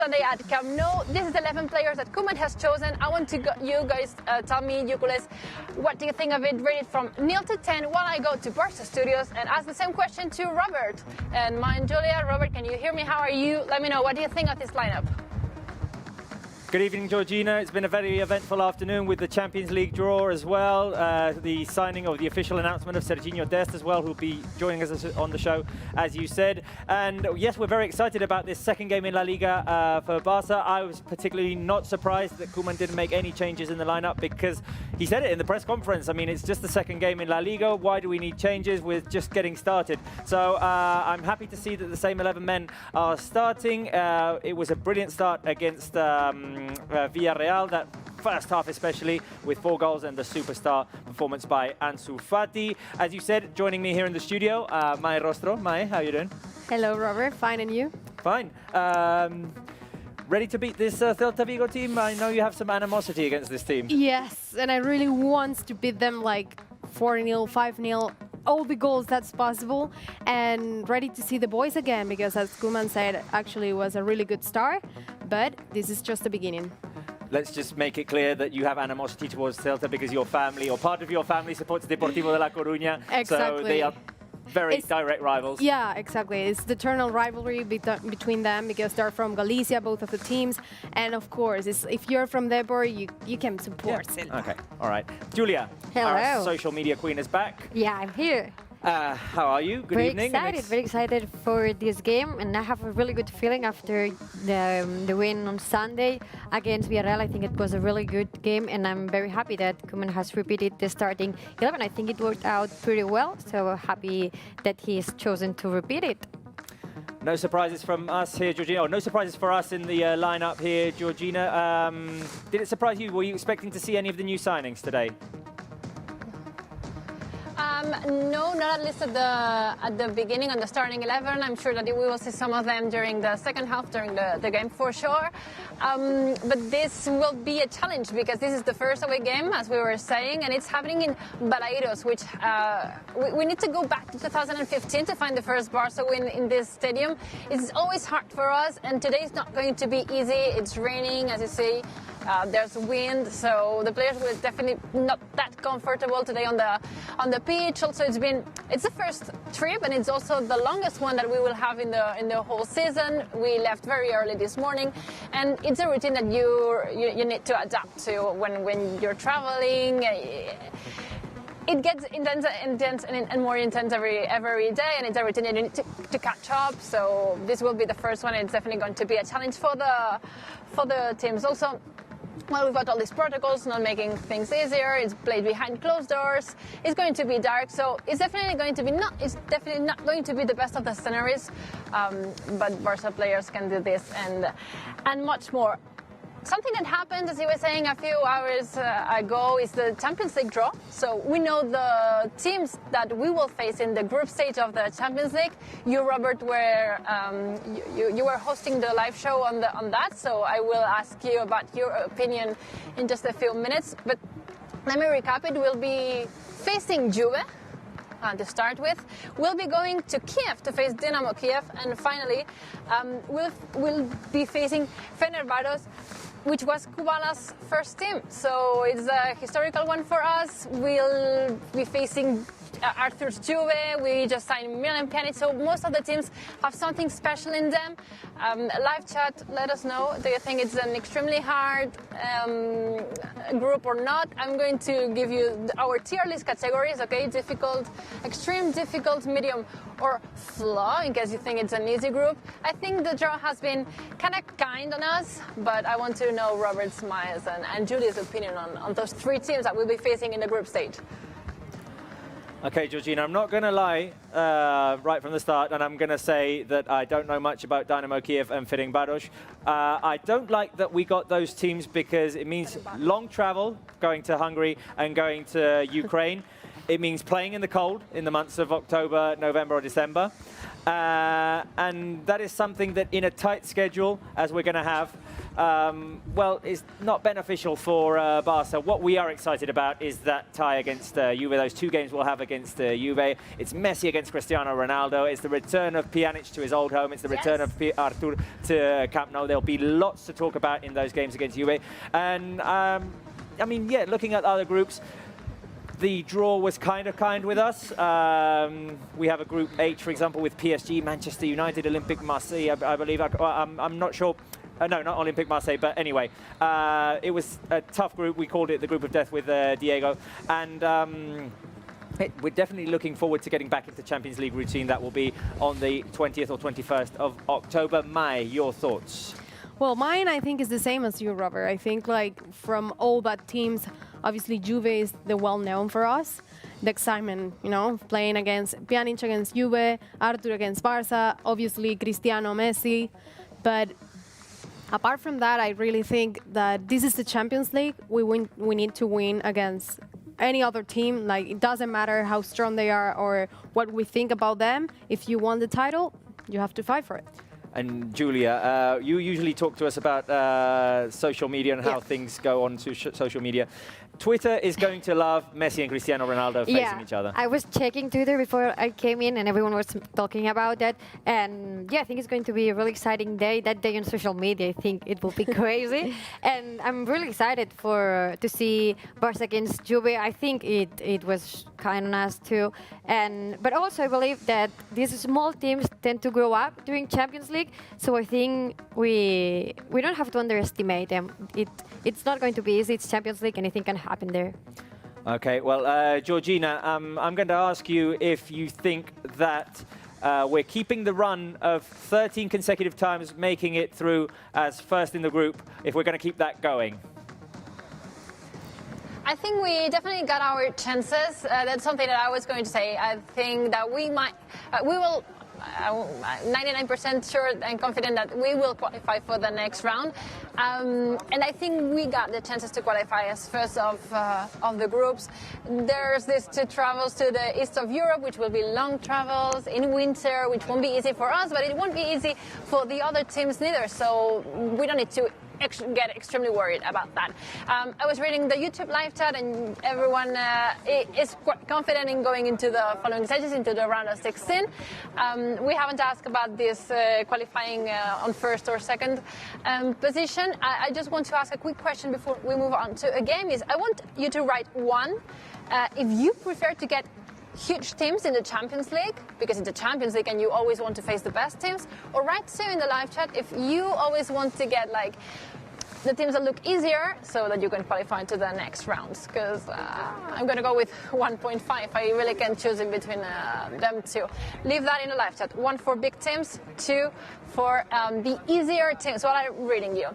Sunday at Camp Nou. This is 11 players that Koeman has chosen. I want to you guys tell me, Yukules, what do you think of it? Rate it from 0 to 10 while I go to Barça Studios and ask the same question to Robert. And mine, Julia. Robert, can you hear me? How are you? Let me know. What do you think of this lineup? Good evening, Georgina. It's been a very eventful afternoon with the Champions League draw as well. The signing of the official announcement of Serginho Dest as well, who'll be joining us on the show, as you said. And yes, we're very excited about this second game in La Liga for Barça. I was particularly not surprised that Koeman didn't make any changes in the lineup because he said it in the press conference. I mean, it's just the second game in La Liga. Why do we need changes? We're just getting started. So I'm happy to see that the same 11 men are starting. It was a brilliant start against Villarreal, that first half especially, with 4 goals and the superstar performance by Ansu Fati. As you said, joining me here in the studio, Mae Rostro. Mae, how are you doing? Hello, Robert. Fine, and you? Fine. Ready to beat this Celta Vigo team? I know you have some animosity against this team. Yes, and I really want to beat them like 4-0, 5-0, all the goals that's possible, and ready to see the boys again, because as Koeman said, actually it was a really good start, but this is just the beginning. Let's just make it clear that you have animosity towards Celta because your family, or part of your family, supports Deportivo de La Coruña. Exactly. So they are very direct rivals. Yeah, exactly. It's the eternal rivalry between them because they're from Galicia, both of the teams. And of course, if you're from Depor, you can support Celta. Okay, all right. Julia, hello. Our social media queen is back. Yeah, I'm here. How are you? Good evening. Very excited for this game, and I have a really good feeling after the win on Sunday against Villarreal. I think it was a really good game, and I'm very happy that Koeman has repeated the starting 11. I think it worked out pretty well, so happy that he's chosen to repeat it. No surprises from us here, Georgina. Oh, no surprises for us in the lineup here, Georgina. Did it surprise you? Were you expecting to see any of the new signings today? No, not at least at the beginning, on the starting 11. I'm sure that we will see some of them during the second half, during the game for sure. But this will be a challenge because this is the first away game, as we were saying, and it's happening in Balaídos, which we need to go back to 2015 to find the first Barça win in this stadium. It's always hard for us, and today is not going to be easy. It's raining, as you say. There's wind, so the players were definitely not that comfortable today on the pitch. Also, it's the first trip, and it's also the longest one that we will have in the whole season. We left very early this morning, and it's a routine that you need to adapt to when you're traveling. It gets intense and more intense every day, and it's a routine you need to catch up. So this will be the first one. It's definitely going to be a challenge for the teams. Also, well, we've got all these protocols, not making things easier. It's played behind closed doors. It's going to be dark, so it's definitely not going to be the best of the scenarios. But Barça players can do this and much more. Something that happened, as you were saying a few hours ago, is the Champions League draw. So we know the teams that we will face in the group stage of the Champions League. You, Robert, you were hosting the live show on that. So I will ask you about your opinion in just a few minutes. But let me recap it. We'll be facing Juve. To start with, we'll be going to Kiev to face Dynamo Kiev, and finally, we'll be facing Fenerbahce, which was Kubala's first team. So it's a historical one for us. We'll be facing Arthur's Juve. We just signed Milan Pjanic, so most of the teams have something special in them. Live chat, let us know. Do you think it's an extremely hard group or not? I'm going to give you our tier list categories, okay? Difficult, extreme, difficult, medium, or flaw, in case you think it's an easy group. I think the draw has been kind of kind on us, but I want to know Robert's, Maya's, and Julia's opinion on those 3 teams that we'll be facing in the group stage. Okay, Georgina, I'm not going to lie right from the start, and I'm going to say that I don't know much about Dynamo Kiev and Fenerbahce. I don't like that we got those teams because it means long travel, going to Hungary and going to Ukraine. It means playing in the cold in the months of October, November or December. And that is something that in a tight schedule, as we're going to have, well, is not beneficial for Barca. What we are excited about is that tie against Juve, those 2 games we'll have against Juve. It's Messi against Cristiano Ronaldo. It's the return of Pjanic to his old home. It's the return of Artur to Camp Nou. There'll be lots to talk about in those games against Juve. And, I mean, yeah, looking at other groups, the draw was kind with us. We have a Group H, for example, with PSG, Manchester United, Olympique Marseille, I believe. I'm not sure. No, not Olympique Marseille, but anyway. It was a tough group. We called it the Group of Death with Diego. And we're definitely looking forward to getting back into Champions League routine. That will be on the 20th or 21st of October. Mai, your thoughts? Well, mine, I think, is the same as you, Robert. I think, like, from all that teams, obviously Juve is the well-known for us. The excitement, you know, playing against Pjanic against Juve, Artur against Barça, obviously Cristiano, Messi. But apart from that, I really think that this is the Champions League. We need to win against any other team. Like, it doesn't matter how strong they are or what we think about them. If you want the title, you have to fight for it. And Julia, you usually talk to us about social media and how things go on to social media. Twitter is going to love Messi and Cristiano Ronaldo facing each other. I was checking Twitter before I came in, and everyone was talking about that. And yeah, I think it's going to be a really exciting day. That day on social media, I think it will be crazy. And I'm really excited to see Barça against Juve. I think it was kind of nice too. But also I believe that these small teams tend to grow up during Champions League. So I think we don't have to underestimate them. It's not going to be easy. It's Champions League, anything can happen there. Okay, well, Georgina, I'm going to ask you if you think that we're keeping the run of 13 consecutive times making it through as first in the group, if we're going to keep that going. I think we definitely got our chances. That's something that I was going to say. I think that we will. 99% sure and confident that we will qualify for the next round, and I think we got the chances to qualify as first of the groups. There's these 2 travels to the east of Europe, which will be long travels in winter, which won't be easy for us, but it won't be easy for the other teams neither. So we don't need to get extremely worried about that. I was reading the YouTube live chat, and everyone is quite confident in going into the following stages, into the round of 16. We haven't asked about this qualifying on first or second position. I just want to ask a quick question before we move on to a game. I want you to write 1 if you prefer to get huge teams in the Champions League, because it's the Champions League and you always want to face the best teams, or write 2 in the live chat if you always want to get like the teams that look easier so that you can qualify to the next rounds, because I'm going to go with 1.5. I really can't choose in between them 2. Leave that in the live chat. 1 for big teams, 2 for the easier teams. What I'm reading you.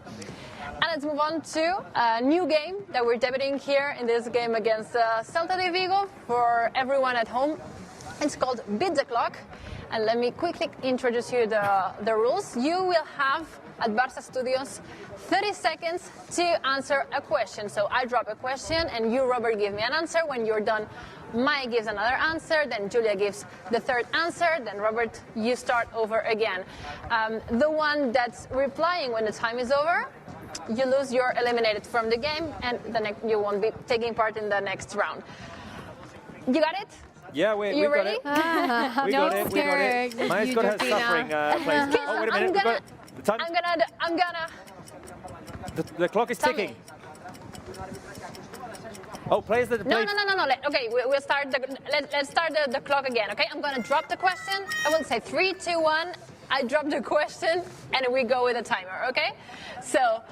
And let's move on to a new game that we're debuting here in this game against Celta Vigo for everyone at home. It's called Beat the Clock. And let me quickly introduce you the rules. You will have at Barça Studios 30 seconds to answer a question. So I drop a question and you, Robert, give me an answer. When you're done, Maya gives another answer, then Julia gives the third answer, then Robert, you start over again. The one that's replying when the time is over, you lose, you're eliminated from the game, and you won't be taking part in the next round. You got it? Yeah, we got ready? it. We got it. Maya's got her suffering place. Oh, wait a minute. I'm gonna. The clock is ticking. Oh, players that No. Okay, we'll start. Let's start the clock again. Okay, I'm gonna drop the question. I will say 3, 2, 1. I drop the question, and we go with a timer. Okay, so.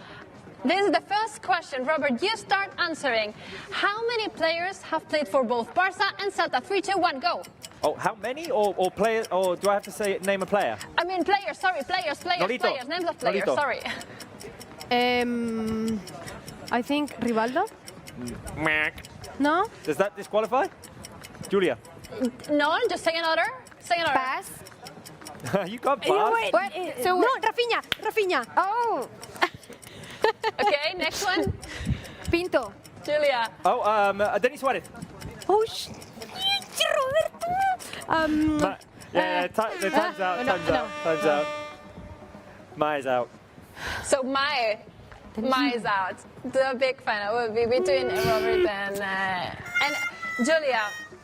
This is the first question. Robert, you start answering. How many players have played for both Barça and Celta? 3, 2, 1, go. Oh, how many? Or players? Or do I have to say name a player? I mean players. Sorry, players. Nolito. Names of players. Nolito. Sorry. I think Rivaldo. No. Does that disqualify? Julia. No, just say another. Pass. You can't pass. What? So No, Rafinha. Oh, Okay, next one. Pinto. Julia. Oh, Denis Suarez. Oh, Roberto. Yeah, time's out. Time's out. Maya's out. So Maya, Miles out. The big final will be between Robert and Julia.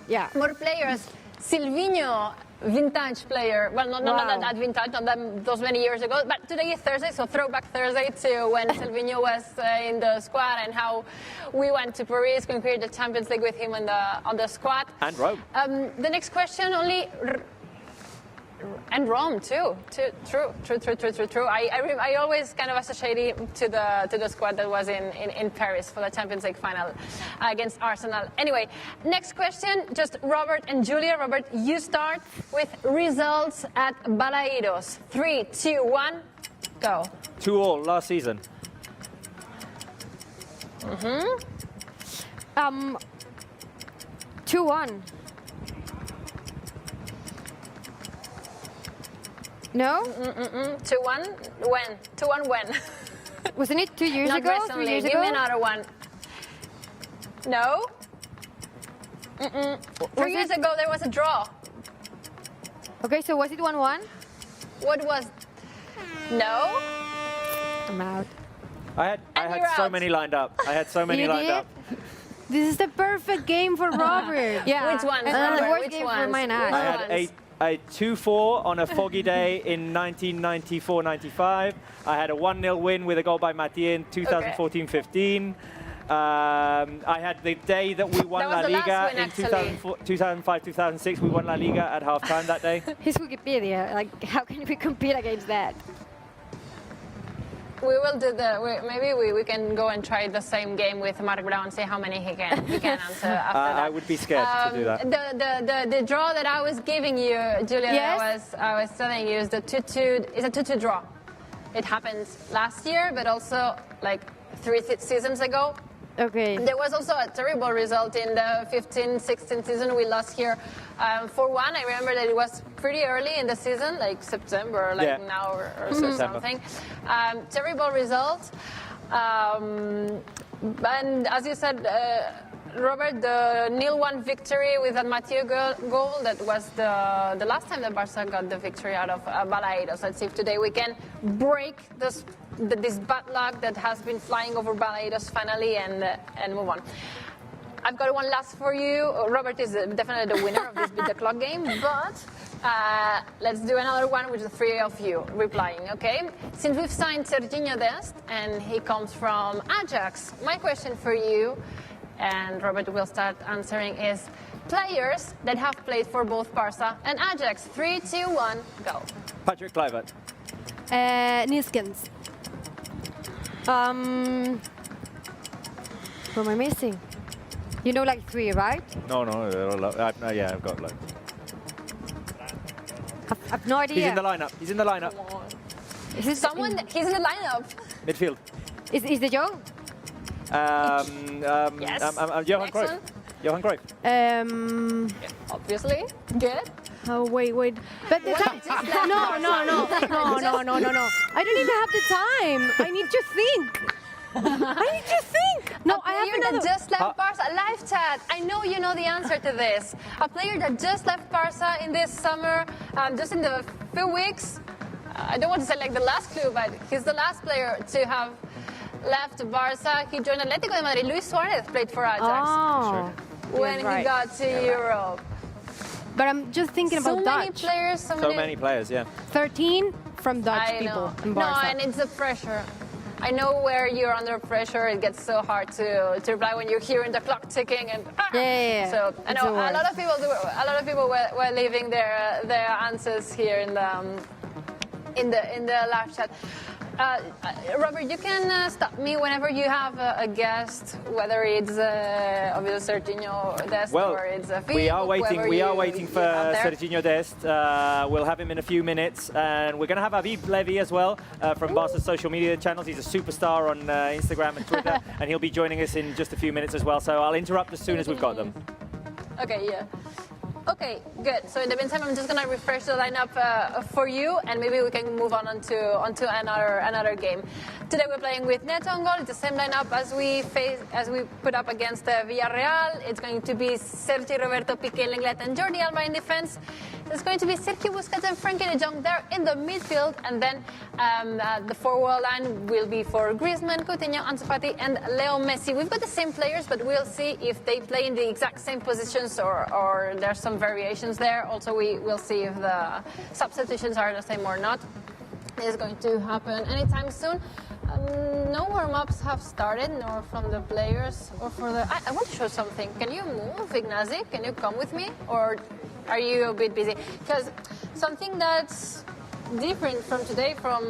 Yeah. More players. Silvinho, vintage player. Well, not that vintage, not those many years ago. But today is Thursday, so throwback Thursday to when Silvinho was in the squad and how we went to Paris, conquered the Champions League with him on the squad. And Rome. The next question only. And Rome too. True. I always kind of associate it to the squad that was in Paris for the Champions League final against Arsenal. Anyway, next question, just Robert and Julia. Robert, you start with results at Balaídos. 3, 2, 1, go. 2-2 last season. 2-1. No? 2-1, when? 2-1 when? Wasn't it 2 years Not ago? recently. 3 years Give ago? me another one. No? 3 years ago there was a draw. Okay, so was it 1-1? What was? No? I'm out. I had you're so out. many lined up. I had so many You lined did? up. This is the perfect game for Robert. Yeah. Which ones? And Robert? the worst Which game ones? for mine. Which I had ones? a 2-4 on a foggy day in 1994-95. I had a 1-0 win with a goal by Mathieu in 2014-15. I had the day that we won That La was the last Liga win, in 2005-2006. We won La Liga at half-time that day. His Wikipedia. Like, how can we compete against that? We will do maybe we can go and try the same game with Mark Brown, see how many he can answer after that. I would be scared to do that. The draw that I was giving you, Julia, Yes? I was telling you is the 2-2. It's a 2-2 draw. It happened last year, but also like 3 seasons ago. Okay. There was also a terrible result in the 15-16 season. We lost here 4-1. I remember that it was pretty early in the season, like September, like now or so something. Terrible result. And as you said, Robert, the 0-1 victory with that Mathieu goal, that was the last time that Barça got the victory out of Balaídos. Let's see if today we can break this bad luck that has been flying over Balaídos finally and move on. I've got one last for you. Robert is definitely the winner of this Beat the Clock game, but let's do another one with the three of you replying, okay? Since we've signed Serginho Dest and he comes from Ajax, my question for you, and Robert will start answering, is players that have played for both Barça and Ajax. 3, 2, 1, go. Patrick Kluivert. Niskens. Who am I missing? You know, like 3, right? No, yeah, I've got loads. I've no idea. He's in the lineup. He's in the lineup. Is it Someone, he's in the lineup. Midfield. Is the Joe? Yes. Johan Next Cruyff. one. Johan Cruyff. Obviously. Good. Oh, wait. But the time. No. I don't even have the time. I need to think. No, I have player that another. just left Barça. Live chat. I know you know the answer to this. A player that just left Barça in this summer, just in the few weeks. I don't want to say like the last clue, but he's the last player to have left Barça. He joined Atletico de Madrid. Luis Suarez played for Ajax Oh. when he right. got to Europe. But I'm just thinking So about many Dutch. players, So many players, yeah. 13 from Dutch I people know. in No, Barca. and it's the pressure. I know where you're under pressure. It gets so hard to reply when you're hearing the clock ticking and. Yeah. So I It's know the a lot worst. of people do. A lot of people were leaving their answers here in the live chat. Robert, you can stop me whenever you have a guest, whether it's obviously Serginho Dest Well, or it's a we are Philippe, waiting. whoever We are you waiting for have there. Serginho Dest. We'll have him in a few minutes, and we're going to have Aviv Levy as well from Barca's social media channels. He's a superstar on Instagram and Twitter, and he'll be joining us in just a few minutes as well. So I'll interrupt as soon as we've got them. Okay, yeah. Okay, good. So in the meantime, I'm just gonna refresh the lineup for you, and maybe we can move on onto another game. Today we're playing with Neto on goal. It's the same lineup as we put up against Villarreal. It's going to be Sergi, Roberto, Piqué, Lenglet, and Jordi Alba in defense. There's going to be Sergio Busquets and Frenkie de Jong there in the midfield, and then the forward line will be for Griezmann, Coutinho, Ansu Fati, and Leo Messi. We've got the same players, but we'll see if they play in the exact same positions or there's some variations there. Also, we will see if the substitutions are the same or not. It's going to happen anytime soon. No warm-ups have started, nor from the players or for the... I want to show something. Can you move, Ignazi? Can you come with me? Or are you a bit busy? Because something that's different from today from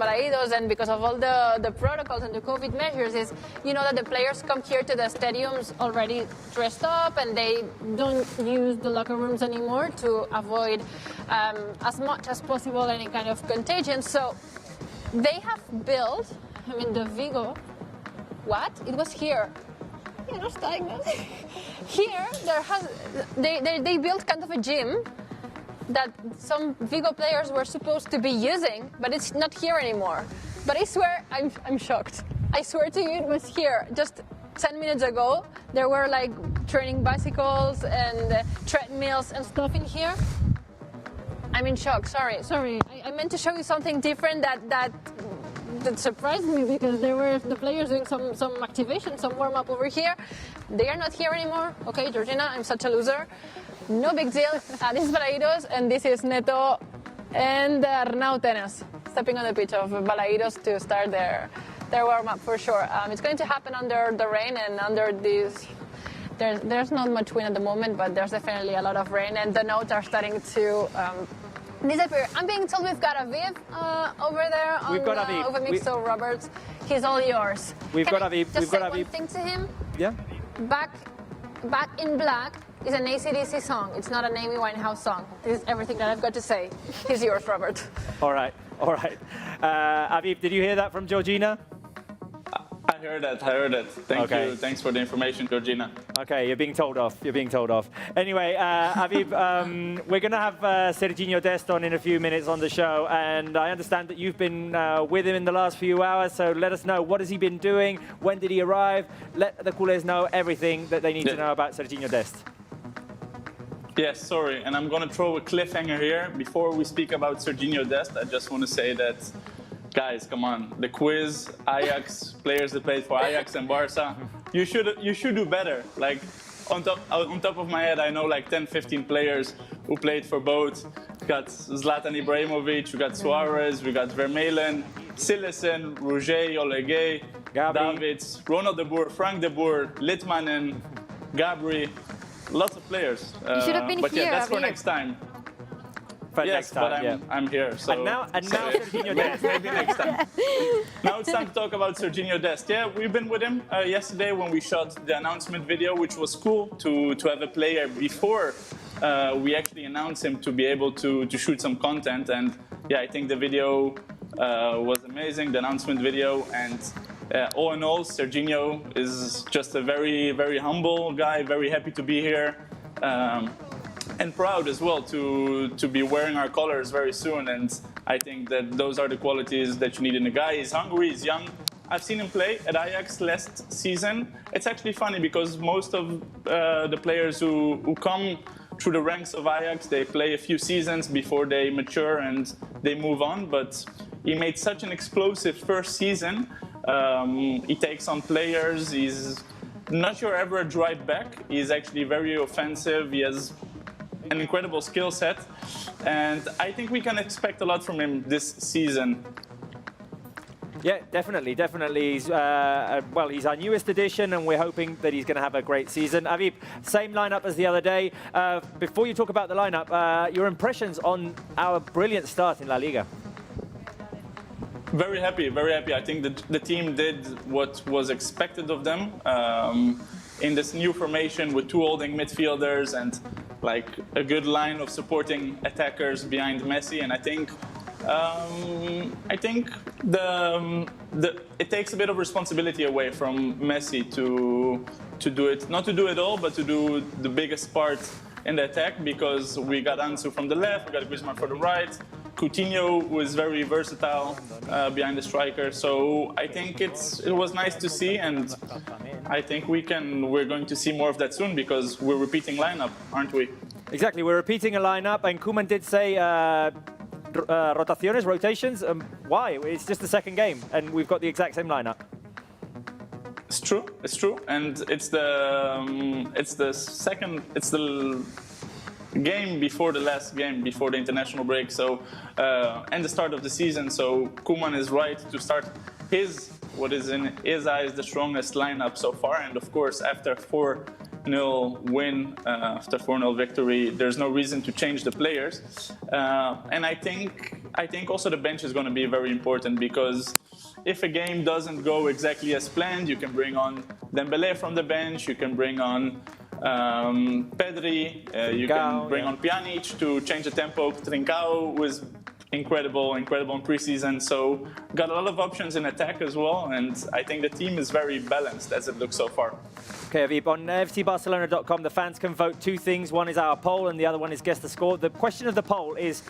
Balaídos, and because of all the protocols and the COVID measures, is that the players come here to the stadiums already dressed up, and they don't use the locker rooms anymore to avoid as much as possible any kind of contagion. So they have built, the Vigo, what? It was here. Here, they built kind of a gym that some Vigo players were supposed to be using, but it's not here anymore. But I swear, I'm shocked. I swear to you, it was here. Just 10 minutes ago, there were like training bicycles and treadmills and stuff in here. I'm in shock, sorry. I meant to show you something different that surprised me, because there were the players doing some activation, some warm-up over here. They are not here anymore. Okay, Georgina, I'm such a loser. No big deal. This is Balaídos, and this is Neto and Arnau Tenas stepping on the pitch of Balaídos to start their warm-up for sure. It's going to happen under the rain and under these... There's not much wind at the moment, but there's definitely a lot of rain, and the notes are starting to disappear. I'm being told we've got Aviv over there on over Mixo Roberts. He's all yours. We've got Aviv. Just say one thing to him. Yeah. Back in Black is an AC/DC song. It's not an Amy Winehouse song. This is everything that I've got to say. He's yours, Robert. All right. Aviv, did you hear that from Georgina? I heard that. Thank you. Thanks for the information, Georgina. Okay, you're being told off. Anyway, Aviv, we're going to have Serginho Dest on in a few minutes on the show, and I understand that you've been with him in the last few hours, so let us know, what has he been doing? When did he arrive? Let the culés know everything that they need to know about Serginho Dest. Yes, sorry, and I'm going to throw a cliffhanger here. Before we speak about Serginho Dest, I just want to say that, guys, come on, the quiz, Ajax, players that played for Ajax and Barça, you should do better. Like, on top of my head, I know like 10, 15 players who played for both. We got Zlatan Ibrahimovic, we got Suarez, we got Vermeulen, Silesen, Rouget, Olegué, Davids, Ronald de Boer, Frank de Boer, Litmanen, Gabri, lots of players. You should have been but here, yeah, that's for next time. Yes, but I'm here. So. And now Serginho Dest. Maybe next time. Now it's time to talk about Serginho Dest. Yeah, we've been with him yesterday when we shot the announcement video, which was cool to have a player before we actually announced him to be able to shoot some content. And yeah, I think the video was amazing, the announcement video. And all in all, Serginho is just a very, very humble guy, very happy to be here. And proud as well to be wearing our colors very soon. And I think that those are the qualities that you need in a guy. He's hungry, he's young. I've seen him play at Ajax last season. It's actually funny because most of the players who come through the ranks of Ajax, they play a few seasons before they mature and they move on. But he made such an explosive first season. He takes on players. He's not sure ever a right back. He's actually very offensive. He has an incredible skill set, and I think we can expect a lot from him this season. Yeah, definitely. He's, he's our newest addition, and we're hoping that he's going to have a great season. Aviv, same lineup as the other day. Before you talk about the lineup, your impressions on our brilliant start in La Liga? Very happy. I think that the team did what was expected of them in this new formation with two holding midfielders and like a good line of supporting attackers behind Messi. And I think it takes a bit of responsibility away from Messi to do it, not to do it all, but to do the biggest part in the attack, because we got Ansu from the left, we got Griezmann for the right, Coutinho was very versatile behind the striker. So I think it was nice to see, and I think we're going to see more of that soon because we're repeating lineup, aren't we? Exactly, we're repeating a lineup, and Koeman did say rotations. Why? It's just the second game, and we've got the exact same lineup. It's true, and it's the game before the last game, before the international break, so and the start of the season. So Koeman is right to start what is in his eyes the strongest lineup so far, and of course after 4-0 win, after 4-0 victory, there's no reason to change the players, and I think also the bench is going to be very important, because if a game doesn't go exactly as planned, you can bring on Dembélé from the bench, you can bring on Pedri, you can bring on Pjanic to change the tempo. Trincao was incredible in preseason, so got a lot of options in attack as well, and I think the team is very balanced as it looks so far. Okay, Aviv, on fcbarcelona.com, the fans can vote two things. One is our poll, and the other one is guess the score. The question of the poll is,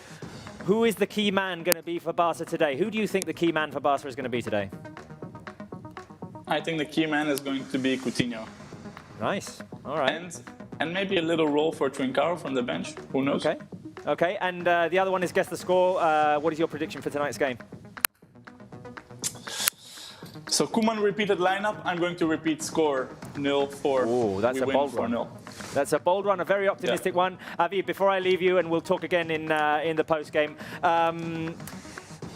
who is the key man going to be for Barca today? Who do you think the key man for Barca is going to be today? I think the key man is going to be Coutinho. Nice. All right. And maybe a little role for Trincao from the bench. Who knows? Okay. And the other one is guess the score. What is your prediction for tonight's game? So Koeman repeated lineup. I'm going to repeat score 0-4. Oh, that's a bold one. That's a bold one, a very optimistic one. Aviv, before I leave you, and we'll talk again in the post game.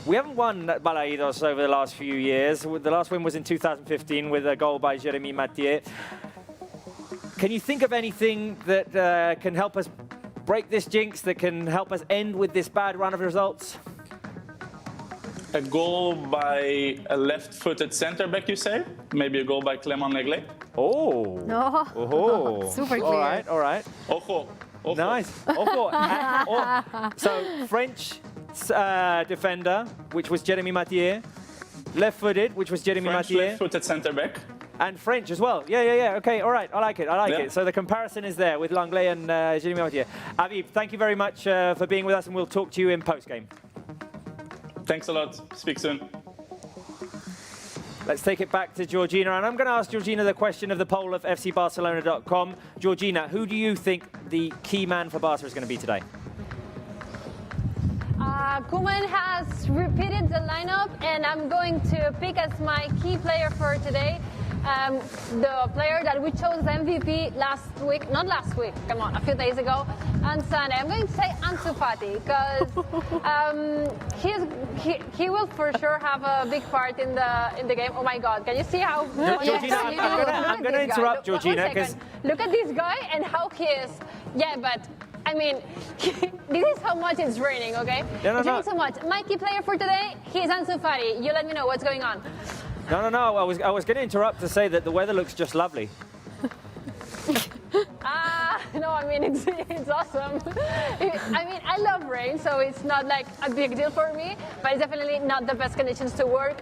We haven't won at Balaídos over the last few years. The last win was in 2015 with a goal by Jérémy Mathieu. Can you think of anything that can help us break this jinx, that can help us end with this bad run of results? A goal by a left-footed centre-back, you say? Maybe a goal by Clément Lenglet? Oh. No. Oh. Super clear. All right. Ojo. Nice. Ojo. So, French defender, which was Jérémy Mathieu. Left-footed, which was Jérémy Mathieu. Left-footed centre-back. And French as well. Yeah. Okay, all right. I like it. So the comparison is there with Lenglet and Jérémy Mathieu. Aviv, thank you very much for being with us, and we'll talk to you in post-game. Thanks a lot. Speak soon. Let's take it back to Georgina, and I'm going to ask Georgina the question of the poll of fcbarcelona.com. Georgina, who do you think the key man for Barca is going to be today? Koeman has repeated the lineup, and I'm going to pick as my key player for today the player that we chose MVP a few days ago on Sunday. I'm going to say Ansu Fati, because he will for sure have a big part in the game. Oh my God, can you see how? Georgina, I'm going to interrupt Georgina, because look at this guy and how he is. Yeah, but I mean, this is how much it's raining, okay? It's raining so much. My key player for today, he's Ansu Fati. You let me know what's going on. No. I was going to interrupt to say that the weather looks just lovely. No, I mean, it's awesome. I mean, I love rain, so it's not like a big deal for me, but it's definitely not the best conditions to work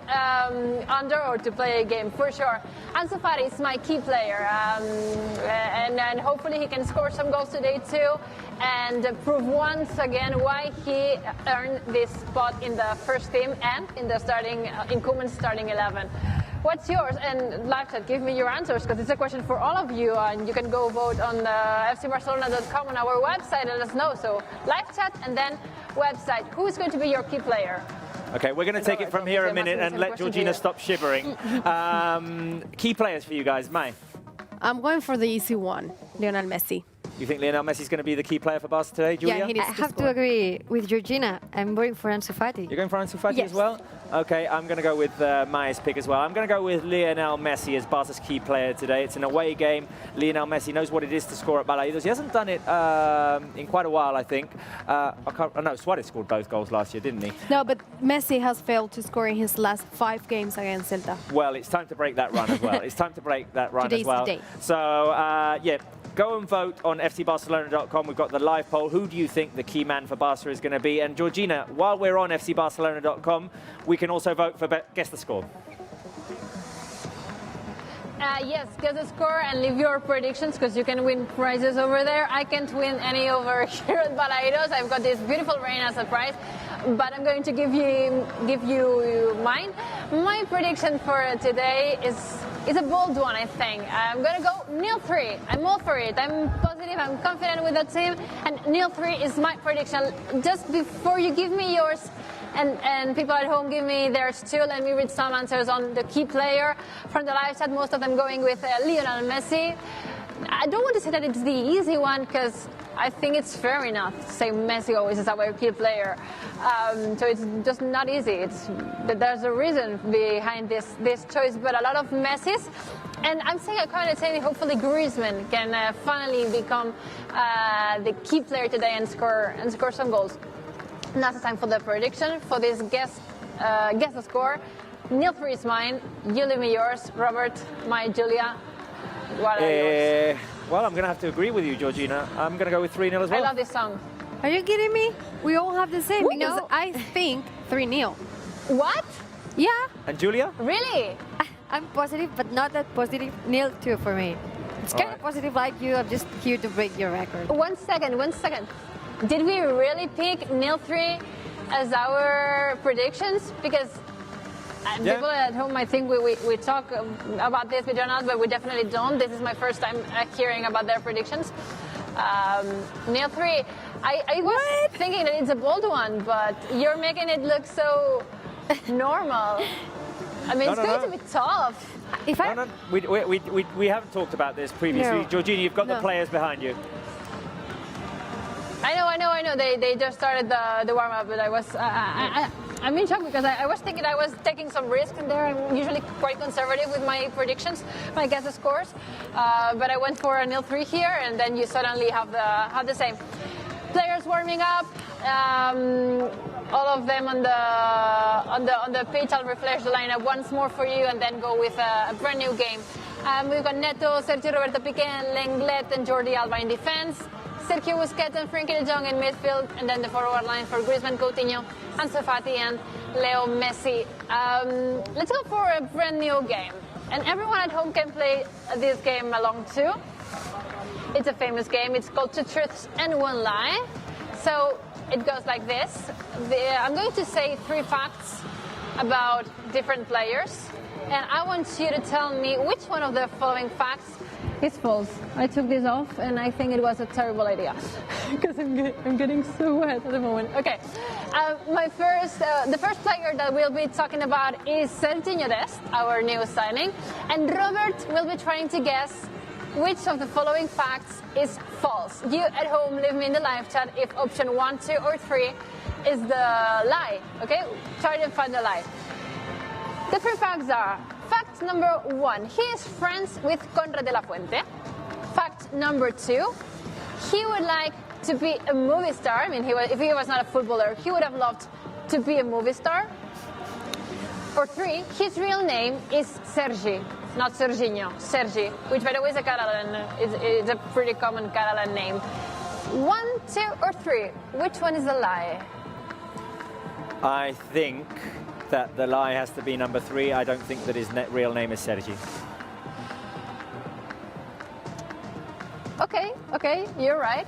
under or to play a game, for sure. Ansu Fati is my key player, and hopefully he can score some goals today too, and prove once again why he earned this spot in the first team and in Koeman's starting 11. What's yours? And live chat, give me your answers, because it's a question for all of you, and you can go vote on the fcbarcelona.com on our website and let us know. So live chat and then website. Who is going to be your key player? Okay, we're going to take it from here a minute and let Georgina stop shivering. Key players for you guys, Mai. I'm going for the easy one, Lionel Messi. You think Lionel Messi is going to be the key player for Barca today, Julia? Yeah, he needs I have to agree with Georgina. I'm going for Ansu Fati. You're going for Ansu Fati Yes. as well? Okay, I'm going to go with Mai's pick as well. I'm going to go with Lionel Messi as Barca's key player today. It's an away game. Lionel Messi knows what it is to score at Balaídos. He hasn't done it in quite a while, I think. Suarez scored both goals last year, didn't he? No, but Messi has failed to score in his last 5 games against Zelta. Well, it's time to break that run as well. Today's as well. the day. So, yeah, go and vote on fcbarcelona.com. We've got the live poll. Who do you think the key man for Barca is going to be? And Georgina, while we're on fcbarcelona.com, we can also vote for Guess the Score. Yes, guess the score and leave your predictions, because you can win prizes over there. I can't win any over here at Balaídos. I've got this beautiful rain as a prize, but I'm going to give you mine. My prediction for today is a bold one, I think. I'm going to go 0-3. I'm all for it. I'm positive positive, I'm confident with the team, and 0-3 is my prediction. Just before you give me yours, and people at home give me theirs too, let me read some answers on the key player from the live chat, most of them going with Lionel Messi. I don't want to say that it's the easy one, because I think it's fair enough to say Messi always is our key player. So it's just not easy. There's a reason behind this choice, but a lot of Messis. And I'm saying, I can't say hopefully Griezmann can finally become the key player today and score some goals. Now it's time for the prediction for this guess the score. 0-3 is mine. You leave me yours, Robert. My Julia. What are yours? Well, I'm going to have to agree with you, Georgina. I'm going to go with 3-0 as well. I love this song. Are you kidding me? We all have the same, because No. I think 3-0. What? Yeah. And Julia? Really? I'm positive, but not that positive. 0-2 for me. It's kind of positive like you. I'm just here to break your record. 1 second. Did we really pick 0-3 as our predictions? Because people at home might think we talk about this, we do not, but we definitely don't. This is my first time hearing about their predictions. 0-3. I was thinking that it's a bold one, but you're making it look so normal. I mean, it's going to be tough. We haven't talked about this previously. No. Georgina, you've got the players behind you. I know. They just started the warm-up, but I'm in shock because I was thinking I was taking some risk in there. I'm usually quite conservative with my predictions, my guess the scores. But I went for a 0-3 here, and then you suddenly have the same. Players warming up. All of them on the page. I'll refresh the lineup once more for you, and then go with a brand new game. We've got Neto, Sergio Roberto Piqué, Lenglet, and Jordi Alba in defense. Sergio Busquets and Frenkie de Jong in midfield, and then the forward line for Griezmann, Coutinho, Ansu Fati, and Leo Messi. Let's go for a brand new game, and everyone at home can play this game along too. It's a famous game. It's called 2 Truths and 1 Lie. So it goes like this. I'm going to say 3 facts about different players, and I want you to tell me which one of the following facts is false. I took this off, and I think it was a terrible idea because I'm getting so wet at the moment. Okay, the first player that we'll be talking about is Sergio Dest, our new signing, and Robert will be trying to guess which of the following facts is false. You at home, leave me in the live chat if option 1, 2, or 3 is the lie. Okay, try to find the lie. The 3 facts are: fact number 1, he is friends with Conrad de la Fuente. Fact number 2, he would like to be a movie star. I mean, if he was not a footballer, he would have loved to be a movie star. Or 3, his real name is Sergi, not Serginho, Sergi, which by the way is a Catalan, is a pretty common Catalan name. 1, 2, or 3, which one is a lie? I think that the lie has to be number 3. I don't think that his real name is Sergi. Okay, you're right.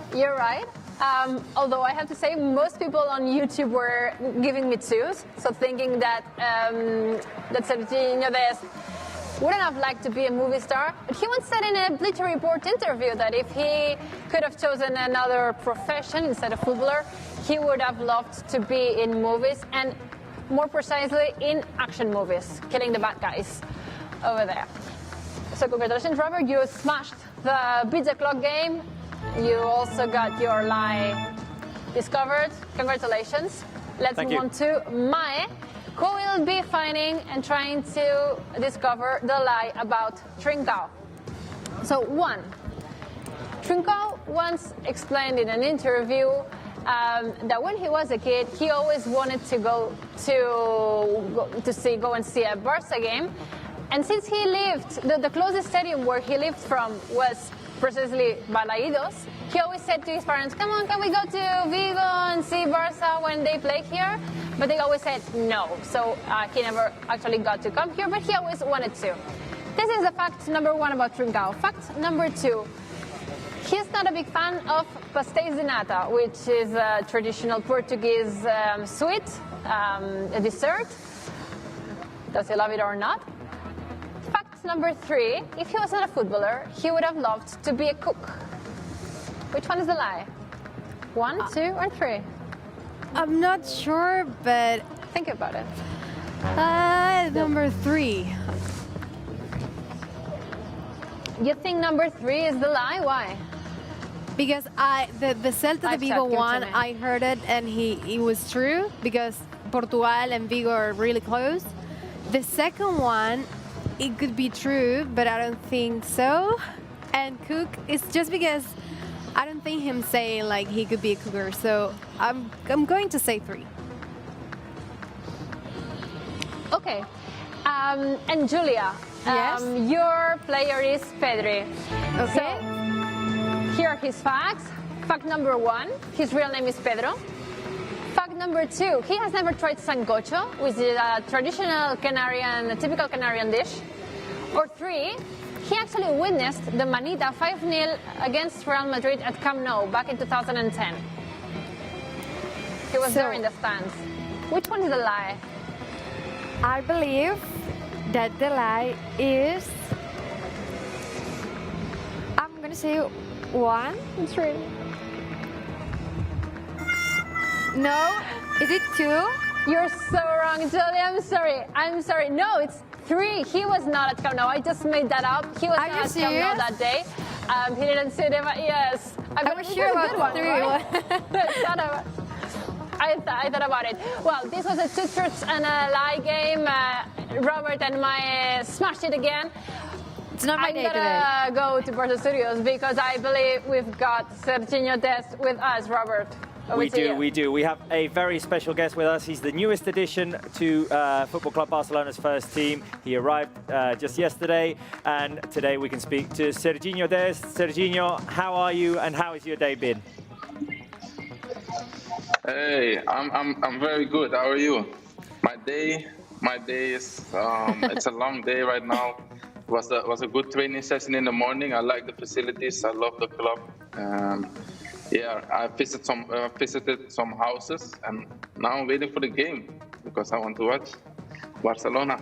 Although I have to say, most people on YouTube were giving me 2s, so thinking that Serginho Dest wouldn't have liked to be a movie star. But he once said in a Bleacher Report interview that if he could have chosen another profession instead of footballer, he would have loved to be in movies, and more precisely in action movies, killing the bad guys over there. So congratulations, Robert, you smashed the Beat the Clock game. You also got your lie discovered. Congratulations. Let's move on to Mae, who will be finding and trying to discover the lie about Trincao. So 1, Trincao once explained in an interview that when he was a kid, he always wanted to go and see a Barça game. And since he lived, the closest stadium where he lived from was precisely Balaídos, he always said to his parents, come on, can we go to Vigo and see Barça when they play here? But they always said no. So he never actually got to come here, but he always wanted to. This is the fact number 1 about Trincao. Fact number 2, he's not a big fan of pastéis de nata, which is a traditional Portuguese sweet, a dessert. Does he love it or not? Fact number 3, if he was not a footballer, he would have loved to be a cook. Which one is the lie? 1, 2, or 3? I'm not sure, but Think about it. number 3. You think number 3 is the lie? Why? Because the Celta I've Vigo checked, give it to one, me. I heard it and it was true because Portugal and Vigo are really close. The second one, it could be true, but I don't think so. And Cook, it's just because I don't think him saying like he could be a cooker. So I'm going to say 3. Okay. And Julia, Yes? your player is Pedri. Okay. So, here are his facts. Fact number 1, his real name is Pedro. Fact number 2, he has never tried sancocho, which is a traditional a typical Canarian dish. Or 3, he actually witnessed the Manita 5-0 against Real Madrid at Camp Nou back in 2010. He was there in the stands. Which one is a lie? I believe that the lie is. I'm gonna say 1. 3. No, is it 2? You're so wrong, Julia. I'm sorry. No, it's 3. He was not at Camp Nou. I just made that up. He was Are not you at Camp Nou serious? that day. He didn't see them. Yes. I was sure about the 3. I thought about it. Well, this was a 2 truths and a lie game. Robert and Mae smashed it again. It's not my I'm day today. gonna go to Barça Studios because I believe we've got Serginho Dest with us, Robert. Over to you. We do. We have a very special guest with us. He's the newest addition to Football Club Barcelona's first team. He arrived just yesterday, and today we can speak to Serginho Dest. Serginho, how are you, and how has your day been? Hey, I'm very good. How are you? My day is it's a long day right now. Was a good training session in the morning. I like the facilities. I love the club. Yeah, I visited some houses, and now I'm waiting for the game because I want to watch Barcelona.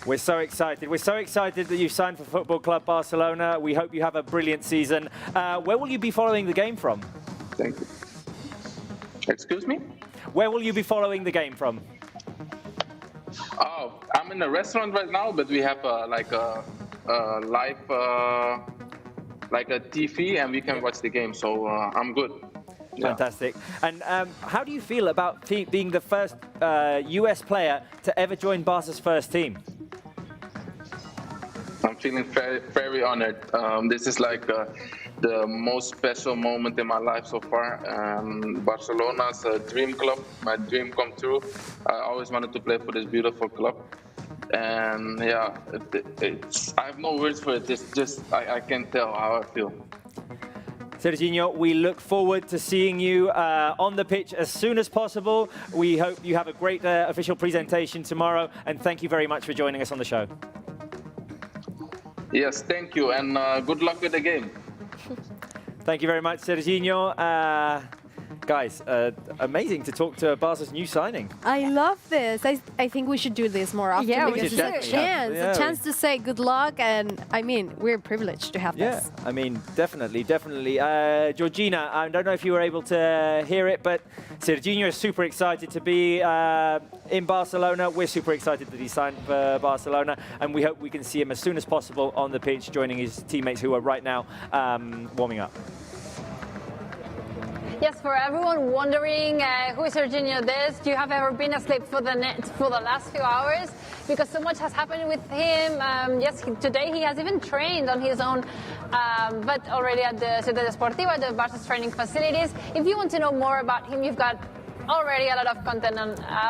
We're so excited. We're so excited that you've signed for Football Club Barcelona. We hope you have a brilliant season. Where will you be following the game from? Thank you. Excuse me? Where will you be following the game from? Oh, I'm in a restaurant right now, but we have like a live like a TV, and we can watch the game. So I'm good. Yeah. Fantastic. And how do you feel about being the first US player to ever join Barca's first team? I'm feeling very, very honored. This is like the most special moment in my life so far. Barcelona's a dream club, my dream come true. I always wanted to play for this beautiful club. And yeah, I have no words for it. It's just, I can't tell how I feel. Serginho, we look forward to seeing you on the pitch as soon as possible. We hope you have a great official presentation tomorrow, and thank you very much for joining us on the show. Yes, thank you, and good luck with the game. Thank you very much, Serginho. Guys, amazing to talk to Barca's new signing. I love this. I think we should do this more often Yeah, we because should it's a definitely. chance, Yeah, a chance to say good luck, and I mean, we're privileged to have Yeah, this. I mean, definitely. Georgina, I don't know if you were able to hear it, but Serginho is super excited to be in Barcelona. We're super excited that he signed for Barcelona, and we hope we can see him as soon as possible on the pitch, joining his teammates who are right now warming up. Yes, for everyone wondering who is Serginho Dest, you have ever been asleep for the last few hours? Because so much has happened with him. Yes, today he has even trained on his own, but already at the Ciudad Deportiva, the Barca's training facilities. If you want to know more about him, you've got already a lot of content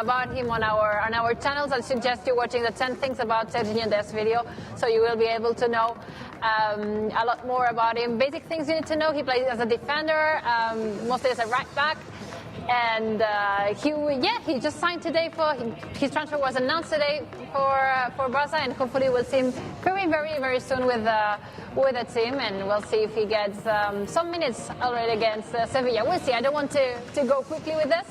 about him on our channels. I suggest you watching the 10 things about Serginho Dest video, so you will be able to know a lot more about him. Basic things you need to know: he plays as a defender, mostly as a right back, and he just signed today for his transfer was announced today for Barca, and hopefully we'll see him very, very, very soon with the team, and we'll see if he gets some minutes already against Sevilla. We'll see. I don't want to go quickly with this.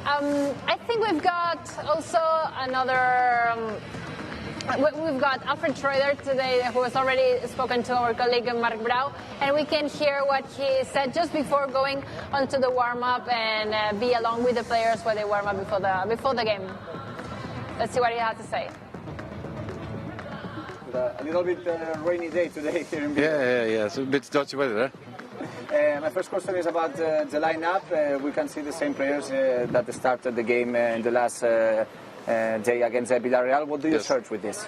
I think we've got also another We've got Alfred Schroeder today, who has already spoken to our colleague Marc Brau, and we can hear what he said just before going onto the warm-up and be along with the players while they warm up before the game. Let's see what he has to say. A little bit rainy day today here in Vigo. Yeah. It's a bit dodgy weather, My first question is about the lineup. We can see the same players that started the game in the last day against Villarreal. What do you search with this?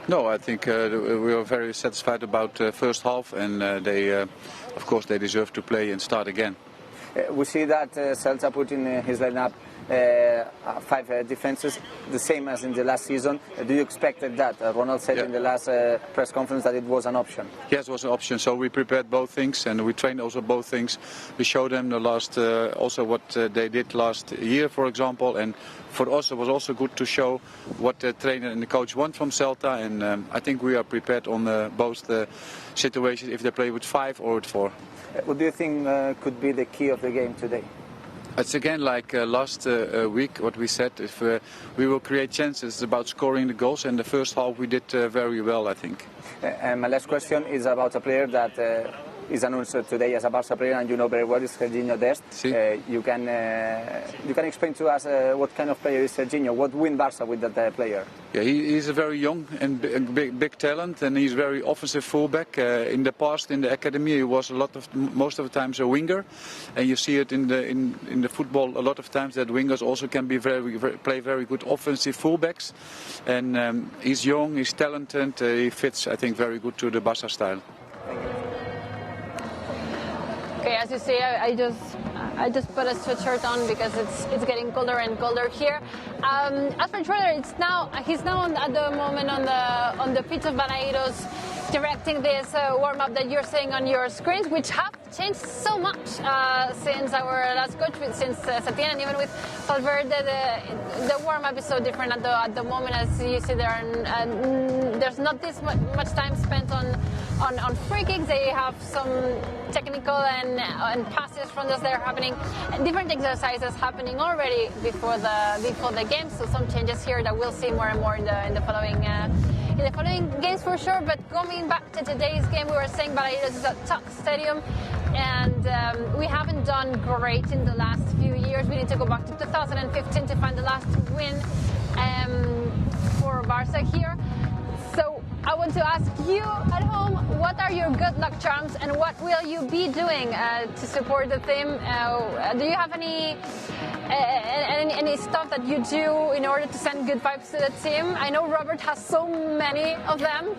No, I think we were very satisfied about the first half, and of course, they deserve to play and start again. We see that Celta put in his lineup 5 defenses, the same as in the last season. Do you expect that? Ronald said in the last press conference that it was an option. Yes, it was an option. So we prepared both things, and we trained also both things. We showed them the last, also what they did last year, for example. And for us, it was also good to show what the trainer and the coach want from Celta. And I think we are prepared on both the situations, if they play with 5 or with 4. What do you think could be the key of the game today? It's again like last week, what we said, if we will create chances, it's about scoring the goals, and the first half we did very well, I think. And my last question is about a player that is announced today as a Barça player, and you know very well, is Serginho Dest. You can explain to us what kind of player is Serginho? What win Barça with that player? Yeah, he's a very young and big talent, and he's very offensive fullback. In the past, in the academy, he was most of the times a winger, and you see it in the football a lot of times that wingers also can be play very good offensive fullbacks. And he's young, he's talented, he fits, I think, very good to the Barça style. Okay, as you see, I just put a sweatshirt on because it's getting colder and colder here. Alfred Schroeder, he's now at the moment on the pitch of Balaídos, directing this warm-up that you're seeing on your screens, which have changed so much since our last coach, since Septién, and even with Valverde, the warm-up is so different at the moment. As you see, there's not this much time spent on free kicks. They have some technical and passes from those that are happening, and different exercises happening already before the game. So some changes here that we'll see more and more in the following games for sure. But going back to today's game, we were saying Balaídos is a tough stadium, and we haven't done great in the last few years. We need to go back to 2015 to find the last win for Barça here. So I want to ask you at home, what are your good luck charms, and what will you be doing to support the team? Do you have any stuff that you do in order to send good vibes to the team? I know Robert has so many of them.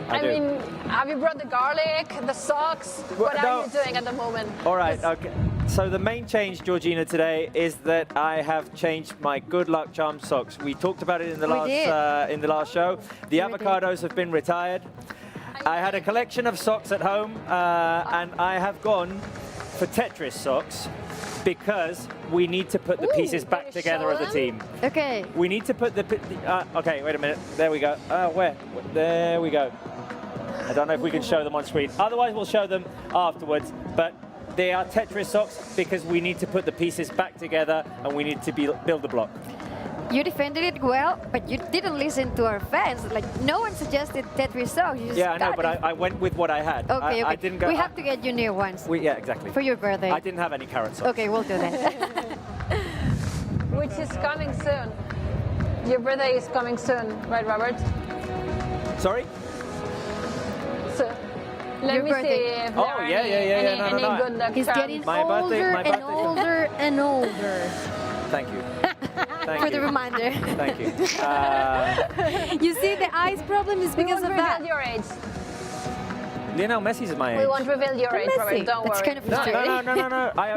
I mean, have you brought the garlic, the socks? What are you doing at the moment? All right, okay. So the main change, Georgina, today is that I have changed my good luck charm socks. We talked about it in the last show. The avocados have been retired. I had a collection of socks at home, and I have gone for Tetris socks because we need to put the pieces back together of the team. Okay. We need to put okay, wait a minute. There we go. Where? There we go. I don't know if we can show them on screen. Otherwise, we'll show them afterwards. But they are Tetris socks because we need to put the pieces back together and we need to build the block. You defended it well, but you didn't listen to our fans. Like, no one suggested Tetris socks. Yeah, I know, but I went with what I had. Okay, I didn't go. We have to get you new ones. Yeah, exactly. For your birthday. I didn't have any carrot socks. Okay, we'll do that. Which is coming soon. Your birthday is coming soon, right, Robert? Sorry? So, let me see if there are any good luck He's charms. getting older and older and older. Thank you. Thank For you. the reminder. Thank you. You see, the eyes problem is because of that. Your age. Lionel Messi's my age. We won't reveal your age, Robert. Don't That's worry. kind of frustrating. No.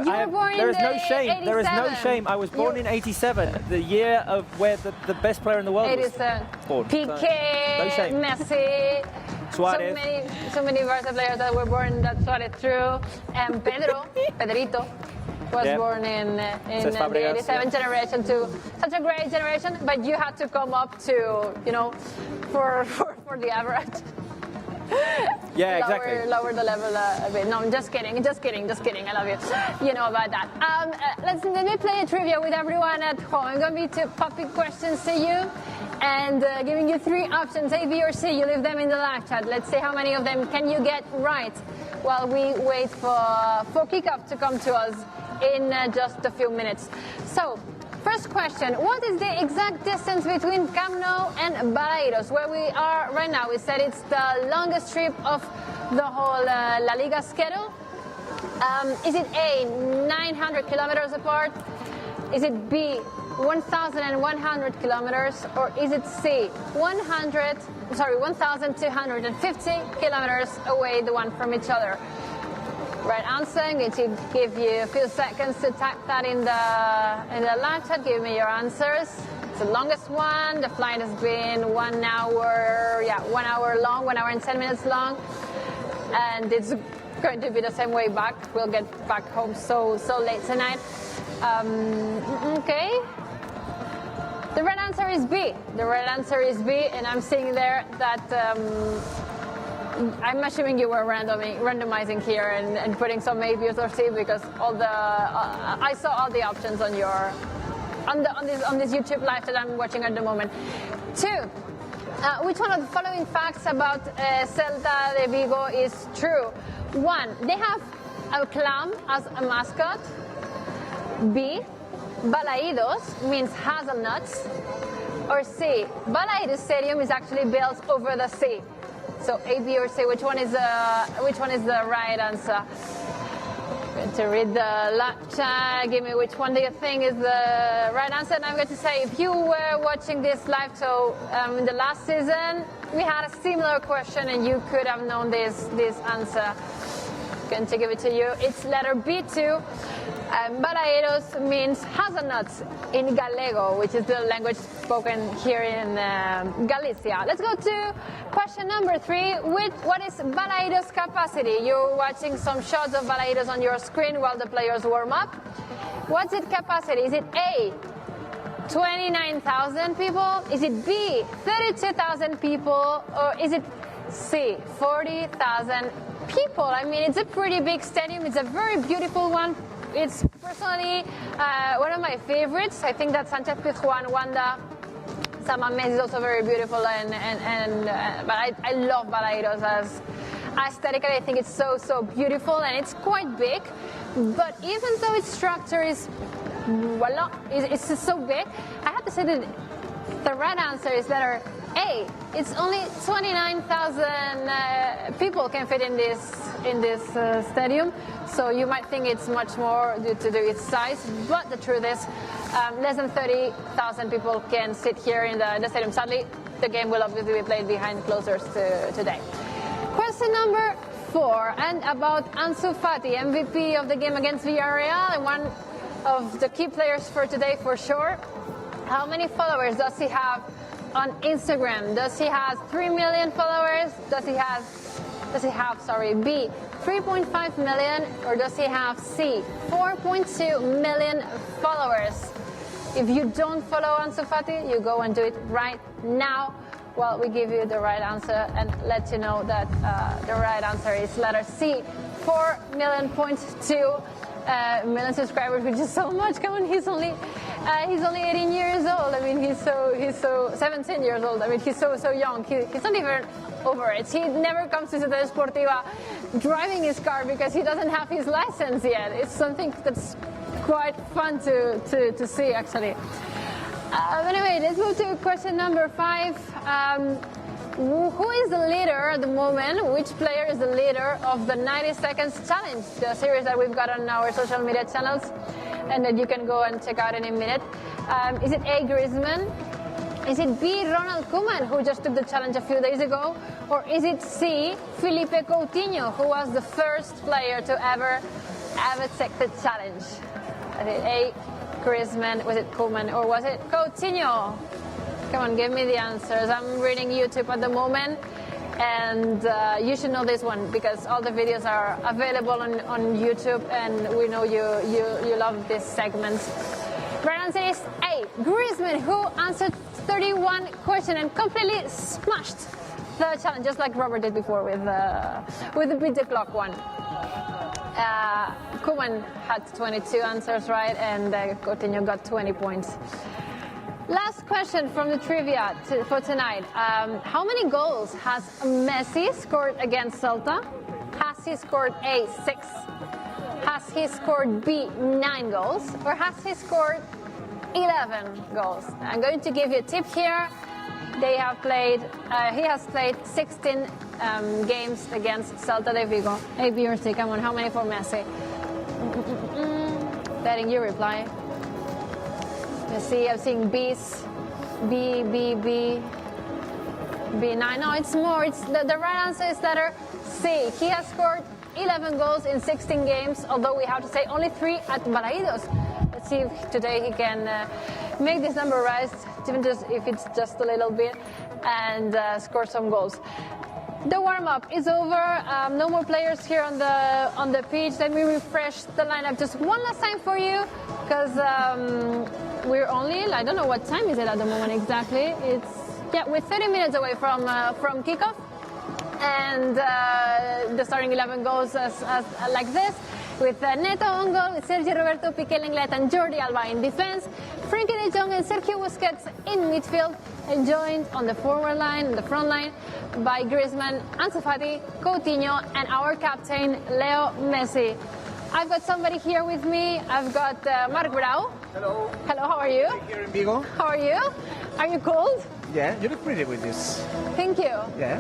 You were born there is in no shame. There is no 87. shame. I was born in '87, the year of where the best player in the world was born. Piqué, No shame. Messi. Suarez. So many Barca players that were born that Suarez threw. And Pedrito, was born in the 87 generation too. Such a great generation, but you had to come up to, for the average. Yeah, exactly. Lower the level a bit. No, I'm just kidding. I love you. You know about that. Let me play a trivia with everyone at home. I'm going to be two popping questions to you. And giving you 3 options, A, B, or C. You leave them in the live chat. Let's see how many of them can you get right while we wait for kickoff to come to us in just a few minutes. So, first question, what is the exact distance between Camp Nou and Balaídos, where we are right now? We said it's the longest trip of the whole La Liga schedule. Is it A, 900 kilometers apart? Is it B, 1,100 kilometers? Or is it C, 1,250 kilometers away, the one from each other? Right answer. I'm going to give you a few seconds to type that in the live chat. Give me your answers. It's the longest one. The flight has been 1 hour, 1 hour long, 1 hour and 10 minutes long. And it's going to be the same way back. We'll get back home so late tonight. Okay. The right answer is B. The right answer is B, and I'm seeing there that I'm assuming you were randomizing here and putting some A, B, or C, because I saw all the options on this YouTube live that I'm watching at the moment. 2. Which one of the following facts about Celta Vigo is true? 1. They have a clam as a mascot. B. Balaídos means hazelnuts. Or C. Balaídos Stadium is actually built over the sea. So A, B, or C, which one is the right answer? I'm going to read the live chat. Give me which one do you think is the right answer. And I'm going to say, if you were watching this live show in the last season, we had a similar question and you could have known this answer. I'm going to give it to you. It's letter B2. Balaídos means hazelnuts in Gallego, which is the language spoken here in Galicia. Let's go to question number 3. What is Balaídos' capacity? You're watching some shots of Balaídos on your screen while the players warm up. What's its capacity? Is it A, 29,000 people? Is it B, 32,000 people? Or is it C, 40,000 people? I mean, it's a pretty big stadium. It's a very beautiful one. It's personally one of my favorites. I think that Sanchez Pizjuan, Wanda, San Mamés is also very beautiful, but I love Balaídos as aesthetically. I think it's so beautiful, and it's quite big. But even though its structure is it's so big, I have to say that the right answer is letter A. It's only 29,000 people can fit in this stadium. So you might think it's much more due to its size, but the truth is less than 30,000 people can sit here in the stadium. Sadly, the game will obviously be played behind closed doors today. Question number 4, and about Ansu Fati, MVP of the game against Villarreal and one of the key players for today for sure. How many followers does he have on Instagram? Does he have 3 million followers? Does he have B, 3.5 million, or does he have C, 4.2 million followers? If you don't follow Ansu Fati, you go and do it right now while we give you the right answer and let you know that the right answer is letter C, 4.2 million subscribers, which is so much. Come on, he's only 18 years old. I mean, he's so 17 years old. I mean, he's so young. He's not even over it. He never comes to Ciudad Esportiva driving his car because he doesn't have his license yet. It's something that's quite fun to see, actually. Anyway, let's move to question number 5. Who is the leader at the moment? Which player is the leader of the 90 Seconds Challenge, the series that we've got on our social media channels and that you can go and check out in a minute? Is it A, Griezmann? Is it B, Ronald Koeman, who just took the challenge a few days ago? Or is it C, Felipe Coutinho, who was the first player to ever take the challenge? Is it A, Griezmann, was it Koeman, or was it Coutinho? Come on, give me the answers. I'm reading YouTube at the moment, and you should know this one because all the videos are available on YouTube, and we know you love this segment. Right answer is A, Griezmann, who answered 31 questions and completely smashed the challenge, just like Robert did before with the beat the clock one. Koeman had 22 answers right, and Coutinho got 20 points. Last question from the trivia for tonight. How many goals has Messi scored against Celta? Has he scored A, 6? Has he scored B, 9 goals? Or has he scored 11 goals? I'm going to give you a tip here. They have played, he has played 16 games against Celta Vigo. A, B, or C? Come on, how many for Messi? Letting you reply. Let's see, I'm seeing B's. B, 9. No, it's more. It's the right answer is letter C. He has scored 11 goals in 16 games, although we have to say only 3 at Balaídos. Let's see if today he can make this number rise, even just if it's just a little bit, and score some goals. The warm-up is over. No more players here on the pitch. Let me refresh the lineup just one last time for you, because we're only, I don't know what time is it at the moment exactly. We're 30 minutes away from kickoff, and the starting 11 goes as like this, with Neto on goal, with Sergio Roberto, Piqué Lenglet, and Jordi Alba in defense, Frenkie de Jong and Sergio Busquets in midfield, and joined on the forward line, the front line, by Griezmann, Ansu Fati, Coutinho, and our captain, Leo Messi. I've got somebody here with me. I've got Marc Brau. Hello. Hello, how are you? Here in Vigo. How are you? Are you cold? Yeah, you look pretty with this. Thank you. Yeah.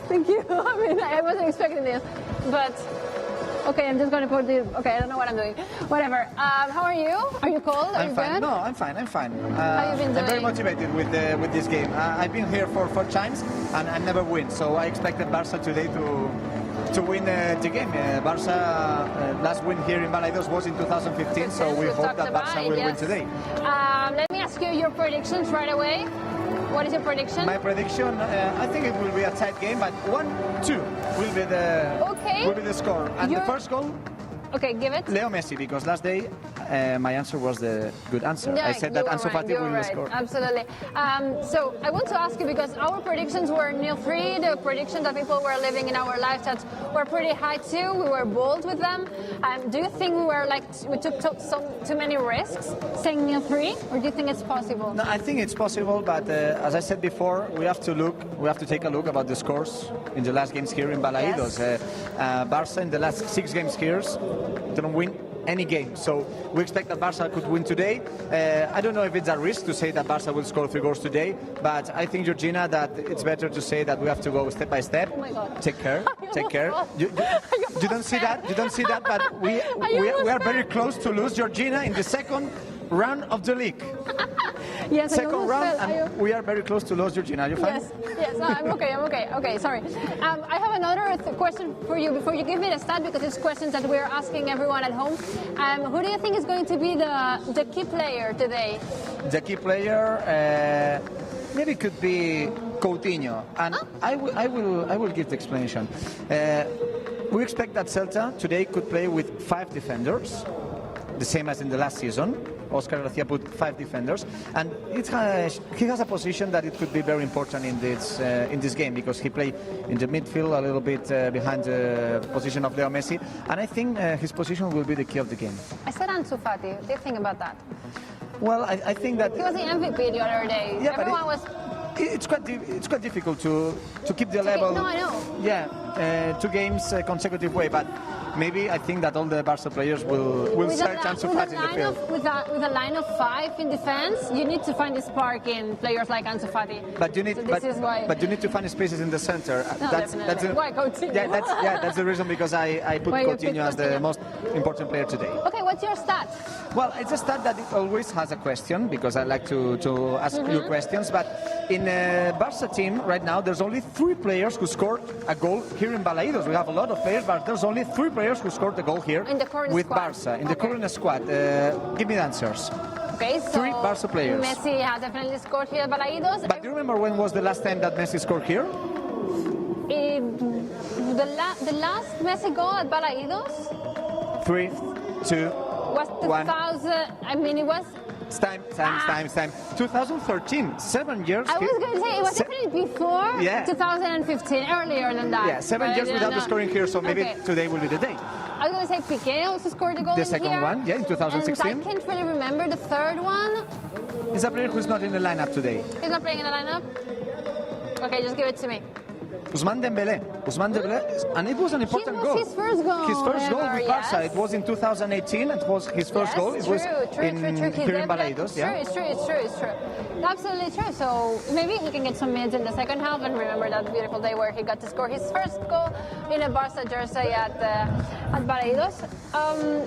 Thank you. I mean, I wasn't expecting this, but okay, I'm just going to put this. Okay, I don't know what I'm doing. Whatever. How are you? Are you cold? Are you fine. good? No, I'm fine. I'm fine. How you been doing? I'm very motivated with this game. I've been here for 4 times and I never win, so I expected Barça today to win the game. Barça last win here in Balaídos was in 2015, so we hope that Barça will win today. Let me ask you your predictions right away. What is your prediction? My prediction, I think it will be a tight game, but 1-2 will be the score. And the first goal. Okay, give it. Leo Messi, because last day my answer was the good answer. Yeah, I said that Ansu Fati will score. Absolutely. So I want to ask you, because our predictions were 0-3. The predictions that people were living in our life chats were pretty high too. We were bold with them. Do you think we took too many risks saying 0-3, or do you think it's possible? No, I think it's possible, but as I said before, we have to take a look about the scores in the last games here in Balaídos. Yes. Barça in the last 6 games here didn't win any game, so we expect that Barça could win today. I don't know if it's a risk to say that Barça will score 3 goals today, but I think, Georgina, that it's better to say that we have to go step by step. Oh my God. Take care. You don't see that. You don't see that, but we are very close to lose, Georgina, in the second round of the league. Yes, second round, and we are very close to lose, Georgina. Are you fine? Yes, no, I'm okay. Okay, sorry. I have another question for you before you give me the stat, because it's questions that we're asking everyone at home. Who do you think is going to be the key player today? The key player maybe could be Coutinho, and I will give the explanation. We expect that Celta today could play with 5 defenders, the same as in the last season. Oscar Garcia put 5 defenders, and he has a position that it could be very important in this game, because he played in the midfield a little bit behind the position of Leo Messi, and I think his position will be the key of the game. I said Ansu Fati. What do you think about that? Well, I think that he was the MVP the other day. Yeah, everyone was. It's quite difficult to keep the level. No, I know. Yeah, 2 games consecutive way, but maybe I think that all the Barca players will search Ansu Fati in the field. With a line of 5 in defense, you need to find the spark in players like Ansu Fati. But you need, but you need to find spaces in the center. No, that's why Coutinho. Yeah, that's the reason, because I put Coutinho as the most important player today. Okay, what's your stat? Well, it's a stat that it always has a question, because I like to ask you questions. But in Barca team right now, there's only 3 players who scored a goal here in Balaídos. We have a lot of players, but there's only 3 players who scored a goal here with Barca in the current squad. Give me the answers. Okay, so 3 Barca players. Messi has definitely scored here at Balaídos. But do you remember when was the last time that Messi scored here? The last Messi goal at Balaídos? 3, 2, was 2000. I mean, it was. It's time. 2013, 7 years. I was going to say it was definitely before 2015, earlier than that. Yeah, 7 years without the scoring here, so maybe today will be the day. I was going to say Piqué also scored a goal the second here. one, in 2016. And I can't really remember the third one. He's a player who's not in the lineup today. He's not playing in the lineup? Okay, just give it to me. Ousmane Dembélé, and it was an important goal. His first goal. His first goal with Yes. Barça. It was in 2018. It was his first goal. It was in here in Balaídos. Yeah. It's true. Absolutely true. So maybe he can get some minutes in the second half and remember that beautiful day where he got to score his first goal in a Barça jersey at Balaídos.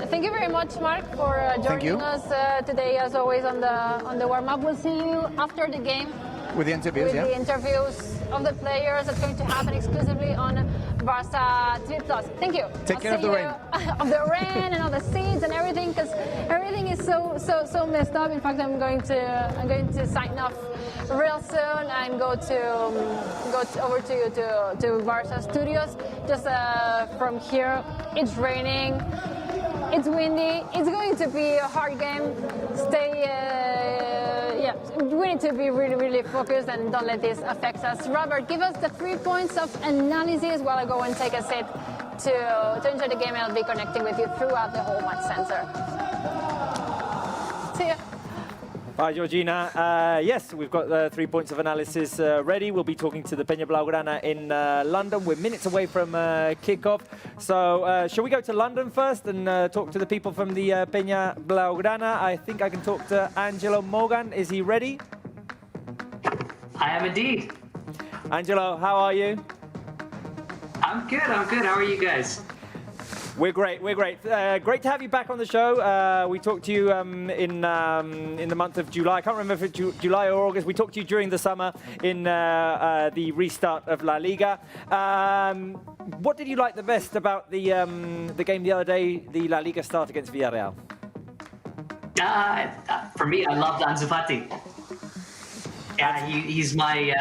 Thank you very much, Mark, for joining us today, as always, on the warm-up. We'll see you after the game. With the interviews, the interviews of the players that's going to happen exclusively on Barça TV Plus. Thank you. Take care of the rain. Of the rain and all the seeds and everything, because everything is so messed up. In fact, I'm going to sign off real soon and go over to Barça Studios. Just from here, it's raining. It's windy. It's going to be a hard game. We need to be really focused and don't let this affect us. Robert, give us the 3 points of analysis while I go and take a seat to enjoy the game, and I'll be connecting with you throughout the whole match center. See ya. Hi, Georgina. Yes, we've got the 3 points of analysis ready. We'll be talking to the Peña Blaugrana in London. We're minutes away from kickoff. So shall we go to London first and talk to the people from the Peña Blaugrana? I think I can talk to Angelo Morgan. Is he ready? I am indeed. Angelo, how are you? I'm good. How are you guys? We're great. Great to have you back on the show. We talked to you in the month of July. I can't remember if it's July or August. We talked to you during the summer in the restart of La Liga. What did you like the best about the game the other day, the La Liga start against Villarreal? For me, I loved Ansu Fati. Yeah, he's my...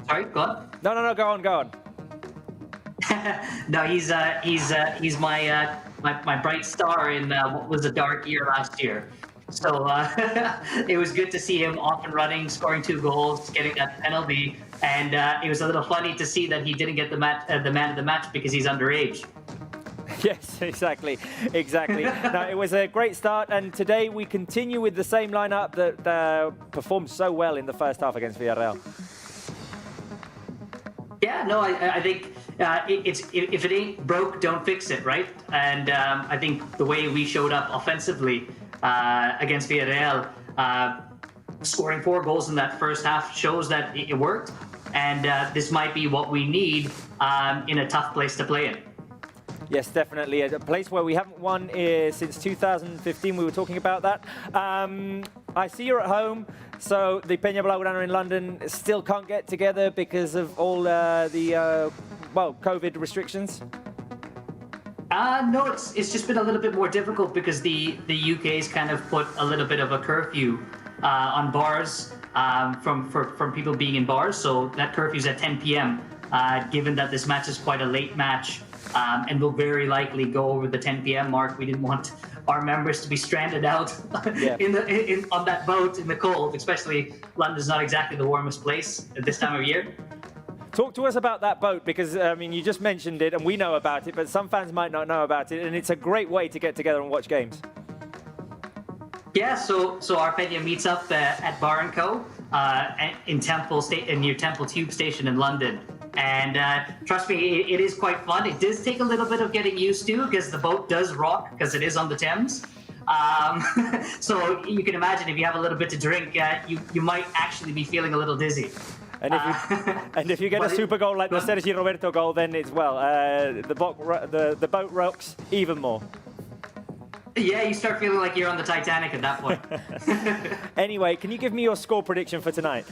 sorry, go on. No, go on. No, he's my bright star in what was a dark year last year. So it was good to see him off and running, scoring 2 goals, getting that penalty, and it was a little funny to see that he didn't get the man of the match because he's underage. Yes, exactly. No, it was a great start, and today we continue with the same lineup that performed so well in the first half against Villarreal. Yeah, no, I think if it ain't broke, don't fix it, right? And I think the way we showed up offensively against Villarreal, scoring 4 goals in that first half shows that it worked, and this might be what we need in a tough place to play in. Yes, definitely. A place where we haven't won since 2015. We were talking about that. I see you're at home, so the Peña Blaugrana in London still can't get together because of all the COVID restrictions. No, it's just been a little bit more difficult because the UK's kind of put a little bit of a curfew on bars from people being in bars. So that curfew's at 10 p.m. Given that this match is quite a late match. And will very likely go over the 10 p.m. mark. We didn't want our members to be stranded out on that boat in the cold, especially London's not exactly the warmest place at this time of year. Talk to us about that boat, because I mean, you just mentioned it and we know about it, but some fans might not know about it, and it's a great way to get together and watch games. Yeah, so our Peña meets up at Bar & Co. Near Temple Tube Station in London. And trust me, it is quite fun. It does take a little bit of getting used to because the boat does rock because it is on the Thames. So you can imagine if you have a little bit to drink, you might actually be feeling a little dizzy. And if you get a super goal like the Sergi Roberto goal, then it's the boat rocks even more. Yeah, you start feeling like you're on the Titanic at that point. Anyway, can you give me your score prediction for tonight?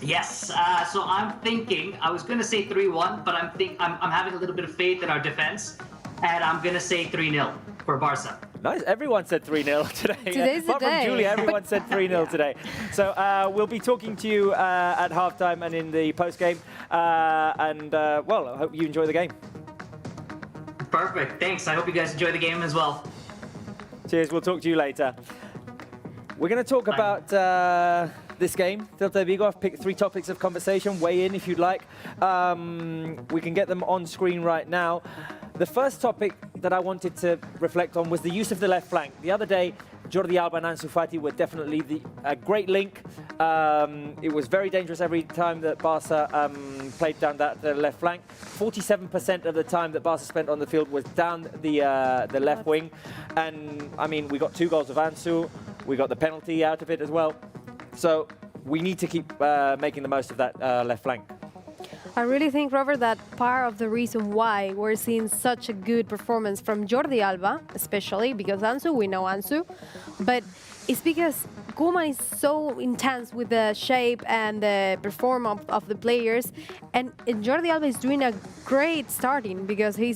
Yes, so I'm thinking, I was going to say 3-1, but I'm having a little bit of faith in our defense, and I'm going to say 3-0 for Barça. Nice, everyone said 3-0 today. Today's the Apart day. from Julia, everyone said 3-0 today. So we'll be talking to you at halftime and in the post-game, I hope you enjoy the game. Perfect, thanks. I hope you guys enjoy the game as well. Cheers, we'll talk to you later. We're going to talk about this game, Celta Vigo. I've picked 3 topics of conversation. Weigh in if you'd like. We can get them on screen right now. The first topic that I wanted to reflect on was the use of the left flank. The other day, Jordi Alba and Ansu Fati were definitely a great link. It was very dangerous every time that Barca played down that left flank. 47% of the time that Barca spent on the field was down the left wing. And, I mean, we got 2 goals of Ansu. We got the penalty out of it as well. So we need to keep making the most of that left flank. I really think, Robert, that part of the reason why we're seeing such a good performance from Jordi Alba, especially because Ansu, we know Ansu, but it's because Koeman is so intense with the shape and the performance of the players, and Jordi Alba is doing a great starting because he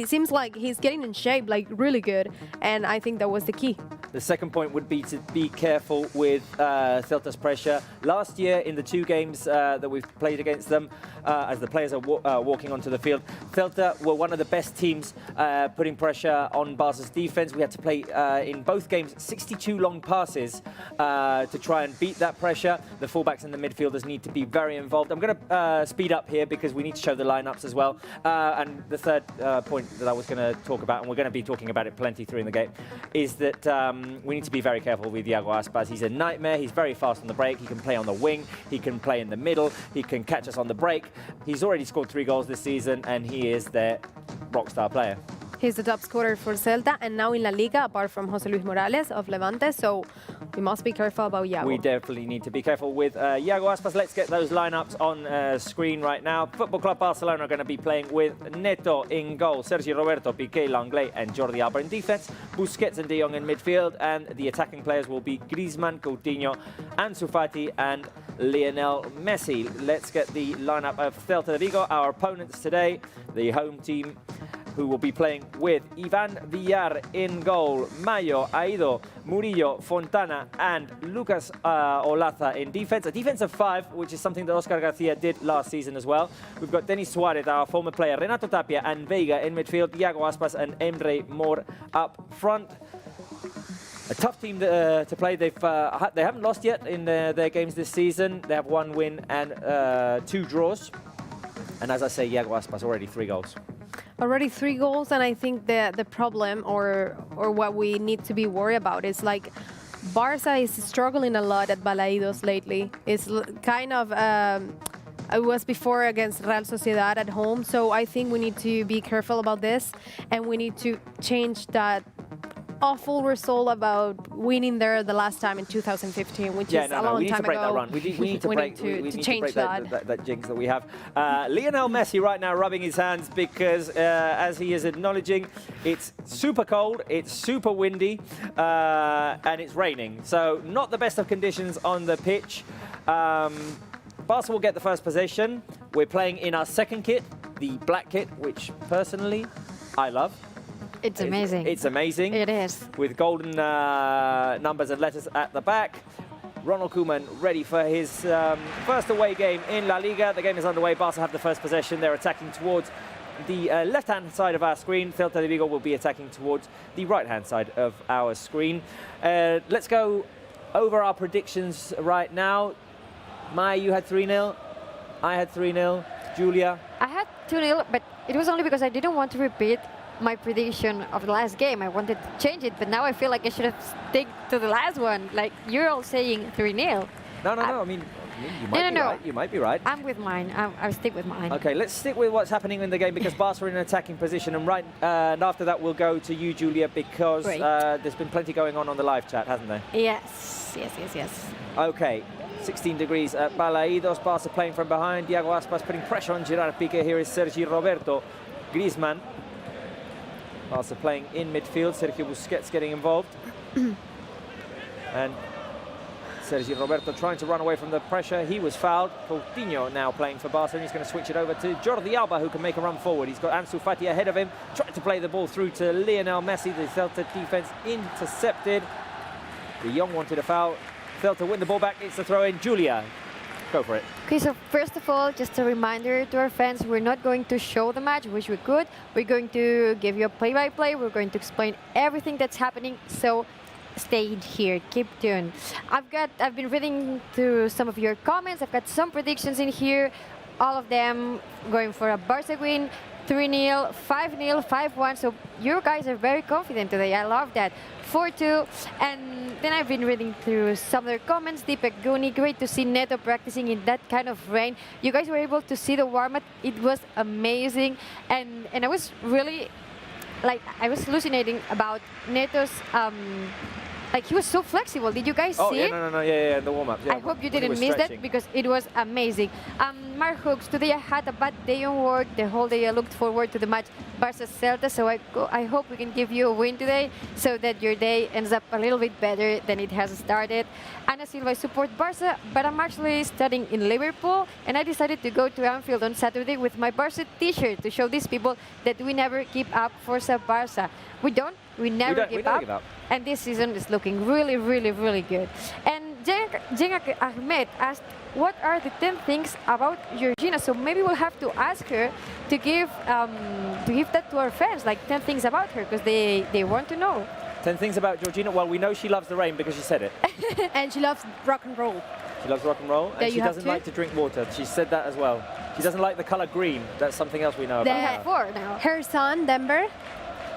seems like he's getting in shape, like really good, and I think that was the key. The second point would be to be careful with Celta's pressure. Last year, in the 2 games that we've played against them, as the players are walking onto the field, Celta were one of the best teams putting pressure on Barca's defense. We had to play in both games 62 long passes to try and beat that pressure. The fullbacks and the midfielders need to be very involved. I'm going to speed up here because we need to show the lineups as well. And the third point that I was going to talk about, and we're going to be talking about it plenty through in the game, is that we need to be very careful with Iago Aspas. He's a nightmare. He's very fast on the break. He can play on the wing. He can play in the middle. He can catch us on the break. He's already scored 3 goals this season, and he is their rock star player. He's the top scorer for Celta, and now in La Liga, apart from José Luis Morales of Levante, so we must be careful about Iago. We definitely need to be careful with Iago Aspas. Let's get those lineups on screen right now. Football Club Barcelona are going to be playing with Neto in goal, Sergi Roberto, Piqué, Langley and Jordi Alba in defence, Busquets and De Jong in midfield, and the attacking players will be Griezmann, Coutinho, Ansu Fati and Lionel Messi. Let's get the lineup of Celta Vigo, our opponents today, the home team, who will be playing with Ivan Villar in goal, Mayo, Aido, Murillo, Fontana and Lucas Olaza in defence. A defence of 5, which is something that Oscar Garcia did last season as well. We've got Denis Suarez, our former player, Renato Tapia and Veiga in midfield, Iago Aspas and Emre Mor up front. A tough team to play. They haven't lost yet in their games this season. They have 1 win and 2 draws. And as I say, Iago Aspas already 3 goals. Already 3 goals, and I think the problem or what we need to be worried about is like Barça is struggling a lot at Balaídos lately. It's kind of it was before against Real Sociedad at home, so I think we need to be careful about this, and we need to change that awful result about winning there the last time in 2015, which is a long time ago. We need to break that run. We need to break that jinx that we have. Lionel Messi right now rubbing his hands because, as he is acknowledging, it's super cold, it's super windy, and it's raining. So not the best of conditions on the pitch. Barca will get the first possession. We're playing in our second kit, the black kit, which personally I love. It's amazing. It's amazing. It is. With golden numbers and letters at the back. Ronald Koeman ready for his first away game in La Liga. The game is underway. Barca have the first possession. They're attacking towards the left-hand side of our screen. Celta Vigo will be attacking towards the right-hand side of our screen. Let's go over our predictions right now. Mai, you had 3-0. I had 3-0. Julia? I had 2-0, but it was only because I didn't want to repeat my prediction of the last game. I wanted to change it, but now I feel like I should have stick to the last one. Like, you're all saying 3-0. No. I mean, you might be right. You might be right. I'm with mine. I'll stick with mine. Okay, let's stick with what's happening in the game because Barca are in an attacking position, and after that we'll go to you, Julia, because there's been plenty going on the live chat, hasn't there? Yes. Okay. 16 degrees at Balaídos. Barca playing from behind. Iago Aspas putting pressure on Gerard Piqué. Here is Sergi Roberto. Griezmann. Barca playing in midfield. Sergio Busquets getting involved. And Sergi Roberto trying to run away from the pressure. He was fouled. Coutinho now playing for Barca, and he's going to switch it over to Jordi Alba, who can make a run forward. He's got Ansu Fati ahead of him. Trying to play the ball through to Lionel Messi. The Celta defense intercepted. De Jong wanted a foul. Celta win the ball back. It's a throw-in. Julia, go for it. Okay, so first of all, just a reminder to our fans, we're not going to show the match, which we could. We're going to give you a play-by-play. We're going to explain everything that's happening. So stay here, keep tuned. I've been reading through some of your comments. I've got some predictions in here, all of them going for a Barca win. 3-0, 5-0, 5-1. So you guys are very confident today. I love that. 4-2. And then I've been reading through some of their comments. Deepak Guni, great to see Neto practicing in that kind of rain. You guys were able to see the warm-up. It was amazing. And I was really, like, I was hallucinating about Neto's, like, he was so flexible. Did you guys see it? Yeah, the warm-up. Yeah, I hope you didn't miss that because it was amazing. Mark Hooks, today I had a bad day on work. The whole day I looked forward to the match Barça Celta, so I hope we can give you a win today so that your day ends up a little bit better than it has started. Ana Silva, I support Barça, but I'm actually studying in Liverpool, and I decided to go to Anfield on Saturday with my Barça t-shirt to show these people that we never give up for Barça. We don't. We never give up. And this season is looking really, really, really good. And Jenga Ahmed asked, what are the 10 things about Georgina? So maybe we'll have to ask her to give that to our fans, like 10 things about her, because they want to know. 10 things about Georgina? Well, we know she loves the rain because she said it. And she loves rock and roll. She loves rock and roll, and she doesn't like to drink water. She said that as well. She doesn't like the color green. That's something else we know about her. 4 now. Her son, Denver.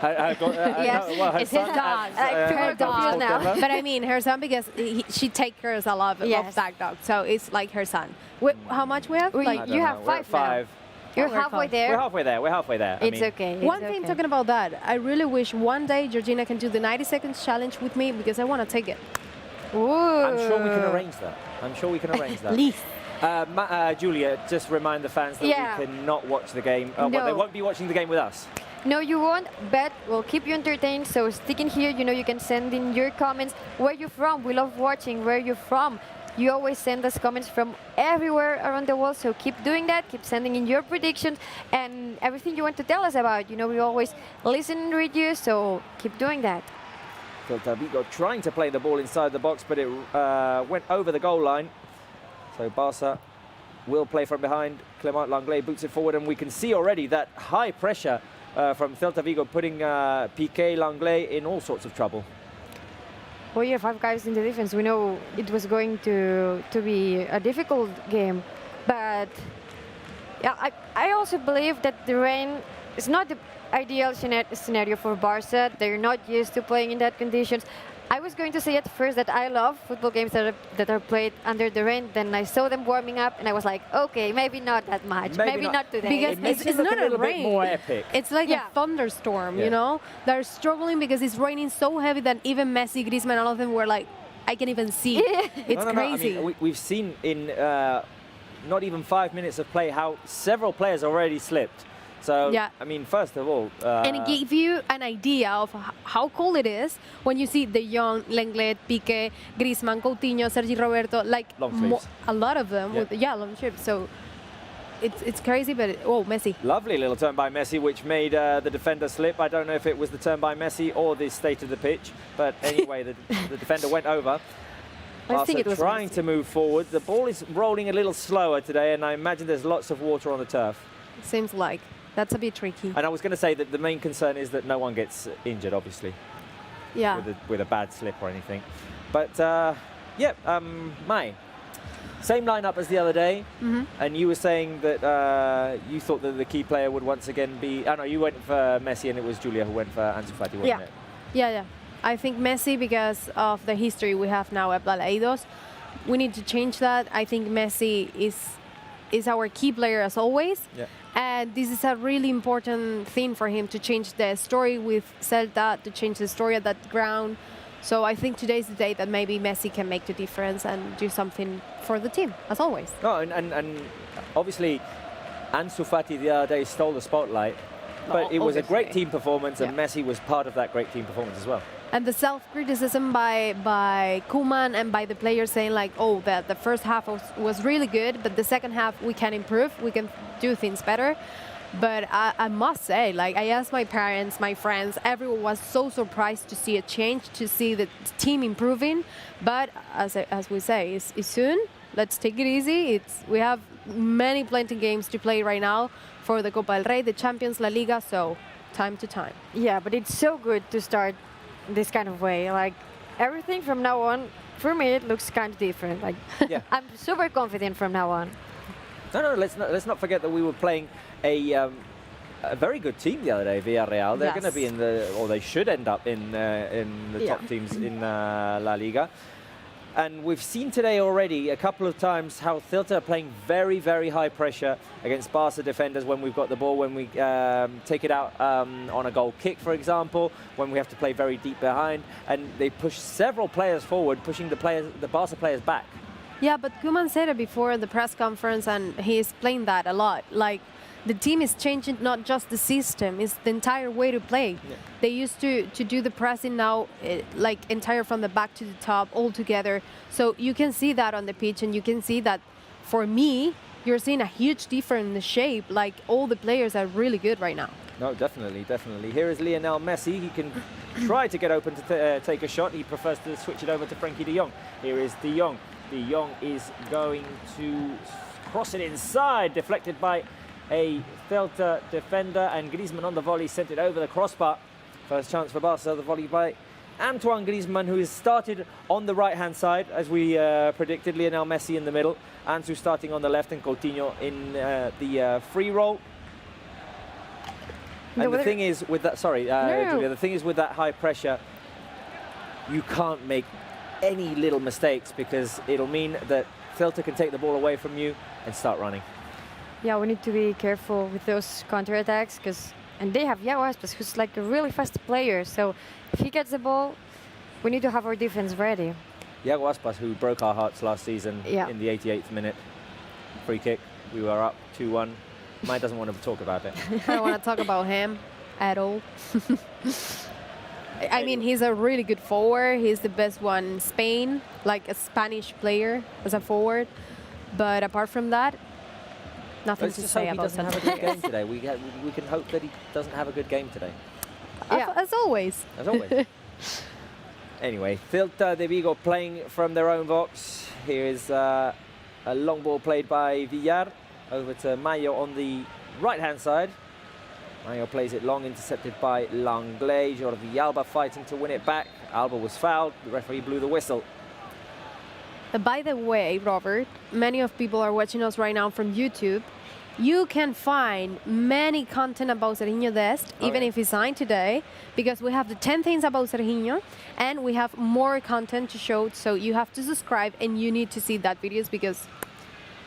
Yes, it's his dog. Her dog now. But I mean, her son, because she takes care a lot of that dog. So it's like her son. How much we have? You have 5 now. You're halfway there. We're halfway there. It's okay. One thing talking about that, I really wish one day Georgina can do the 90 seconds challenge with me because I want to take it. Ooh. I'm sure we can arrange that. At least. Julia, just remind the fans that we cannot watch the game. Well, they won't be watching the game with us. No, you won't, but we'll keep you entertained. So stick in here. You know, you can send in your comments. Where you from? We love watching. Where you from? You always send us comments from everywhere around the world. So keep doing that. Keep sending in your predictions and everything you want to tell us about. You know, we always listen and read you. So keep doing that. Celta Vigo trying to play the ball inside the box, but it went over the goal line. So Barça will play from behind. Clement Lenglet boots it forward, and we can see already that high pressure from Celta Vigo, putting Piqué, Lenglet in all sorts of trouble. Well, yeah, 5 guys in the defense. We know it was going to be a difficult game, but yeah, I also believe that the rain is not the ideal scenario for Barça. They're not used to playing in that conditions. I was going to say at first that I love football games that are played under the rain. Then I saw them warming up, and I was like, okay, maybe not that much. Maybe not today. Because it's not a rain. Bit more epic. It's like a thunderstorm, you know? They're struggling because it's raining so heavy that even Messi, Griezmann, all of them were like, I can even see. It's crazy. I mean, we've seen in not even 5 minutes of play how several players already slipped. So, I mean, first of all... and it gave you an idea of how cool it is when you see the young Lenglet, Piqué, Griezmann, Coutinho, Sergi Roberto, like a lot of them with long trips. So it's crazy, but Messi. Lovely little turn by Messi, which made the defender slip. I don't know if it was the turn by Messi or the state of the pitch, but anyway, the defender went over. I think it was trying Messi. to move forward. The ball is rolling a little slower today, and I imagine there's lots of water on the turf. Seems like. That's a bit tricky. And I was going to say that the main concern is that no one gets injured, obviously. Yeah. With a bad slip or anything. But, Mai, same lineup as the other day. And you were saying that you thought that the key player would once again be... Oh, no, you went for Messi and it was Julia who went for Ansu Fati, wasn't it? Yeah. I think Messi, because of the history we have now at Balaídos, we need to change that. I think Messi is our key player as always. Yeah. And this is a really important thing for him to change the story with Zelta, to change the story at that ground. So I think today's the day that maybe Messi can make the difference and do something for the team, as always. Oh, and obviously Ansu Fati the other day stole the spotlight, but it was a great team performance, and Messi was part of that great team performance as well. And the self-criticism by Koeman and by the players saying like, the first half was really good, but the second half we can improve, we can do things better. But I must say, like, I asked my parents, my friends, everyone was so surprised to see a change, to see the team improving. But as we say, it's soon. Let's take it easy. We have plenty games to play right now for the Copa del Rey, the Champions, La Liga, so time to time. Yeah, but it's so good to start this kind of way. Like, everything from now on, for me, it looks kind of different. Like, I'm super confident from now on. No, let's not forget that we were playing a a very good team the other day, Villarreal. They're Yes. going to be in the, or they should end up in the top teams in La Liga. And we've seen today already a couple of times how Celta are playing very, very high pressure against Barça defenders when we've got the ball, when we take it out on a goal kick, for example, when we have to play very deep behind. And they push several players forward, pushing the Barça players back. Yeah, but Koeman said it before in the press conference, and he explained that a lot. Like, the team is changing not just the system, it's the entire way to play. Yeah. They used to do the pressing now, like entire from the back to the top, all together. So you can see that on the pitch, and you can see that, for me, you're seeing a huge difference in the shape. Like, all the players are really good right now. No, definitely, definitely. Here is Lionel Messi. He can try to get open to take a shot. He prefers to switch it over to Frenkie de Jong. Here is de Jong. De Jong is going to cross it inside, deflected by a Celta defender, and Griezmann on the volley sent it over the crossbar. First chance for Barca, the volley by Antoine Griezmann, who has started on the right-hand side, as we predicted. Lionel Messi in the middle, Ansu starting on the left, and Coutinho in the free roll. And the thing is with that, Julia, the thing is with that high pressure, you can't make any little mistakes, because it'll mean that Celta can take the ball away from you and start running. Yeah, we need to be careful with those counterattacks, and they have Iago Aspas, who's like a really fast player. So if he gets the ball, we need to have our defense ready. Iago Aspas, who broke our hearts last season in the 88th minute. Free kick, we were up 2-1. Mike doesn't want to talk about it. I don't want to talk about him at all. I mean, he's a really good forward. He's the best one in Spain, like a Spanish player as a forward. But apart from that, nothing Let's to just say hope he about doesn't have a good game today. We can hope that he doesn't have a good game today. Yeah, as always. As always. Anyway, Celta de Vigo playing from their own box. Here is a long ball played by Villar over to Mayo on the right-hand side. Mayo plays it long, intercepted by Langlais. Jordi Alba fighting to win it back. Alba was fouled. The referee blew the whistle. By the way, Robert, many of people are watching us right now from YouTube. You can find many content about Serginho Dest, even if he signed today, because we have the 10 things about Serginho, and we have more content to show. So you have to subscribe, and you need to see that videos because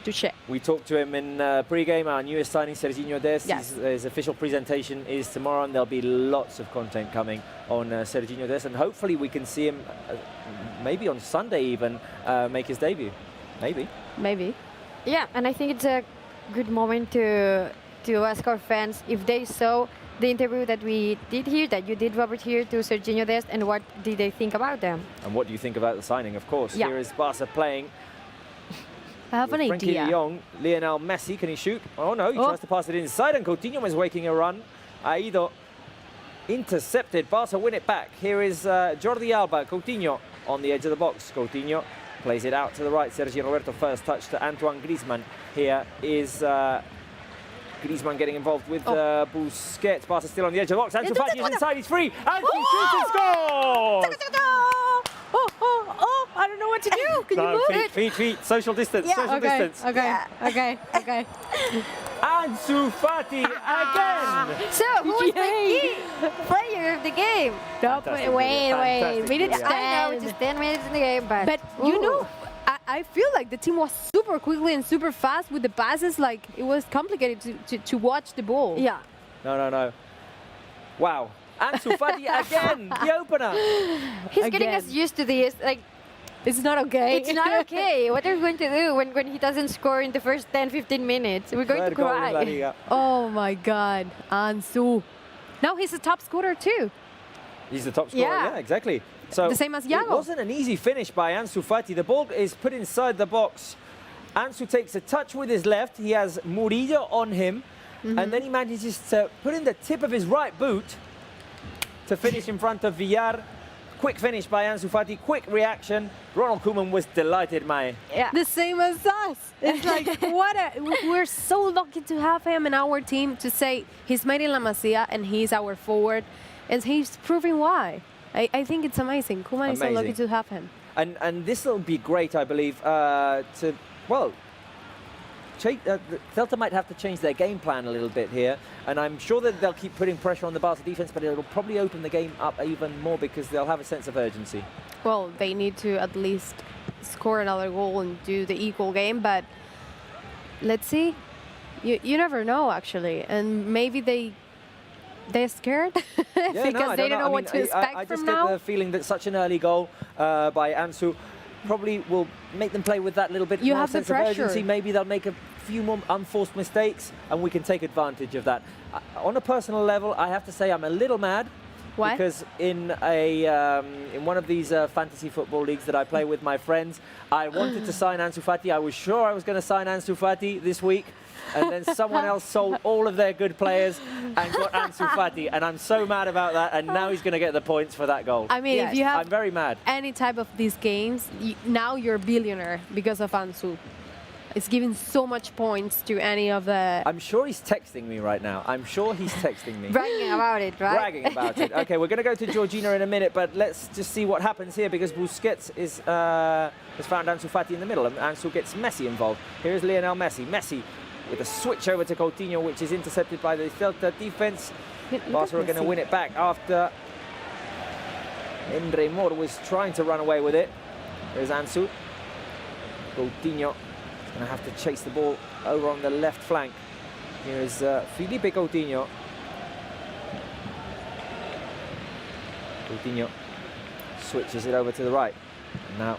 to share. We talked to him in pre-game. Our newest signing, Serginho Dest. Yes. His official presentation is tomorrow, and there'll be lots of content coming on Serginho Dest, and hopefully we can see him maybe on Sunday even make his debut. Maybe. Yeah, and I think it's a good moment to ask our fans if they saw the interview that we did here, that you did, Robert, here to Serginho Dest, and what did they think about them? And what do you think about the signing, of course? Yeah. Here is Barca playing. I have an Frenkie idea. de Jong, Lionel Messi, can he shoot? Oh no, he tries to pass it inside, and Coutinho is making a run. Aido intercepted, Barca win it back. Here is Jordi Alba, Coutinho on the edge of the box. Coutinho plays it out to the right. Sergio Roberto first touch to Antoine Griezmann. Here is Griezmann getting involved with Busquets. Barca still on the edge of the box. Ansu Fati is inside, he's free. Ansu shoots and scores! I don't know what to do. Can you move it? Feet. Social distance. Social distance. Okay. Ansu Fati again. So, who is the key player of the game? Fantastic, Wait. fantastic, Minutes Julia. 10. I know, it's just 10 minutes in the game, but you know, I feel like the team was super quickly and super fast with the passes. Like, it was complicated to watch the ball. Yeah. No. Wow. Ansu Fati again, the opener. He's getting us used to this. Like, it's not okay. It's not okay. What are we going to do when he doesn't score in the first 10-15 minutes? We're going to Third goal in La cry. Liga. Oh my God, Ansu. Now he's a top scorer too. He's the top scorer, yeah, exactly. So The same as Iago. It wasn't an easy finish by Ansu Fati. The ball is put inside the box. Ansu takes a touch with his left. He has Murillo on him. And then he manages to put in the tip of his right boot to finish in front of Villar. Quick finish by Ansu Fati, quick reaction. Ronald Koeman was delighted, Mai. Yeah. The same as us. It's like, we're so lucky to have him in our team, to say he's made in La Masia and he's our forward. And he's proving why. I think it's amazing. Koeman is so lucky to have him. And this will be great, I believe, to Celta might have to change their game plan a little bit here, and I'm sure that they'll keep putting pressure on the Barca defense, but it'll probably open the game up even more because they'll have a sense of urgency. Well, they need to at least score another goal and do the equal game, but let's see. You never know, actually, and maybe they're scared because they don't know what to expect I from just now. get the feeling that such an early goal by Ansu probably will make them play with that little bit more sense of urgency. Maybe they'll make a few more unforced mistakes, and we can take advantage of that. On a personal level, I have to say I'm a little mad. Why? Because in one of these fantasy football leagues that I play with my friends, I wanted to sign Ansu Fati. I was sure I was going to sign Ansu Fati this week, and then someone else sold all of their good players and got Ansu Fati, and I'm so mad about that, and now he's going to get the points for that goal. I mean, if you have I'm very mad. any type of these games, now you're a billionaire because of Ansu. It's giving so much points to any of the... I'm sure he's texting me right now. I'm sure he's texting me. Bragging about it, right? Bragging about it. Okay, we're going to go to Georgina in a minute, but let's just see what happens here because Busquets has found Ansu Fati in the middle, and Ansu gets Messi involved. Here's Lionel Messi. Messi with a switch over to Coutinho, which is intercepted by the Celta defense. Barca are going to win it back after Emre Mor was trying to run away with it. There's Ansu. Coutinho going to have to chase the ball over on the left flank. Here is Felipe Coutinho. Coutinho switches it over to the right. And now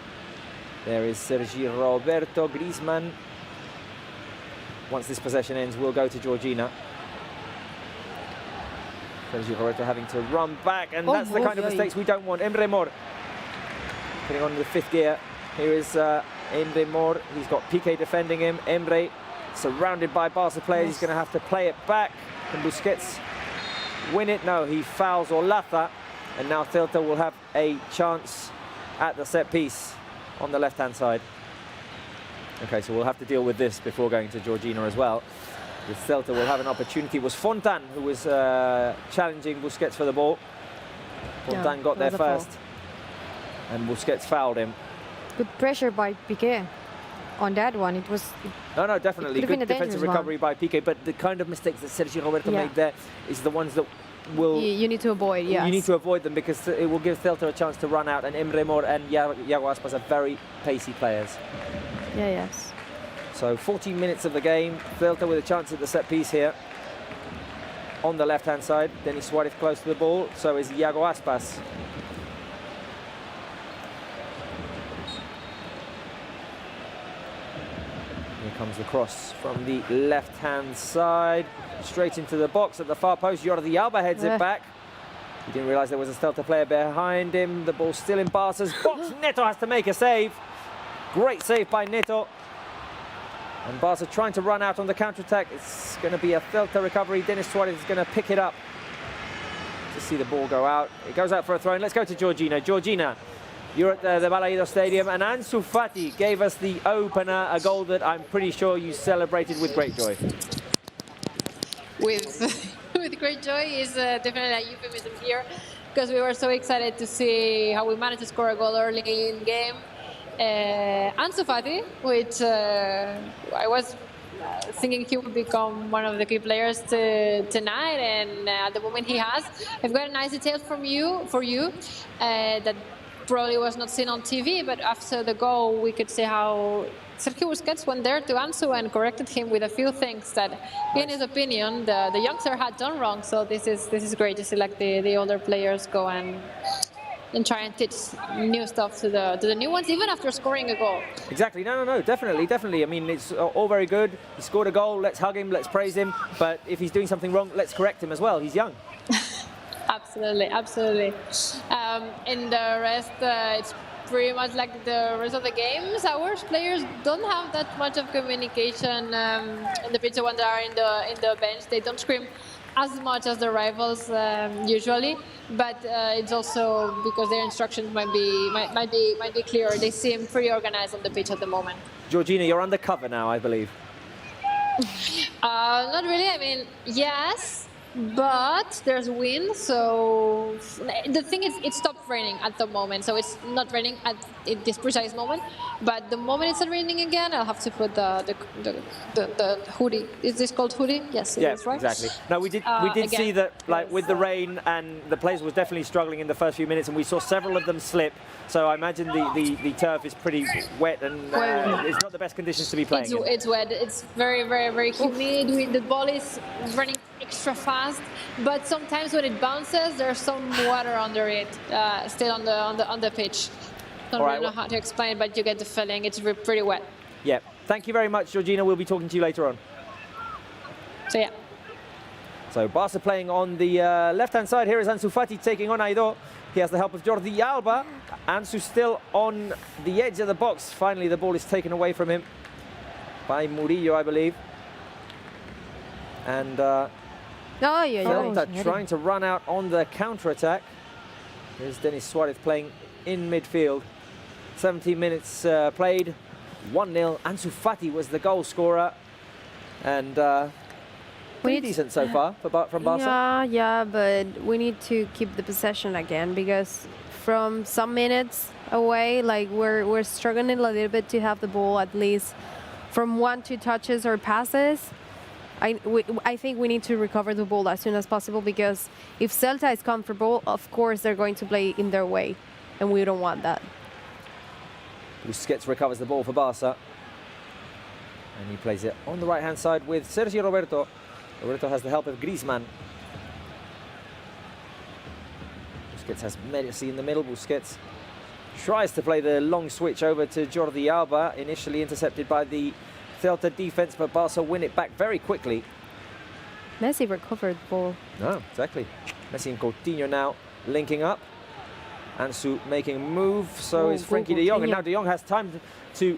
there is Sergi Roberto Griezmann. Once this possession ends, we'll go to Georgina. Sergi Roberto having to run back, and that's the kind of mistakes we don't want. Emre Mor putting on the fifth gear. Here is Emre Mor. He's got Piqué defending him. Emre surrounded by Barca players. He's going to have to play it back. Can Busquets win it? No, he fouls Orlaza. And now Celta will have a chance at the set piece on the left-hand side. Okay, so we'll have to deal with this before going to Georgina as well. The Celta will have an opportunity. It was Fontan who was challenging Busquets for the ball. Fontan got there first. And Busquets fouled him. Good pressure by Piqué on that one. It was... No, definitely. Good defensive recovery by Piqué, but the kind of mistakes that Sergio Roberto made there is the ones that will... You need to avoid, yes. You need to avoid them because it will give Celta a chance to run out, and Emre Mor and Iago Aspas are very pacey players. Yeah, yes. So 14 minutes of the game. Celta with a chance at the set piece here. On the left-hand side, Denis Suarez close to the ball. So is Iago Aspas. Here comes the cross from the left-hand side. Straight into the box at the far post. Jordi Alba heads it back. He didn't realise there was a Celta player behind him. The ball's still in Barca's box. Neto has to make a save. Great save by Neto. And Barca trying to run out on the counter-attack. It's going to be a Celta recovery. Denis Suarez is going to pick it up. To see the ball go out. It goes out for a throw-in. Let's go to Georgina. Georgina, you're at the Balaídos Stadium, and Ansu Fati gave us the opener, a goal that I'm pretty sure you celebrated with great joy. With great joy is definitely a euphemism here, because we were so excited to see how we managed to score a goal early in the game. Ansu Fati, which I was thinking he would become one of the key players tonight, and at the moment he has. I've got a nice detail for you that probably was not seen on TV, but after the goal we could see how Sergio Busquets went there to Ansu and corrected him with a few things that, in his opinion, the youngster had done wrong. So this is great to see like the older players go and try and teach new stuff to the new ones, even after scoring a goal. Exactly. No, definitely. I mean, it's all very good. He scored a goal. Let's hug him. Let's praise him. But if he's doing something wrong, let's correct him as well. He's young. Absolutely. And the rest, it's pretty much like the rest of the games. Our players don't have that much of communication in the pitch when they are in the bench. They don't scream as much as the rivals usually, but it's also because their instructions might be clearer. They seem pretty organized on the pitch at the moment. Georgina, you're undercover now, I believe. Not really. I mean, yes, but there's wind, so the thing is it stopped raining at the moment, so it's not raining at this precise moment, but the moment it's raining again, I'll have to put the hoodie. Is this called hoodie? Yes, it is, right? Exactly. No, we did see that, like, with the rain, and the players were definitely struggling in the first few minutes, and we saw several of them slip, so I imagine the turf is pretty wet, and it's not the best conditions to be playing in. It's wet, it's very, very, very humid, the ball is running extra fast, but sometimes when it bounces, there's some water under it, still on the pitch. Don't really know how to explain, but you get the feeling it's pretty wet. Yeah. Thank you very much, Georgina. We'll be talking to you later on. So yeah. So Barca playing on the left-hand side. Here is Ansu Fati taking on Aido. He has the help of Jordi Alba. Ansu still on the edge of the box. Finally, the ball is taken away from him by Murillo, I believe. And Zelta trying to run out on the counter-attack. Here's Denis Suarez playing in midfield. 17 minutes played, 1-0. Ansu Fati was the goal scorer. And pretty decent so far from Barca. Yeah, but we need to keep the possession again, because from some minutes away, like we're struggling a little bit to have the ball at least from 1-2 touches or passes. I think we need to recover the ball as soon as possible, because if Celta is comfortable, of course they're going to play in their way, and we don't want that. Busquets recovers the ball for Barca, and he plays it on the right-hand side with Sergio Roberto. Roberto has the help of Griezmann. Busquets has Messi in the middle. Busquets tries to play the long switch over to Jordi Alba, initially intercepted by the Celta defense, but Barca win it back very quickly. Messi recovered the ball. No, exactly. Messi and Coutinho now linking up. Ansu making a move, so is Frenkie de Jong, and now de Jong has time to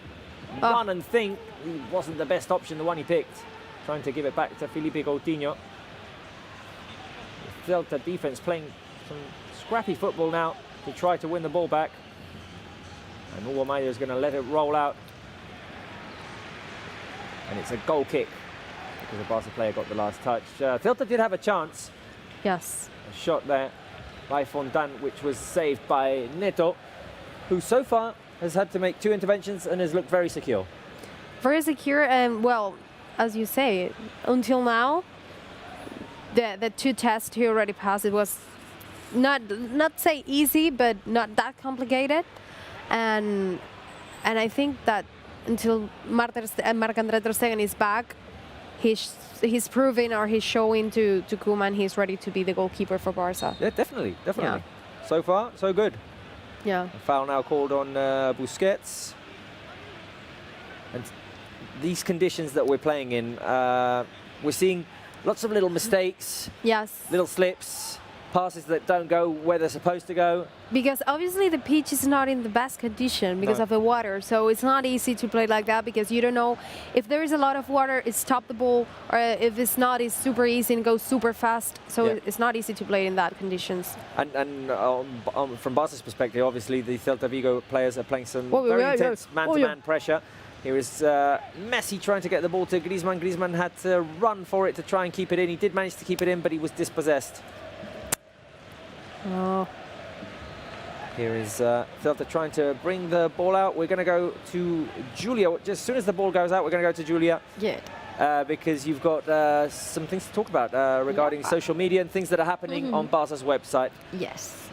run and think. He wasn't the best option, the one he picked. Trying to give it back to Felipe Coutinho. The Celta defense playing some scrappy football now to try to win the ball back. And Hugo Mayo is going to let it roll out. And it's a goal kick, because the Barca player got the last touch. Zelta did have a chance. Yes. A shot there by Fontan, which was saved by Neto, who so far has had to make 2 interventions and has looked very secure. Very secure, and well, as you say, until now, the 2 tests he already passed, it was not say easy, but not that complicated, and I think that until Marc-André ter Stegen is back, he's proving, or he's showing to Koeman he's ready to be the goalkeeper for Barca. Yeah, definitely. Yeah. So far, so good. Yeah. A foul now called on Busquets. And these conditions that we're playing in, we're seeing lots of little mistakes. Yes. Little slips. Passes that don't go where they're supposed to go. Because obviously the pitch is not in the best condition because of the water, so it's not easy to play like that, because you don't know if there is a lot of water, it's stop the ball, or if it's not, it's super easy and goes super fast, so it's not easy to play in that conditions. And from Barca's perspective, obviously the Celta Vigo players are playing some very intense man-to-man pressure. Here is Messi trying to get the ball to Griezmann. Griezmann had to run for it to try and keep it in. He did manage to keep it in, but he was dispossessed. Oh. Here is Zelta trying to bring the ball out. We're going to go to Julia. Just as soon as the ball goes out, we're going to go to Julia. Yeah. Because you've got some things to talk about regarding social media and things that are happening on Barca's website. Yes.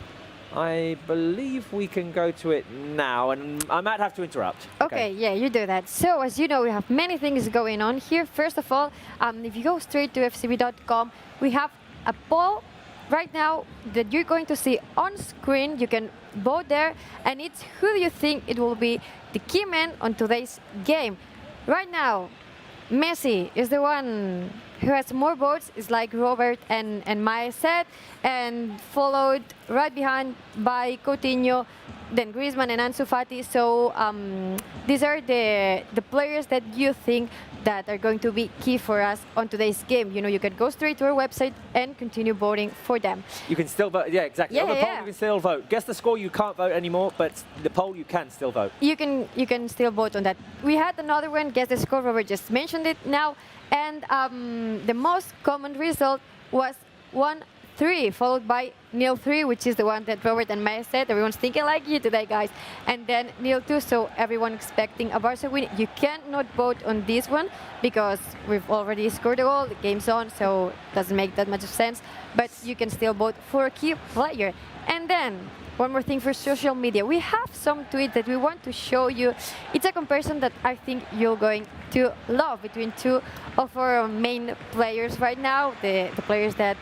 I believe we can go to it now, and I might have to interrupt. Okay, yeah, you do that. So, as you know, we have many things going on here. First of all, if you go straight to fcb.com, we have a poll right now that you're going to see on screen. You can vote there, and it's who do you think it will be the key man on today's game. Right now, Messi is the one who has more votes. It's like Robert and Maya said, and followed right behind by Coutinho, then Griezmann and Ansu Fati. So these are the players that you think that are going to be key for us on today's game. You know, you can go straight to our website and continue voting for them. You can still vote, yeah, exactly. On the poll, you can still vote. Guess the score, you can't vote anymore, but the poll, you can still vote. You can still vote on that. We had another one, guess the score, Robert just mentioned it now, and the most common result was 1-3, followed by 0-3, which is the one that Robert and Maya said. Everyone's thinking like you today, guys. And then 0-2, so everyone expecting a Barca win. You cannot vote on this one because we've already scored a goal, the game's on, so it doesn't make that much of sense. But you can still vote for a key player. And then one more thing for social media. We have some tweets that we want to show you. It's a comparison that I think you're going to love between two of our main players right now, the players that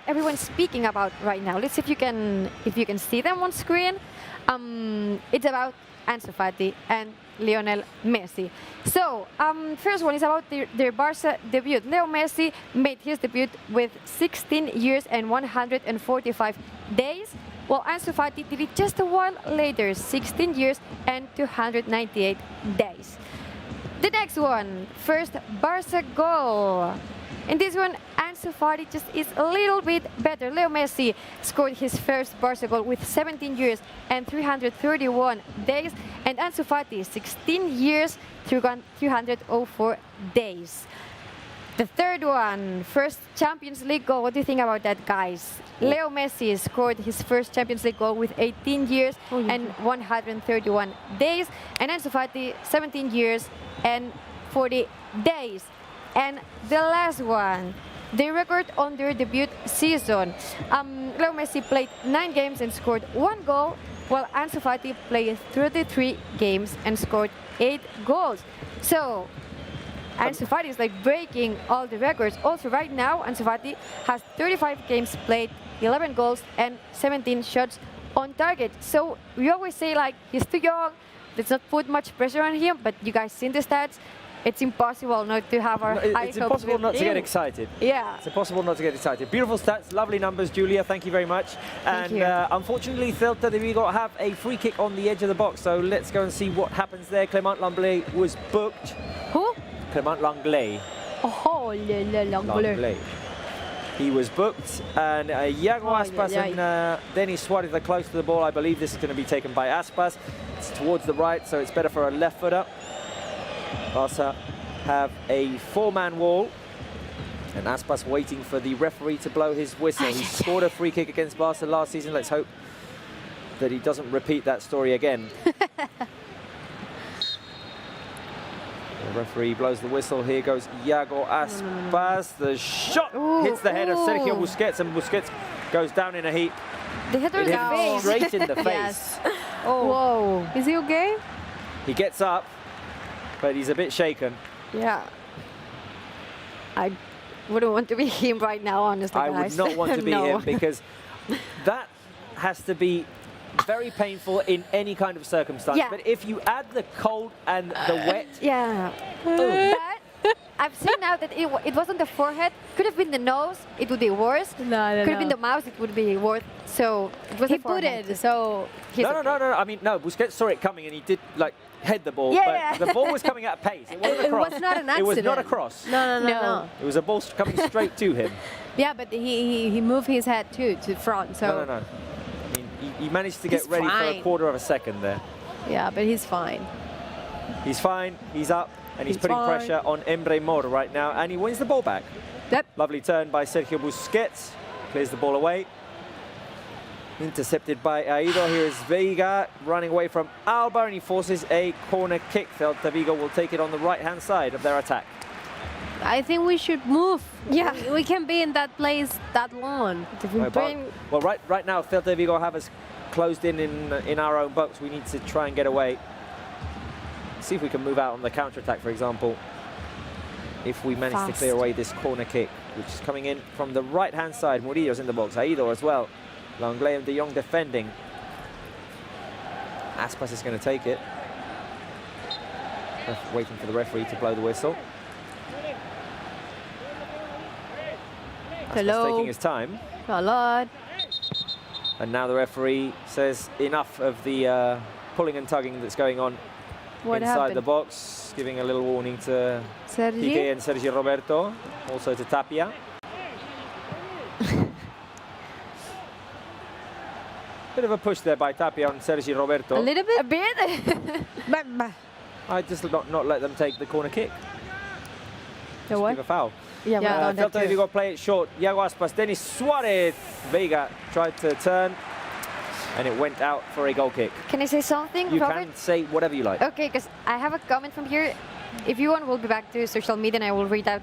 everyone's speaking about right now. Let's see if you can see them on screen. It's about Ansu Fati and Lionel Messi. So, first one is about their Barca debut. Leo Messi made his debut with 16 years and 145 days. Well, Ansu Fati did it just a while later, 16 years and 298 days. The next one, first Barca goal. In this one, Ansu Fati just is a little bit better. Leo Messi scored his first Barca goal with 17 years and 331 days. And Ansu Fati, 16 years, 304 days. The third one, first Champions League goal. What do you think about that, guys? Leo Messi scored his first Champions League goal with 18 years and 131 days. And Ansu Fati, 17 years and 40 days. And the last one, the record on their debut season. Leo Messi played 9 games and scored 1 goal, while Ansu Fati played 33 games and scored 8 goals. So, Ansu Fati is like breaking all the records. Also, right now, Ansu Fati has 35 games played, 11 goals, and 17 shots on target. So we always say like he's too young. Let's not put much pressure on him. But you guys seen the stats. It's impossible not to have our high hopes. It's impossible not to get excited. Yeah. It's impossible not to get excited. Beautiful stats, lovely numbers, Julia. Thank you very much. Thank you. Unfortunately, Celta Vigo have a free kick on the edge of the box. So let's go and see what happens there. Clement Langlais was booked. Who? Clement Langlais. Oh, Langlais. He was booked, and Iago Aspas and Denis Suarez are close to the ball. I believe this is going to be taken by Aspas. It's towards the right, so it's better for a left footer. Barca have a 4-man wall, and Aspas waiting for the referee to blow his whistle. He scored a free kick against Barca last season. Let's hope that he doesn't repeat that story again. The referee blows the whistle. Here goes Iago Aspas. The shot hits the head of Sergio Busquets, and Busquets goes down in a heap. The header hit him straight in the face. Yes. Oh. Whoa. Is he okay? He gets up, but he's a bit shaken. Yeah. I wouldn't want to be him right now, honestly, I would not want to be him, because that has to be very painful in any kind of circumstance. Yeah. But if you add the cold and the wet... Yeah. But I've seen now that it wasn't the forehead. Could have been the nose. It would be worse. No, Could have been the mouth. It would be worse. So it was he the forehead. put it, so... No. I mean, no, Busquets saw it coming and he did, like, head the ball. Yeah. But the ball was coming at pace. It wasn't a cross. It was not an accident. It was not a cross. No. It was a ball coming straight to him. Yeah, but he moved his head too to front. So No. I mean, he managed to get He's ready for a fine. quarter of a second there. yeah, but he's fine. He's fine. He's up. And he's putting fine. pressure on Emre Mor right now. And he wins the ball back. Yep. Lovely turn by Sergio Busquets. Clears the ball away. Intercepted by Aido. Here is Veiga running away from Alba, and he forces a corner kick. Celta Vigo will take it on the right-hand side of their attack. I think we should move. Yeah. We can't be in that place that long. Well, right now, Celta Vigo have us closed in our own box. We need to try and get away. See if we can move out on the counter-attack, for example, if we manage to clear away this corner kick, which is coming in from the right-hand side. Murillo's in the box. Aido as well. Langlais and De Jong defending. Aspas is going to take it. Waiting for the referee to blow the whistle. Hello. Aspas taking his time. A lot. And now the referee says enough of the pulling and tugging that's going on inside the box, giving a little warning to Piqué and Sergio Roberto, also to Tapia. Bit of a push there by Tapia on Sergio Roberto. A little bit? A bit. I just not let them take the corner kick. The what? Give a foul. Yeah, we've done that Celta too. Vigo play it short. Iago Aspas, Denis Suarez. Vega tried to turn, and it went out for a goal kick. Can I say something, You Robert? can say whatever you like. Okay, because I have a comment from here. If you want, we'll be back to social media and I will read out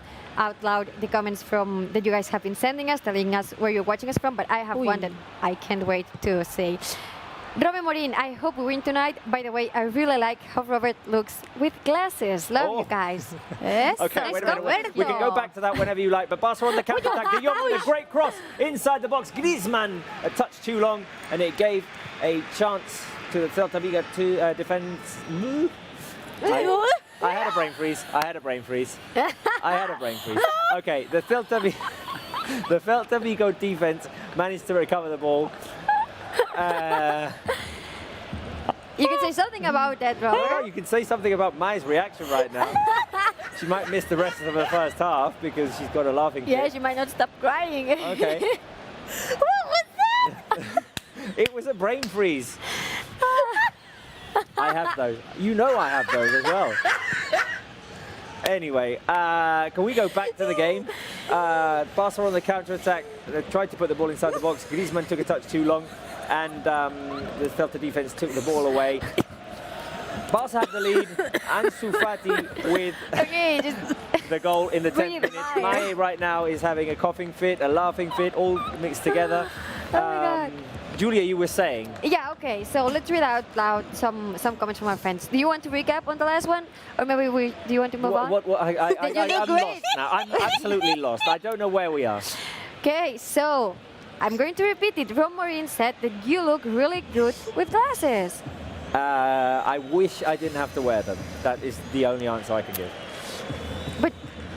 loud the comments from that you guys have been sending us, telling us where you're watching us from. But I have one that I can't wait to say. Robert Morin, I hope we win tonight. By the way, I really like how Robert looks with glasses. Love you guys. Yes. Okay, wait a minute. We can go back to that whenever you like. But Barca on the counter-attack. De Jong with a great cross inside the box. Griezmann a touch too long, and it gave a chance to the Celta Vigo to defend. I had a brain freeze. I had a brain freeze. Okay, the Celta Vigo defense managed to recover the ball. You can say something about that, Robert. No, you can say something about Mai's reaction right now. She might miss the rest of the first half because she's got a laughing fit. Yeah, she might not stop crying. Okay. What was that? It was a brain freeze. I have those. You know I have those as well. Anyway, can we go back to the game? Barca on the counter-attack. They tried to put the ball inside the box. Griezmann took a touch too long, and the Celta defense took the ball away. Barca have the lead. Ansu Fati with the goal in the 10th minute. Mai right now is having a coughing fit, a laughing fit, all mixed together. Oh my God. Julia, you were saying? Yeah, okay, so let's read out loud some comments from our friends. Do you want to recap on the last one? Or maybe do you want to move on? I'm lost now. I'm absolutely lost. I don't know where we are. Okay, so I'm going to repeat it. Ron Morin said that you look really good with glasses. I wish I didn't have to wear them. That is the only answer I can give. But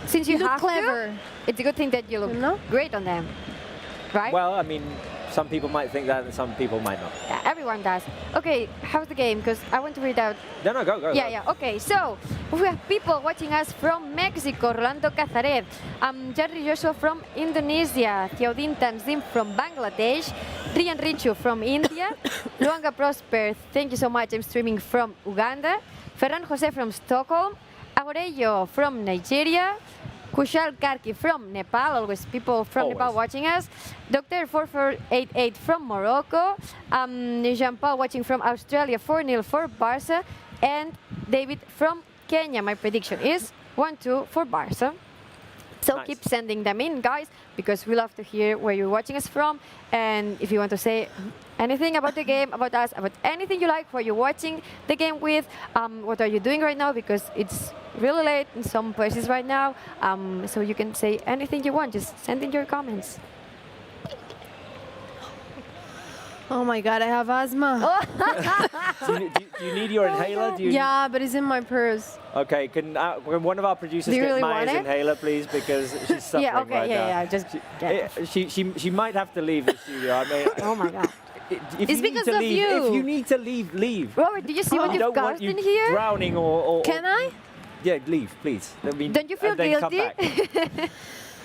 since you look have clever. to, it's a good thing that you look great on them, right? Well, I mean, some people might think that and some people might not. Yeah, everyone does. Okay, how's the game? Because I want to read out. No, go. Yeah. Okay, so we have people watching us from Mexico. Rolando Cazaret, Jerry Joshua from Indonesia, Theodin Tanzim from Bangladesh, Rian Richu from India, Luanga Prosper, thank you so much. I'm streaming from Uganda. Ferran Jose from Stockholm, Aurelio from Nigeria. Kushal Karki from Nepal, always people from Nepal watching us. Dr. 4488 from Morocco. Jean-Paul watching from Australia, 4-0 for Barça. And David from Kenya. My prediction is 1-2 for Barça. So keep sending them in, guys, because we love to hear where you're watching us from. And if you want to say anything about the game, about us, about anything you like, where you're watching the game with, what are you doing right now, because it's really late in some places right now. So you can say anything you want, just send in your comments. Oh my God, I have asthma. do you need your inhaler? Yeah, but it's in my purse. Okay, can one of our producers get Maya's inhaler, please, because she's suffering right now. Just she might have to leave the studio. I mean, oh my God. It's because of you. If you need to leave, leave. Robert, do you see what you've caused in here? Drowning or Can I? Yeah, leave, please. I mean, don't you feel guilty?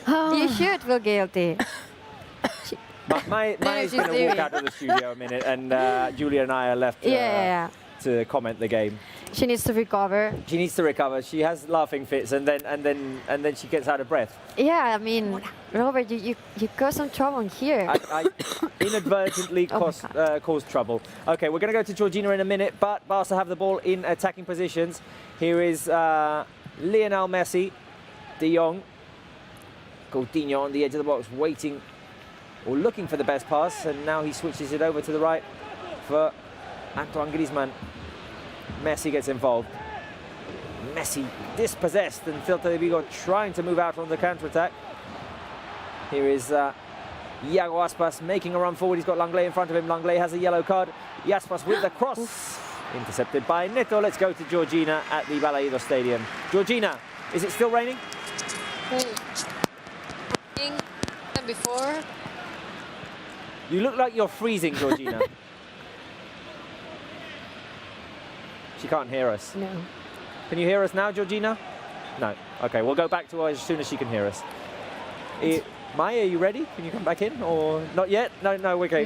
You should feel guilty. Maya's going to walk out of the studio a minute, and Julia and I are left to comment the game. She needs to recover. She needs to recover. She has laughing fits, and then she gets out of breath. Yeah, I mean, Robert, you caused some trouble here. I inadvertently caused trouble. Okay, we're going to go to Georgina in a minute, but Barca have the ball in attacking positions. Here is Lionel Messi, De Jong, Coutinho on the edge of the box, waiting or looking for the best pass, and now he switches it over to the right for Antoine Griezmann. Messi gets involved. Messi dispossessed, and Celta Vigo trying to move out on the counter-attack. Here is Iago Aspas making a run forward. He's got Langley in front of him. Langley has a yellow card. Aspas with the cross. Intercepted by Neto. Let's go to Georgina at the Balaídos Stadium. Georgina, is it still raining? Than before. You look like you're freezing, Georgina. She can't hear us. No. Can you hear us now, Georgina? No. Okay, we'll go back to her as soon as she can hear us. Maya, are you ready? Can you come back in or not yet? No, okay.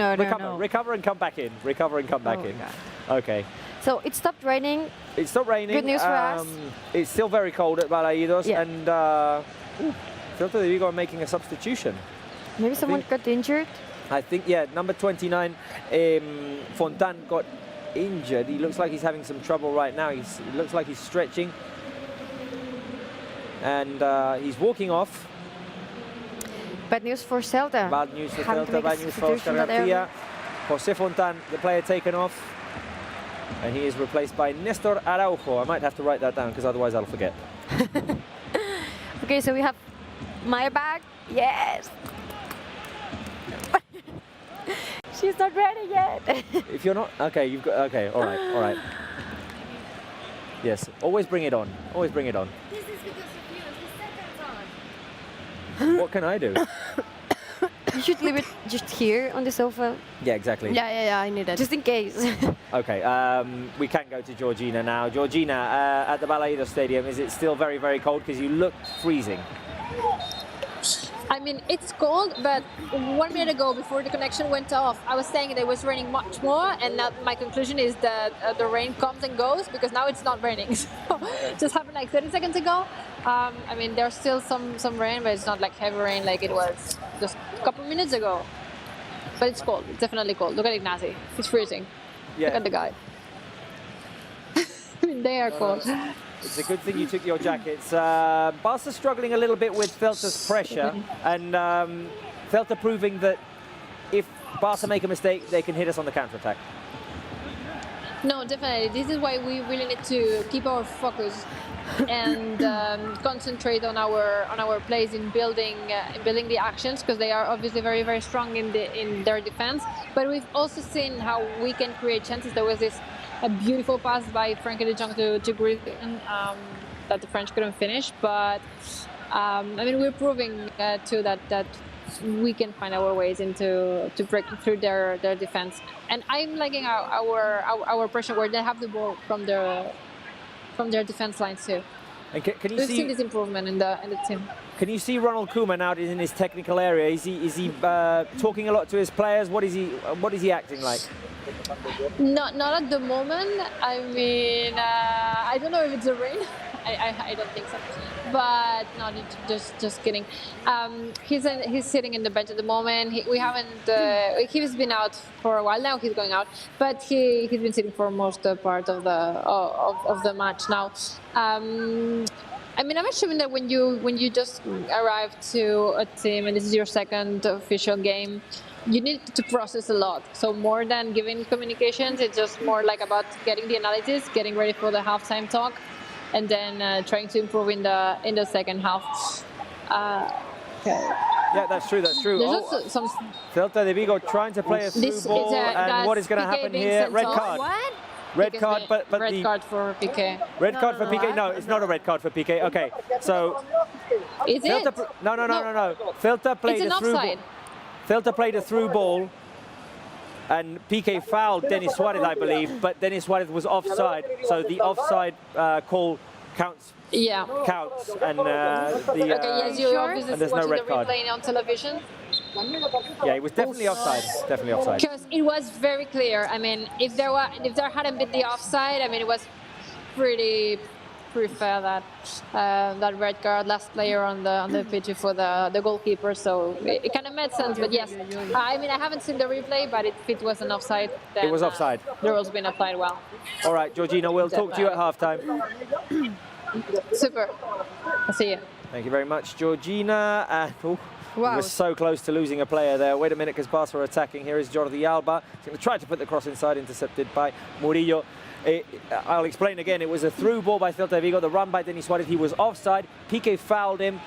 Recover and come back in. Recover and come back in. God. Okay. So it stopped raining. It stopped raining. Good news for us. It's still very cold at Balaídos, and Celta Vigo are making a substitution. Maybe someone got injured? I think, yeah, number 29, Fontan got injured. He looks like he's having some trouble right now. It looks like he's stretching. And he's walking off. Bad news for Celta. Bad news for Celta, bad news for Oscar Garcia. Jose Fontan, the player taken off. And he is replaced by Nestor Araujo. I might have to write that down because otherwise I'll forget. Okay, so we have my bag. Yes. She's not ready yet. If you're not, okay, you've got, okay, all right, all right. Yes, always bring it on. Always bring it on. This is because of you. It's the second time. What can I do? You should leave it just here on the sofa. Yeah, exactly. Yeah, I need it. Just in case. Okay, we can go to Georgina now. Georgina, at the Balaídos Stadium, is it still very, very cold? Because you look freezing. I mean, it's cold, but 1 minute ago, before the connection went off, I was saying that it was raining much more, and now my conclusion is that the rain comes and goes, because now it's not raining. So it just happened like 30 seconds ago. I mean, there's still some rain, but it's not like heavy rain like it was just a couple minutes ago. But it's cold. It's definitely cold. Look at Ignacy. He's freezing. Yeah. Look at the guy. I mean, they are cold. It's a good thing you took your jackets. Barca struggling a little bit with Celta's pressure, and Celta proving that if Barca make a mistake, they can hit us on the counter-attack. No, definitely. This is why we really need to keep our focus and concentrate on our plays in building the actions, because they are obviously very, very strong in their defense. But we've also seen how we can create chances. There was a beautiful pass by Frankie de Jong to Griezmann that the French couldn't finish. But I mean, we're proving too that we can find our ways to break through their defense. And I'm liking our pressure where they have the ball from their defense lines too. And can you We've see seen this improvement in the team. Can you see Ronald Koeman out in his technical area? Is he talking a lot to his players? What is he acting like? Not at the moment. I mean, I don't know if it's a rain. I don't think so. But no, just kidding. He's sitting in the bench at the moment. He's been out for a while now. He's going out, but he's been sitting for most part of the match now. I mean, I'm assuming that when you just arrive to a team and this is your second official game, you need to process a lot. So more than giving communications, it's just more like about getting the analysis, getting ready for the halftime talk, and then trying to improve in the second half. Okay. Yeah, that's true. That's true. There's also some Celta de Vigo trying to play a through ball, and what is going to happen here? Red card. What? Red card, but red card for Piqué. Red card for Piqué. No, it's not a red card for Piqué. Okay, so is it? No. Celta played a through ball. Celta played a through ball, and Piqué fouled Denis Suarez, I believe, but Denis Suarez was offside, so the offside call counts. Yeah. Counts, and okay, yes, you're obviously and there's watching no red the card. replay on television. Yeah, it was definitely offside. Definitely offside. Because it was very clear. I mean, if there hadn't been the offside, I mean, it was pretty fair that red card, last player on the pitch for the goalkeeper. So it kind of made sense. But yes, I mean, I haven't seen the replay, but if it was an offside, then it was offside. The rules been applied well. All right, Georgina, we'll talk to you at halftime. Super. I'll see you. Thank you very much, Georgina. Wow. He was so close to losing a player there. Wait a minute, because Barca are attacking. Here is Jordi Alba. He's going to try to put the cross inside, intercepted by Murillo. I'll explain again. It was a through ball by Celta Vigo. The run by Denis Suarez. He was offside. Piqué fouled him.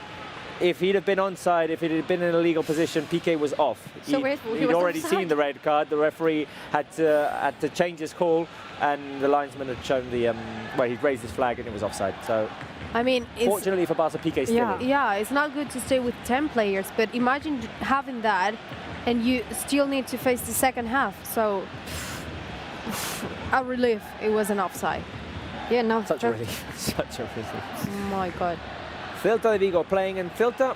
If he'd have been onside, if it had been in a legal position, Piqué was off. So he'd already seen the red card. The referee had to change his call, and the linesman had shown the he'd raised his flag, and it was offside. So, I mean, fortunately for Barca, Piqué still in. Yeah, it's not good to stay with 10 players, but imagine having that, and you still need to face the second half. So, a relief it was an offside. Yeah, no. Such a relief. Such a relief. Oh my God. Celta de Vigo playing, and Celta,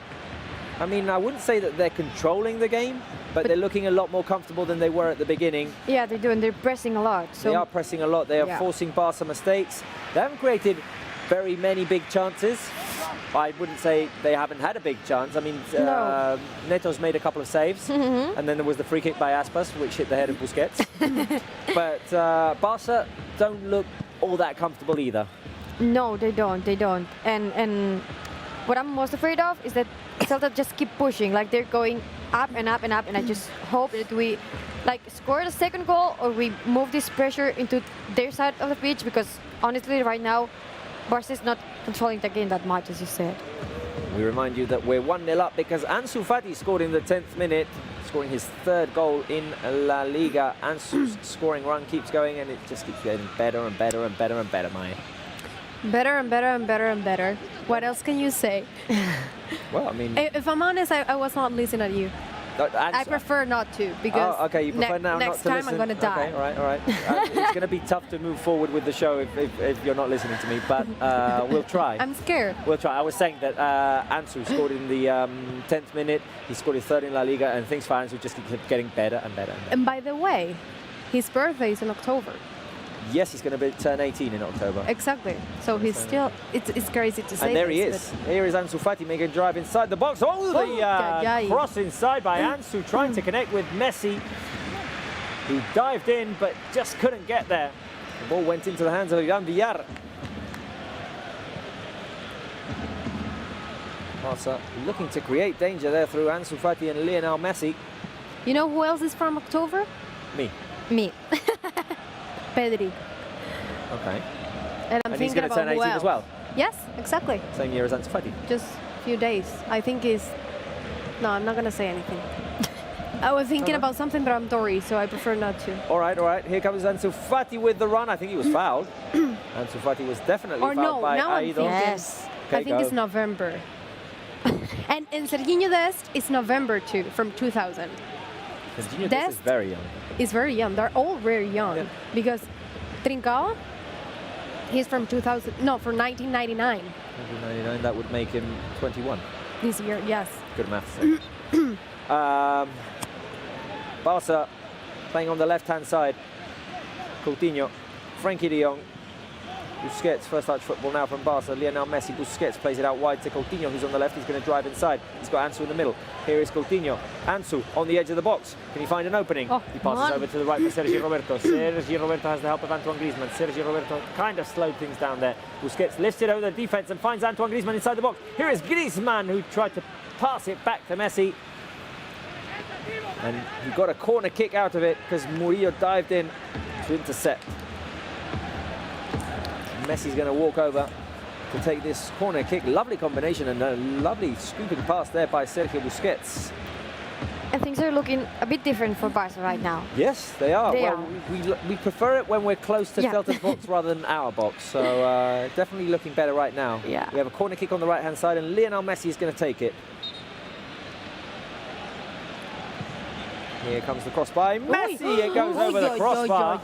I mean, I wouldn't say that they're controlling the game, but they're looking a lot more comfortable than they were at the beginning. Yeah, they're doing. They're pressing a lot. So they are pressing a lot. They are forcing Barca mistakes. They haven't created very many big chances, I wouldn't say they haven't had a big chance. I mean, No. Neto's made a couple of saves, and then there was the free kick by Aspas, which hit the head of Busquets. But Barca don't look all that comfortable either. No, they don't. They don't. And what I'm most afraid of is that Celta just keep pushing. Like they're going up and up and up. And I just hope that we like score the second goal or we move this pressure into their side of the pitch, because honestly, right now, Barca is not controlling the game that much, as you said. We remind you that we're 1-0 up because Ansu Fati scored in the 10th minute, scoring his 3rd goal in La Liga. Ansu's scoring run keeps going, and it just keeps getting better and better and better and better, Maya. Better and better and better and better. What else can you say? Well, I mean... If I'm honest, I was not listening at you. I prefer not to, because okay, you prefer now next not to time listen. I'm going to die. Okay, all right. It's going to be tough to move forward with the show if you're not listening to me, but we'll try. I'm scared. We'll try. I was saying that Ansu scored in the 10th minute. He scored his 3rd in La Liga, and things for Ansu just keep getting better and better and better. And by the way, his birthday is in October. Yes, he's going to turn 18 in October. Exactly. So he's still, it's crazy to say. And there this, he is. Here is Ansu Fati making a drive inside the box. Oh, the cross inside by Ansu, trying to connect with Messi, who dived in but just couldn't get there. The ball went into the hands of Ivan Villar. Barca looking to create danger there through Ansu Fati and Lionel Messi. You know who else is from October? Me. Me. Pedri. Okay. And I'm he's thinking going to turn about 18 as well. Yes, exactly. Same year as Ansu Fati. Just a few days. I think he's... No, I'm not going to say anything. I was thinking about something, but I'm Tory, so I prefer not to. All right. Here comes Ansu Fati with the run. I think he was fouled. Ansu Fati was definitely fouled by Aido. Yes. Okay, I think it's November. and Serginho Dest is November too, from 2000. Serginho Dest is very young. Is very young. They're all very young because Trincao, he's from 2000. No, from 1999. 1999. That would make him 21 this year. Yes. Good maths. Barca playing on the left-hand side. Coutinho, Frenkie de Jong, Busquets, first touch football now from Barca. Lionel Messi, Busquets plays it out wide to Coutinho, who's on the left. He's going to drive inside. He's got Ansu in the middle. Here is Coutinho. Ansu on the edge of the box. Can he find an opening? He passes over to the right for Sergi Roberto. Sergi Roberto has the help of Antoine Griezmann. Sergi Roberto kind of slowed things down there. Busquets lifts it over the defense and finds Antoine Griezmann inside the box. Here is Griezmann, who tried to pass it back to Messi. And he got a corner kick out of it because Murillo dived in to intercept. Messi's going to walk over to take this corner kick. Lovely combination and a lovely scooping pass there by Sergio Busquets. And things are looking a bit different for Barca right now. Yes, they are. They well, are. We prefer it when we're close to Celta's box rather than our box. So definitely looking better right now. Yeah. We have a corner kick on the right-hand side and Lionel Messi is going to take it. Here comes the cross by Messi. It goes over the crossbar.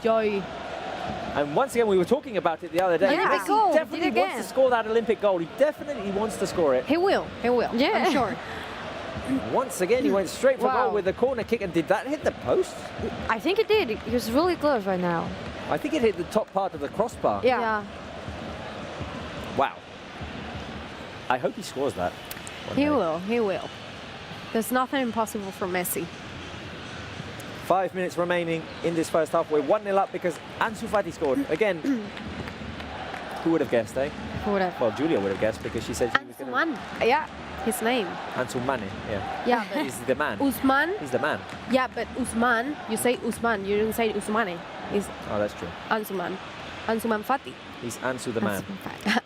And once again, we were talking about it the other day. Yeah. Messi definitely wants to score that Olympic goal. He definitely wants to score it. He will. Yeah. I'm sure. Once again, he went straight for goal with the corner kick. And did that hit the post? I think it did. He was really close right now. I think it hit the top part of the crossbar. Yeah. Wow. I hope he scores that. He will. There's nothing impossible for Messi. 5 minutes remaining in this first half. We're 1-0 up because Ansu Fati scored. Again, who would have guessed, eh? Who would have? Well, Julia would have guessed because she said she was going to... Yeah, his name. Ansu Mane, yeah. Yeah, but He's the man. Usman. He's the man. Yeah, but Usman, you say Usman, you didn't say Usmane. It's Oh, that's true. Ansuman. Ansuman Fati. He's Ansu the man.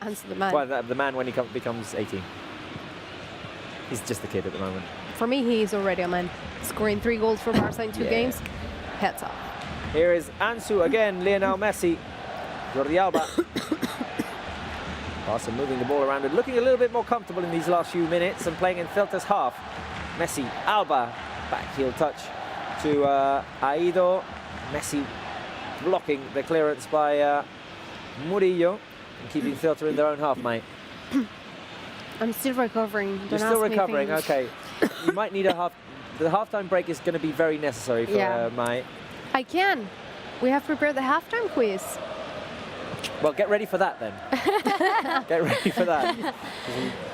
Ansu the man. Well, the man when he becomes 18. He's just a kid at the moment. For me, he is already a man. Scoring 3 goals for Barca in 2 games. Heads up. Here is Ansu again, Lionel Messi, Jordi Alba. Barca moving the ball around and looking a little bit more comfortable in these last few minutes and playing in Celta's half. Messi, Alba, back heel touch to Aido. Messi blocking the clearance by Murillo and keeping Celta in their own half, mate. I'm still recovering. You're still recovering, okay. You might need a half. The halftime break is going to be very necessary for Mai. I can. We have prepared the halftime quiz. Well, get ready for that then. Get ready for that.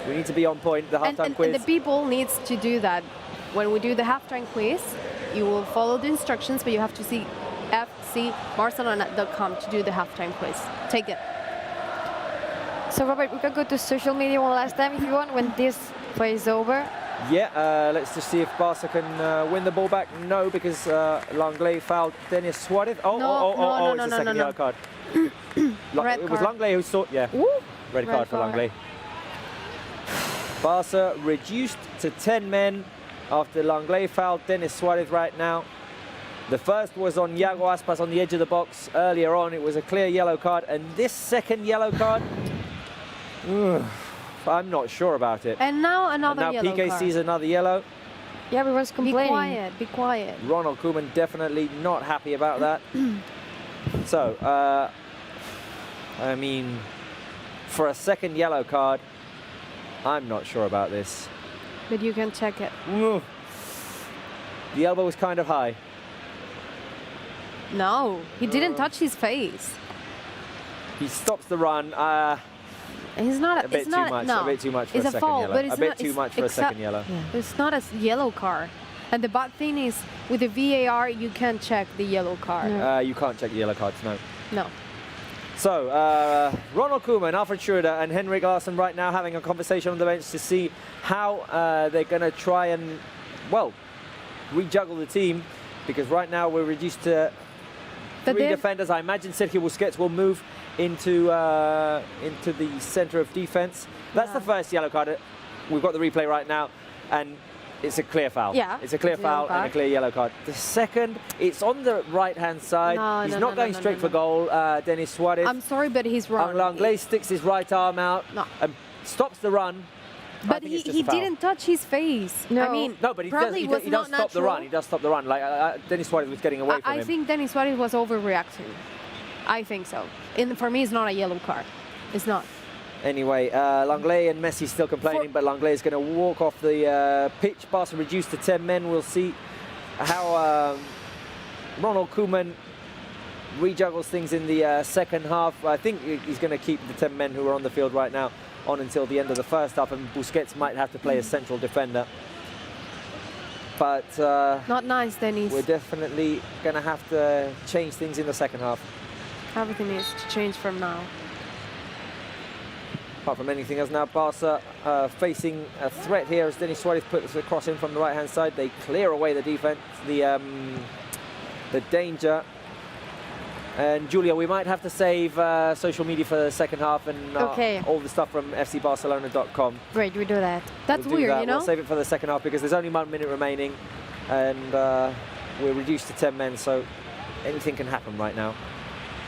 We need to be on point, the halftime quiz. And the people needs to do that. When we do the halftime quiz, you will follow the instructions, but you have to see fcbarcelona.com to do the halftime quiz. Take it. So Robert, we can go to social media one last time if you want when this play is over. Yeah, let's just see if Barca can win the ball back. No, because Langley fouled Denis Suarez. Oh, it's a second yellow card. It was Langley who saw, red card for Langley. Barca reduced to 10 men after Langley fouled Denis Suarez right now. The first was on Iago Aspas on the edge of the box earlier on. It was a clear yellow card, and this second yellow card, I'm not sure about it. And now another yellow Piqué card. sees another yellow. Yeah, everyone's complaining. Be quiet, be quiet. Ronald Koeman definitely not happy about that. So, I mean, for a second yellow card, I'm not sure about this. But you can check it. The elbow was kind of high. No, he didn't touch his face. He stops the run. He's not. A bit too much. No. A bit too much for It's a second foul, yellow. but it's a bit not, too much for a second yellow. Yeah. It's not a yellow card. And the bad thing is, with the VAR, you can't check the yellow card. You can't check the yellow cards, no. No. So, Ronald Koeman, Alfred Schroeder and Henrik Larsson right now having a conversation on the bench to see how they're going to try and, well, rejuggle the team, because right now we're reduced to three defenders. I imagine Sergio Busquets will move into the centre of defence. That's the first yellow card. We've got the replay right now, and it's a clear foul. Yeah, it's a clear foul and a clear yellow card. The second, it's on the right-hand side. He's not going straight for goal, Denis Suarez. I'm sorry, but he's wrong. Langley sticks his right arm out and stops the run. But he didn't touch his face. No. I mean, no, but he does stop the run. He does stop the run. Like Denis Suarez was getting away from him. I think Denis Suarez was overreacting. I think so. For me, it's not a yellow card. It's not. Anyway, Langley and Messi still complaining, but Langley is going to walk off the pitch. Barca reduced to 10 men. We'll see how Ronald Koeman rejuggles things in the second half. I think he's going to keep the 10 men who are on the field right now on until the end of the first half, and Busquets might have to play as central defender. But not nice, Denis. We're definitely going to have to change things in the second half. Everything needs to change from now. Apart from anything else now, Barca facing a threat here as Denis Suarez puts the cross in from the right-hand side. They clear away the defense, the danger. And Julia, we might have to save social media for the second half and all the stuff from fcbarcelona.com. Great, we do that. That's weird, you know? We'll save it for the second half because there's only 1 minute remaining, and we're reduced to 10 men, so anything can happen right now.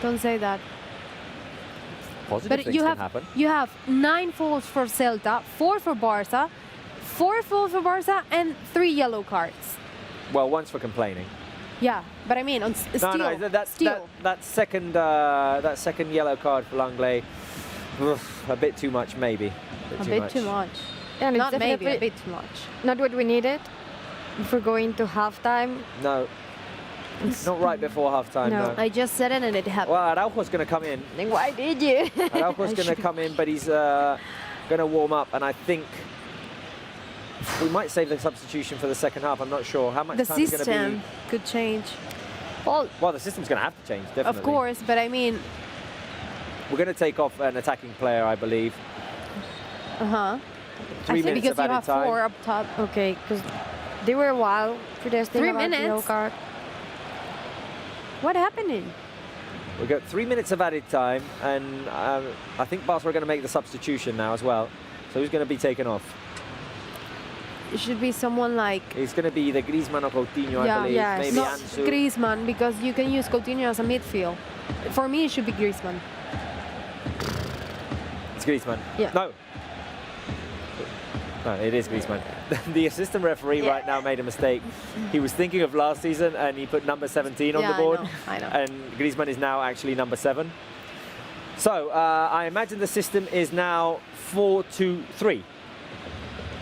Don't say that. Positive things can happen. You have 9 fouls for Celta, 4 for Barça, 4 fouls for Barça, and 3 yellow cards. Well, one's for complaining. Yeah, but I mean, still. No, that second yellow card for Langley, a bit too much, maybe. A bit too much. Yeah, not maybe, a bit too much. Not what we needed if we're going to halftime. No, not right before halftime. No. I just said it and it happened. Well, Araujo's going to come in. Then why did you? Araujo's going to come in, but he's going to warm up, and I think we might save the substitution for the second half. I'm not sure how much time is going to be. The system could change. Well, the system's going to have to change, definitely. Of course, but I mean, we're going to take off an attacking player, I believe. 3 minutes because of you have added time. 4 up top. Okay, because they were a while protesting 3 about the yellow minutes. card. What happened? We've got 3 minutes of added time, and I think Barca are going to make the substitution now as well. So who's going to be taken off? It should be someone like... It's going to be either Griezmann or Coutinho, I believe. Maybe not Ansu. Griezmann, because you can use Coutinho as a midfield. For me, it should be Griezmann. It's Griezmann. Yeah. No, it is Griezmann. The assistant referee right now made a mistake. He was thinking of last season, and he put number 17 on the board. I know. And Griezmann is now actually number 7. So I imagine the system is now 4-2-3.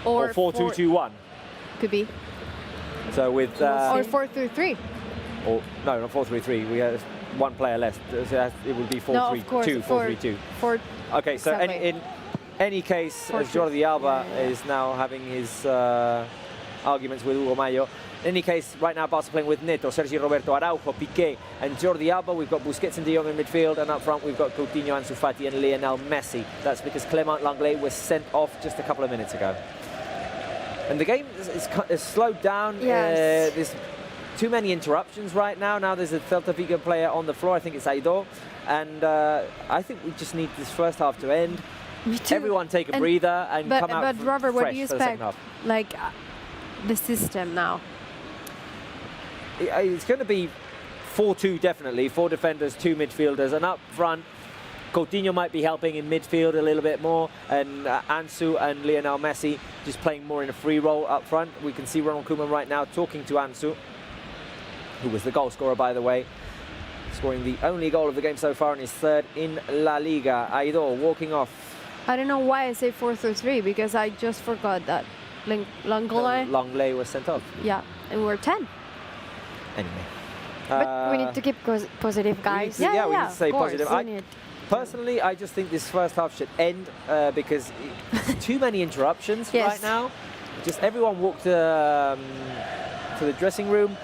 Or 4-2-2-1. Could be. So with... or 4-3-3. Or, no, not 4-3-3. We have one player less. So it would be 4-3-2, 4-3-2. Okay, so in any case, as Jordi Alba is now having his arguments with Hugo Mayo. In any case, right now Barca playing with Neto, Sergi Roberto, Araujo, Piqué and Jordi Alba. We've got Busquets and De Jong in midfield, and up front we've got Coutinho, Ansu Fati and Lionel Messi. That's because Clement Lenglet was sent off just a couple of minutes ago. And the game is slowed down. Yes. There's too many interruptions right now. Now there's a Celta Vigo player on the floor. I think it's Aido. And I think we just need this first half to end. Me too. Everyone take a breather and come out But Robert, what do you fresh for the second expect? half. Like the system now? It's going to be 4-2 definitely. 4 defenders, 2 midfielders, and up front Coutinho might be helping in midfield a little bit more, and Ansu and Lionel Messi just playing more in a free role up front. We can see Ronald Koeman right now talking to Ansu, who was the goal scorer, by the way, scoring the only goal of the game so far and his 3rd in La Liga. Aido walking off. I don't know why I say 4-3-3 because I just forgot that Lenglet was sent off. Yeah, and we're 10. Anyway. But we need to keep positive, guys. We need to stay positive. Personally, I just think this first half should end because there's too many interruptions right now. Just everyone walk to the dressing room,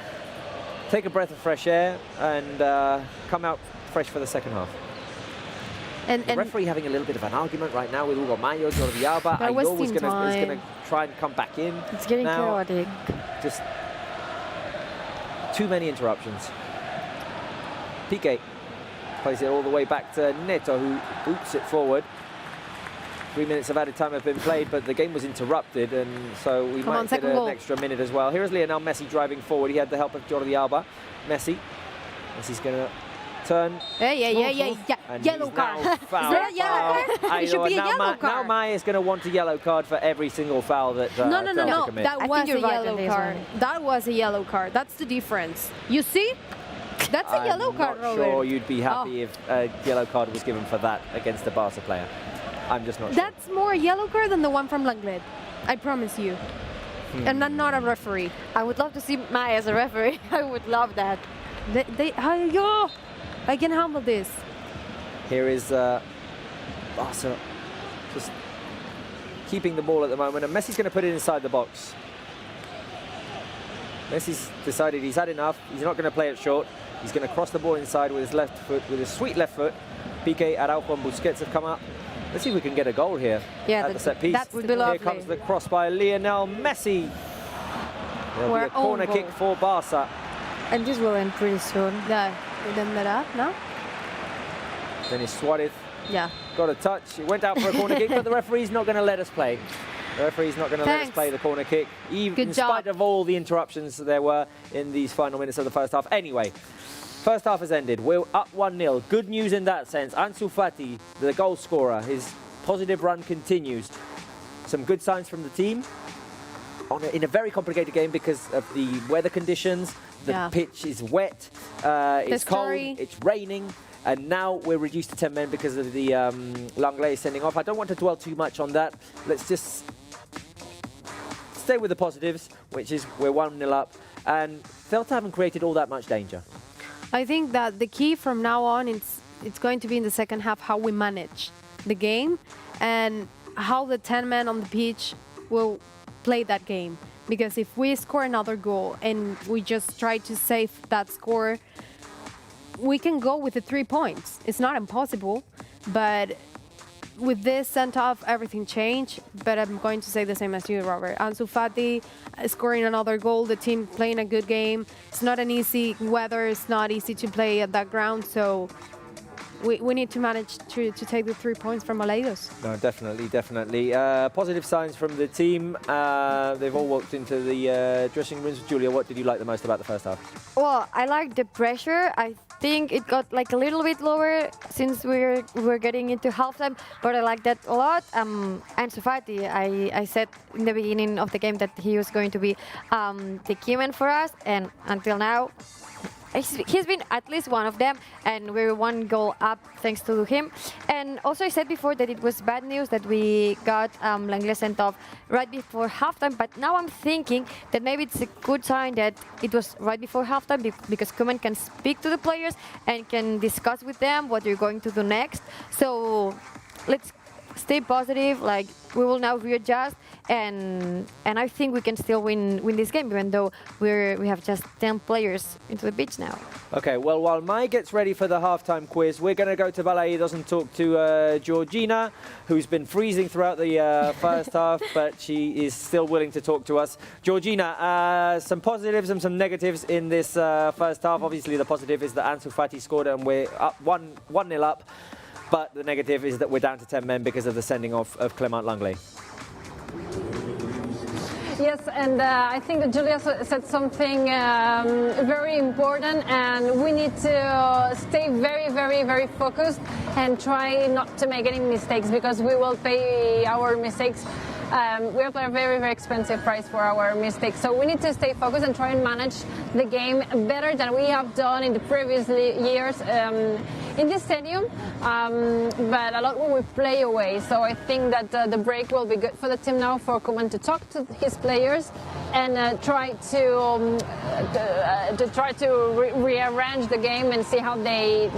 take a breath of fresh air, and come out fresh for the second half. And the referee having a little bit of an argument right now with Hugo Mayo, Jordi Alba. Aido is going to try and come back in. It's getting chaotic. Just too many interruptions. Piqué plays it all the way back to Neto, who boots it forward. 3 minutes of added time have been played, but the game was interrupted, and so we might get an extra minute as well. Here is Lionel Messi driving forward. He had the help of Jordi Alba. Messi. Messi's going to turn. Yeah. Yellow card. It should be a yellow card. Now Maya is going to want a yellow card for every single foul that No. commit. That was a yellow card. That was a yellow card. That's the difference. You see? That's a yellow card, Robert. I'm not sure you'd be happy if a yellow card was given for that against a Barca player. I'm just not sure. That's more a yellow card than the one from Lenglet. I promise you. And I'm not a referee. I would love to see Maya as a referee. I would love that. I can handle this. Here is Barca just keeping the ball at the moment, and Messi's going to put it inside the box. Messi's decided he's had enough. He's not going to play it short. He's going to cross the ball inside with his left foot, with his sweet left foot. Piqué, Araujo and Busquets have come up. Let's see if we can get a goal here at the set piece. That would be lovely. Here comes the cross by Lionel Messi. There'll be a corner kick for Barca. And this will end pretty soon. Yeah, no? Denis Suarez Yeah. got a touch. It went out for a corner kick, but the referee's not going to let us play. The referee's not going to let us play the corner kick, even in spite of all the interruptions there were in these final minutes of the first half. Anyway, first half has ended. We're up 1-0. Good news in that sense. Ansu Fati, the goal scorer, his positive run continues. Some good signs from the team in a very complicated game because of the weather conditions. The pitch is wet, it's cold, it's raining. And now we're reduced to 10 men because of the Lenglet sending off. I don't want to dwell too much on that. Let's just stay with the positives, which is we're 1-0 up. And Zelta haven't created all that much danger. I think that the key from now on, it's going to be in the second half how we manage the game and how the 10 men on the pitch will play that game. Because if we score another goal and we just try to save that score, we can go with the 3 points. It's not impossible, but with this sent-off, everything changed. But I'm going to say the same as you, Robert. Ansu Fati scoring another goal, the team playing a good game. It's not an easy weather. It's not easy to play at that ground, so we need to manage to take the 3 points from Balaídos. No, definitely. Positive signs from the team. They've all walked into the dressing rooms. Julia, what did you like the most about the first half? Well, I like the pressure. I think it got like a little bit lower since we're getting into halftime, but I like that a lot. Ansu Fati, I said in the beginning of the game that he was going to be the key man for us, and until now, he's been at least one of them, and we're 1 goal up thanks to him. And also I said before that it was bad news that we got Langlais sent off right before halftime, but now I'm thinking that maybe it's a good sign that it was right before halftime because Koeman can speak to the players and can discuss with them what they're going to do next. So let's stay positive, like we will now readjust, and I think we can still win this game, even though we have just 10 players into the pitch now. Okay, well, while Mai gets ready for the halftime quiz, we're going to go to Balaídos and talk to Georgina, who's been freezing throughout the first half, but she is still willing to talk to us. Georgina, some positives and some negatives in this first half. Obviously, the positive is that Ansu Fati scored and we're up 1-0 up. But the negative is that we're down to 10 men because of the sending off of Clément Langlais. Yes, and I think that Julia said something very important, and we need to stay very, very, very focused and try not to make any mistakes, because we will pay our mistakes. We will pay a very, very expensive price for our mistakes. So we need to stay focused and try and manage the game better than we have done in the previous years in this stadium, but a lot when we play away. So I think that the break will be good for the team now, for Koeman to talk to his players and try to rearrange the game and see how they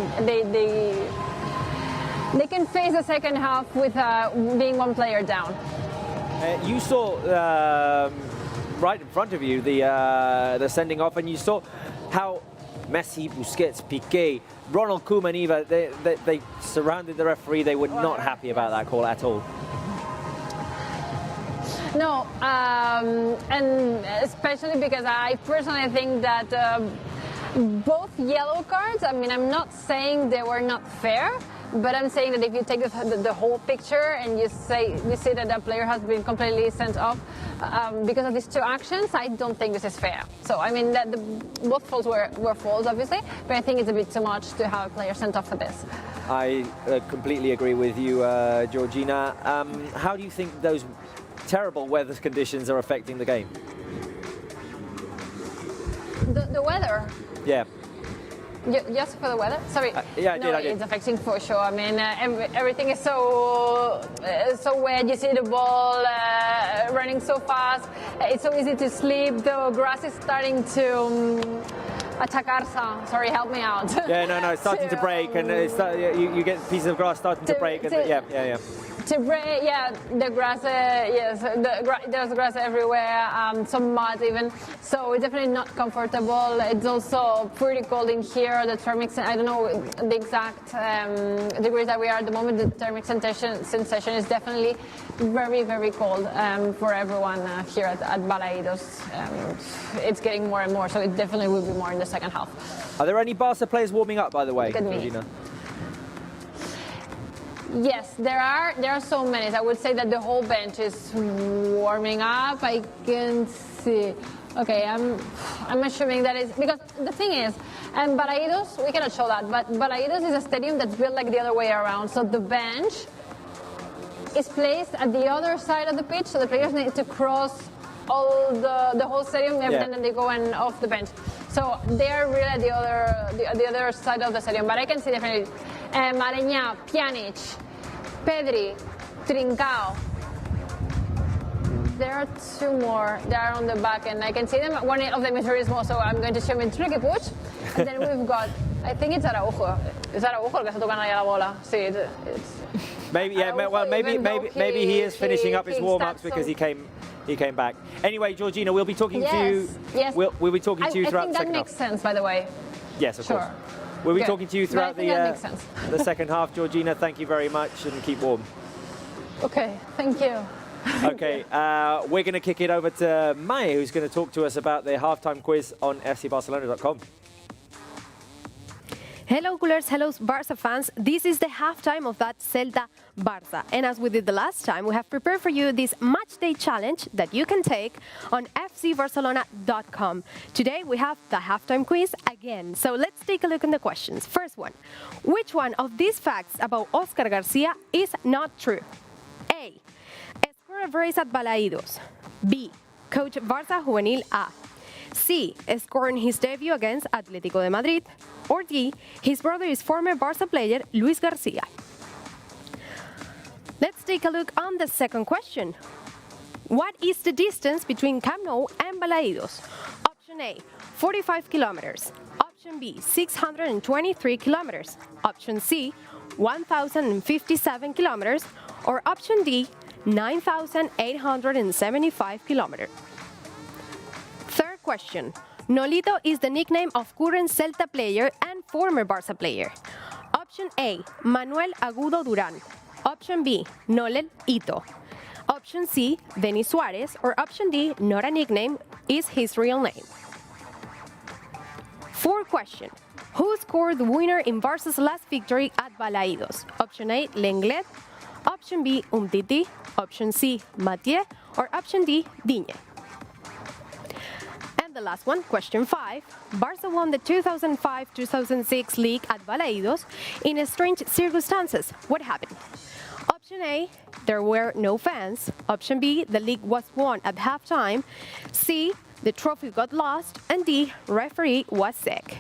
can face the second half with being 1 player down. You saw right in front of you the sending off, and you saw how Messi, Busquets, Piqué, Ronald Koeman, Eva, they surrounded the referee. They were not happy about that call at all. No, and especially because I personally think that both yellow cards, I mean, I'm not saying they were not fair, but I'm saying that if you take the whole picture and you see that the player has been completely sent off because of these 2 actions, I don't think this is fair. So I mean that both faults were faults, obviously, but I think it's a bit too much to have a player sent off for this. I completely agree with you, Georgina. How do you think those terrible weather conditions are affecting the game? The weather? Yeah. Just for the weather? Sorry. Yeah, I no, did. It's affecting for sure. I mean, everything is so wet. You see the ball running so fast. It's so easy to slip. The grass is starting to atacarse. Sorry, help me out. Yeah, no, it's starting to break, and you get pieces of grass starting to break. Yeah. To break, yeah, the grass, yes, there's grass everywhere, some mud even, so it's definitely not comfortable. It's also pretty cold in here. The thermic, I don't know the exact degrees that we are at the moment. The thermic sensation is definitely very, very cold for everyone here at Balaídos. It's getting more and more, so it definitely will be more in the second half. Are there any Barca players warming up, by the way, Look at me. Regina? Yes, there are so many. I would say that the whole bench is warming up. I can see. Okay, I'm assuming that is because the thing is, Balaídos, we cannot show that, but Balaídos is a stadium that's built like the other way around. So the bench is placed at the other side of the pitch, so the players need to cross all the whole stadium every time that they go and off the bench. So they are really at the other side of the stadium. But I can see definitely Mareña, Pjanic, Pedri, Trincao. There are 2 more. They are on the back, and I can see them. One of them is very small, so I'm going to show him Tricky Puig. And then we've got, I think it's Araujo. Is Araujo el que está tocando ahí la bola? Sí, it's maybe, yeah. Well, maybe he is finishing up his warm-ups because he came back. Anyway, Georgina, we'll be talking to you. Yes. We'll be talking to you throughout the second half. I think that makes sense, by the way. Yes, of course. Sure. We'll be talking to you throughout the second half. Georgina, thank you very much, and keep warm. Okay, thank you. Okay, we're going to kick it over to Mai, who's going to talk to us about the halftime quiz on fcbarcelona.com. Hello, Coolers. Hello, Barça fans. This is the halftime of that Celta Barça. And as we did the last time, we have prepared for you this match day challenge that you can take on fcbarcelona.com. Today, we have the halftime quiz again. So let's take a look at the questions. First one, which one of these facts about Oscar Garcia is not true? A, scored a brace at Balaídos. B, coach Barça Juvenil A. C. Scored in his debut against Atlético de Madrid. Or D. His brother is former Barça player Luis Garcia. Let's take a look on the second question. What is the distance between Camp Nou and Balaídos? Option A, 45 kilometers. Option B, 623 kilometers. Option C, 1,057 kilometers. Or option D, 9,875 kilometers. Third question. Nolito is the nickname of current Celta player and former Barça player. Option A, Manuel Agudo Duran. Option B, Nolel Ito. Option C, Denis Suarez. Or option D, not a nickname, is his real name. Fourth question. Who scored the winner in Barça's last victory at Balaídos? Option A, Lenglet. Option B, Umtiti. Option C, Mathieu. Or option D, Digne. And the last one, question 5. Barça won the 2005-2006 league at Balaídos in strange circumstances. What happened? Option A, there were no fans. Option B, the league was won at halftime. C, the trophy got lost. And D, referee was sick.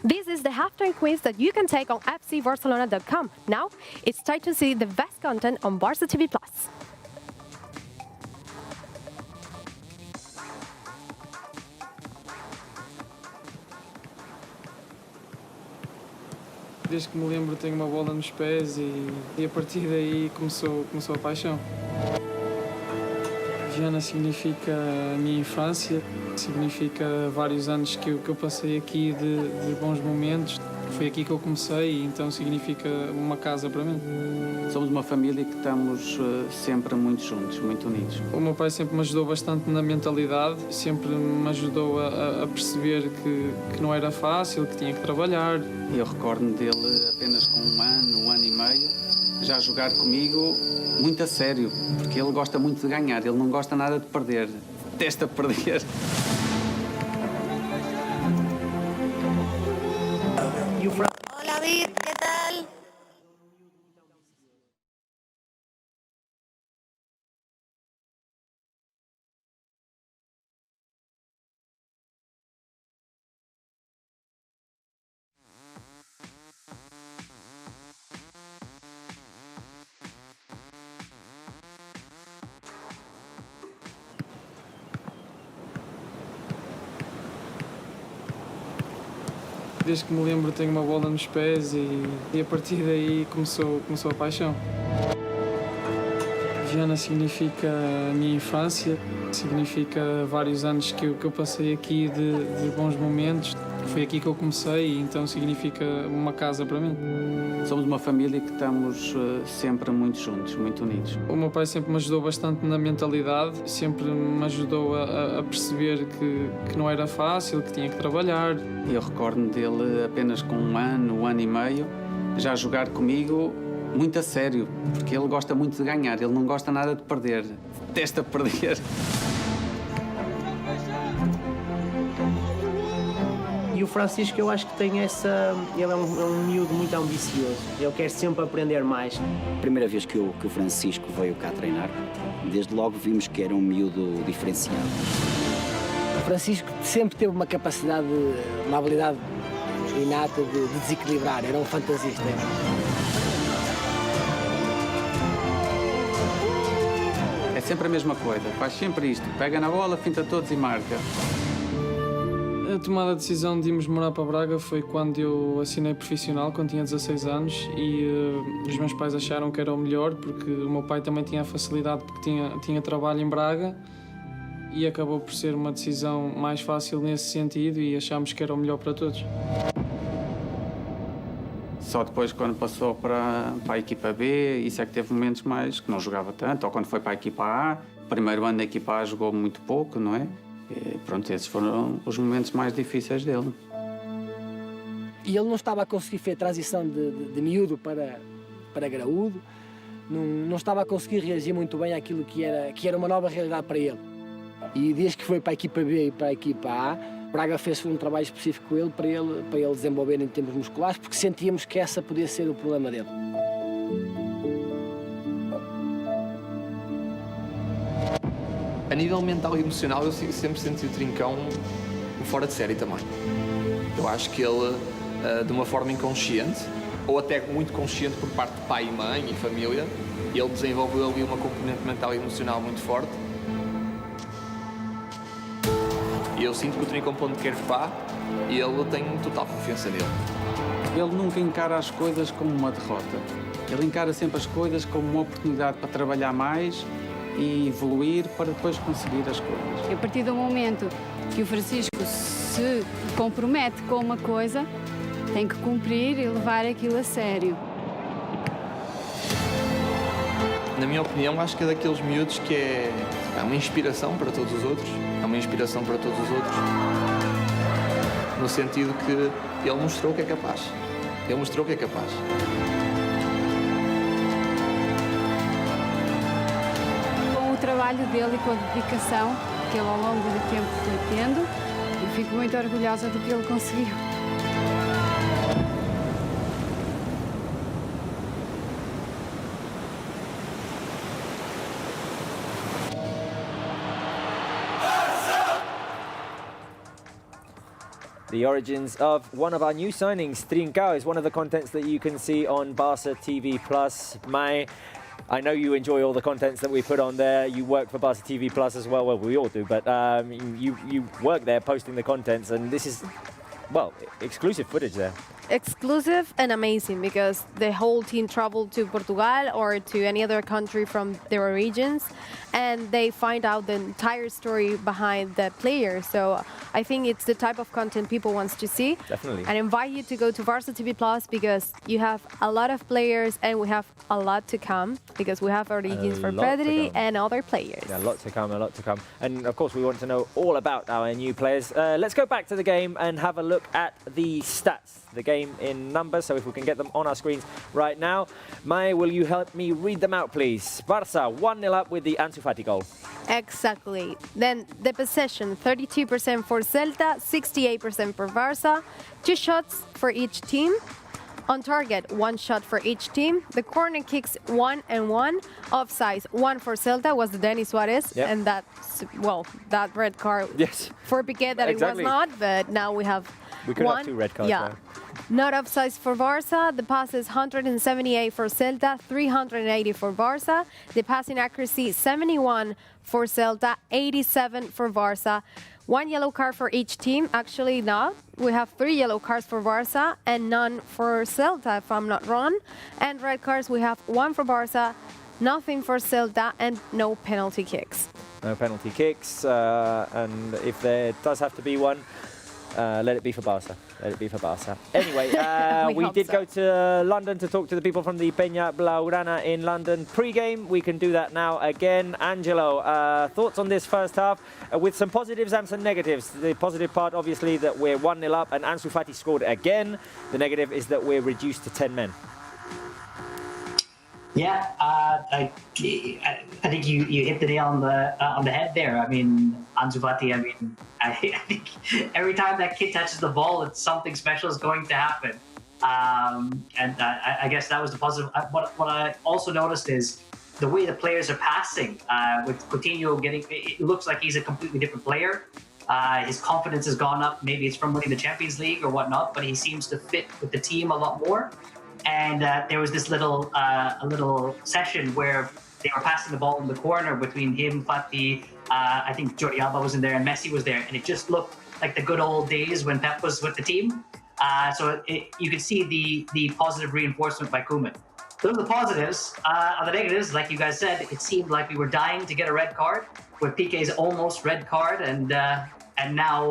This is the halftime quiz that you can take on fcbarcelona.com. Now, it's time to see the best content on Barça TV+. Desde que me lembro tenho uma bola nos pés e a partir daí começou a paixão. Viana significa a minha infância, significa vários anos que eu passei aqui de bons momentos. Foi aqui que eu comecei e então significa uma casa para mim. Somos uma família que estamos sempre muito juntos, muito unidos. O meu pai sempre me ajudou bastante na mentalidade, sempre me ajudou a perceber que não era fácil, que tinha que trabalhar. Eu recordo-me dele apenas com um ano e meio, já jogar comigo muito a sério, porque ele gosta muito de ganhar, ele não gosta nada de perder, detesta perder. Hola David, ¿qué tal? Desde que me lembro tenho uma bola nos pés e a partir daí começou a paixão. Viana significa a minha infância, significa vários anos que eu passei aqui de bons momentos. Foi aqui que eu comecei e então significa uma casa para mim. Somos uma família que estamos sempre muito juntos, muito unidos. O meu pai sempre me ajudou bastante na mentalidade, sempre me ajudou a perceber que não era fácil, que tinha que trabalhar. Eu recordo-me dele apenas com um ano e meio, já jogar comigo muito a sério, porque ele gosta muito de ganhar, ele não gosta nada de perder, detesta perder. E o Francisco, eu acho que tem essa... Ele é um miúdo muito ambicioso. Ele quer sempre aprender mais. Primeira vez que o Francisco veio cá treinar, desde logo vimos que era um miúdo diferenciado. O Francisco sempre teve uma capacidade, uma habilidade inata de desequilibrar. Era um fantasista. É sempre a mesma coisa, faz sempre isto. Pega na bola, finta todos e marca. A tomada de decisão de irmos morar para Braga foi quando eu assinei profissional, quando tinha 16 anos, e os meus pais acharam que era o melhor, porque o meu pai também tinha a facilidade, porque tinha trabalho em Braga, e acabou por ser uma decisão mais fácil nesse sentido, e achámos que era o melhor para todos. Só depois, quando passou para a equipa B, isso é que teve momentos mais que não jogava tanto, ou quando foi para a equipa A, primeiro ano da equipa A jogou muito pouco, não é? E pronto, esses foram os momentos mais difíceis dele. E ele não estava a conseguir fazer a transição de miúdo para graúdo, não estava a conseguir reagir muito bem àquilo que era uma nova realidade para ele. E desde que foi para a equipa B e para a equipa A, Braga fez um trabalho específico com ele para ele desenvolver em termos musculares, porque sentíamos que essa podia ser o problema dele. A nível mental e emocional, eu sempre senti o Trincão fora de série também. Eu acho que ele, de uma forma inconsciente, ou até muito consciente por parte de pai e mãe e família, ele desenvolveu ali uma componente mental e emocional muito forte. E eu sinto que o Trincão, para onde quer que vá, ele tem total confiança nele. Ele nunca encara as coisas como uma derrota. Ele encara sempre as coisas como uma oportunidade para trabalhar mais e evoluir para depois conseguir as coisas. A partir do momento que o Francisco se compromete com uma coisa, tem que cumprir e levar aquilo a sério. Na minha opinião, acho que é daqueles miúdos que é uma inspiração para todos os outros. É uma inspiração para todos os outros. No sentido que ele mostrou que é capaz. Ele mostrou que é capaz. Com o trabalho dele e com a dedicação que ele ao longo do tempo foi tendo, eu fico muito orgulhosa do que ele conseguiu. The origins of one of our new signings, Trincao, is one of the contents that you can see on Barça TV Plus. I know you enjoy all the contents that we put on there. You work for Barça TV Plus as well. Well, we all do, but you work there posting the contents, and this is, well, exclusive footage there. Exclusive and amazing because the whole team traveled to Portugal or to any other country from their regions, and they find out the entire story behind the player. So I think it's the type of content people want to see. Definitely. And invite you to go to Barça TV Plus because you have a lot of players and we have a lot to come because we have origins for Pedri and other players. Yeah, a lot to come, a lot to come. And of course we want to know all about our new players. Let's go back to the game and have a look at the stats. The game in numbers, so if we can get them on our screens right now. Mai, will you help me read them out, please? Barça 1-0 up with the Ansu Fati goal. Exactly. Then the possession, 32% for Zelta, 68% for Barça. 2 shots for each team. On target, 1 shot for each team. The corner kicks 1 and 1. Offsides, 1 for Celta was the Denis Suarez, and that's, well, that red card for Piqué that Exactly. it was not, but now we have We could one. have 2 red cards Yeah. there. Not offsides for Barça. The passes 178 for Celta, 380 for Barça. The passing accuracy 71 for Celta, 87 for Barça. 1 yellow card for each team. Actually, no. We have 3 yellow cards for Barça and none for Celta, if I'm not wrong. And red cards, we have 1 for Barça, nothing for Celta, and no penalty kicks. No penalty kicks, and if there does have to be one, let it be for Barça. Let it be for Barça. Anyway, we did go to London to talk to the people from the Peña Blaugrana in London pre-game. We can do that now again. Angelo, thoughts on this first half with some positives and some negatives. The positive part, obviously, that we're 1-0 up and Ansu Fati scored again. The negative is that we're reduced to 10 men. Yeah, I think you hit the nail on the head there. I mean, Ansu Fati. I mean, I think every time that kid touches the ball, something special is going to happen. And I guess that was the positive. What I also noticed is the way the players are passing. With Coutinho getting, it looks like he's a completely different player. His confidence has gone up. Maybe it's from winning the Champions League or whatnot, but he seems to fit with the team a lot more. And there was this little session where they were passing the ball in the corner between him, Fati, I think Jordi Alba was in there, and Messi was there, and it just looked like the good old days when Pep was with the team. So you could see the positive reinforcement by Koeman. Those are the positives. On the negatives, like you guys said, it seemed like we were dying to get a red card with Piqué's almost red card, and now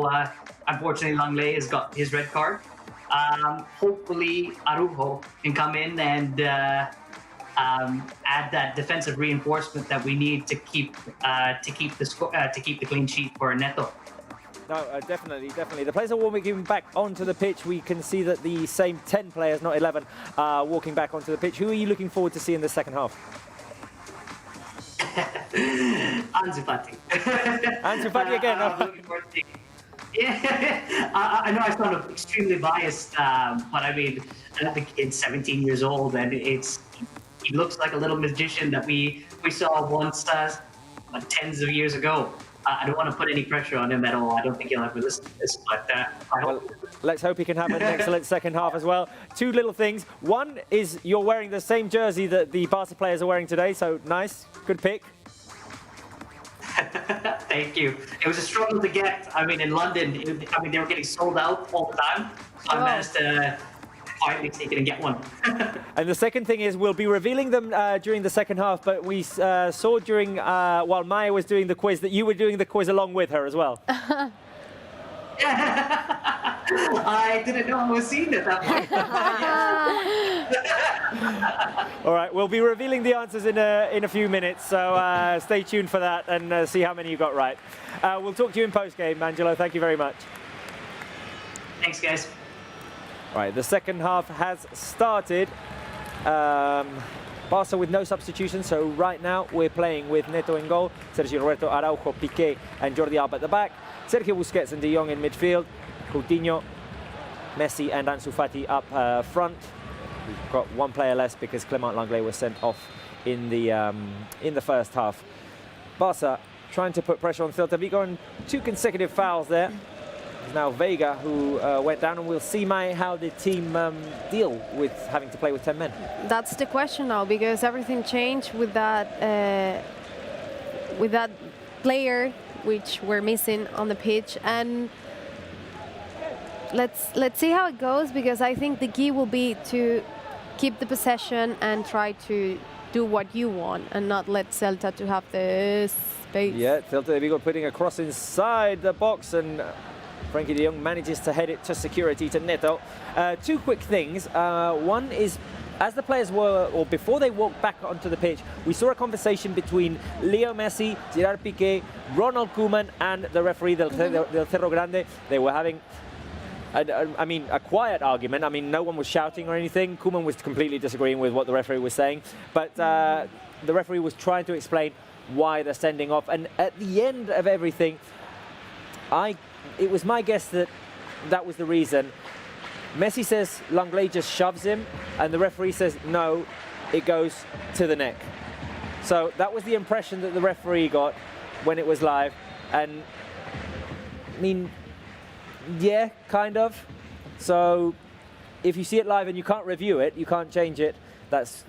unfortunately Langley has got his red card. Hopefully Araujo can come in and add that defensive reinforcement that we need to keep the clean sheet for Neto. No, definitely. The players are walking back onto the pitch. We can see that the same 10 players, not 11, are walking back onto the pitch. Who are you looking forward to see in the second half? Ansu Fati. Ansu Fati again. Yeah, I know I sound extremely biased, but I mean, the kid's 17 years old, and he looks like a little magician that we saw once tens of years ago. I don't want to put any pressure on him at all. I don't think he'll ever listen to this, but let's hope he can have an excellent second half as well. Two little things. One is you're wearing the same jersey that the Barca players are wearing today, so nice, good pick. Thank you. It was a struggle to get. I mean, in London, they were getting sold out all the time, so I managed to quietly sneak in and get one. And the second thing is we'll be revealing them during the second half, but we saw during, while Maya was doing the quiz, that you were doing the quiz along with her as well. I didn't know I was seeing it that way. All right, we'll be revealing the answers in a few minutes, so stay tuned for that and see how many you got right. We'll talk to you in post-game, Angelo. Thank you very much. Thanks, guys. All right, the second half has started. Barca with no substitutions, so right now we're playing with Neto in goal, Sergio Roberto, Araujo, Piqué and Jordi Alba at the back, Sergio Busquets and De Jong in midfield, Coutinho, Messi and Ansu Fati up front. We've got one player less because Clement Lenglet was sent off in the first half. Barca trying to put pressure on Celta Vigo, and two consecutive fouls there. It's now Vega who went down, and we'll see how the team deal with having to play with 10 men. That's the question now, because everything changed with that player which we're missing on the pitch, and let's see how it goes, because I think the key will be to keep the possession and try to do what you want and not let Celta to have the space. Yeah, Celta Vigo putting a cross inside the box, and Frankie de Jong manages to head it to security to Neto. Two quick things. One is, as the players were, or before they walked back onto the pitch, we saw a conversation between Leo Messi, Gerard Piqué, Ronald Koeman and the referee del Cerro Grande. They were having a quiet argument. I mean, no one was shouting or anything. Koeman was completely disagreeing with what the referee was saying, but the referee was trying to explain why they're sending off. And at the end of everything, it was my guess that was the reason. Messi says Lenglet just shoves him, and the referee says no, it goes to the neck. So that was the impression that the referee got when it was live. And I mean, yeah, kind of. So if you see it live and you can't review it, you can't change it. That's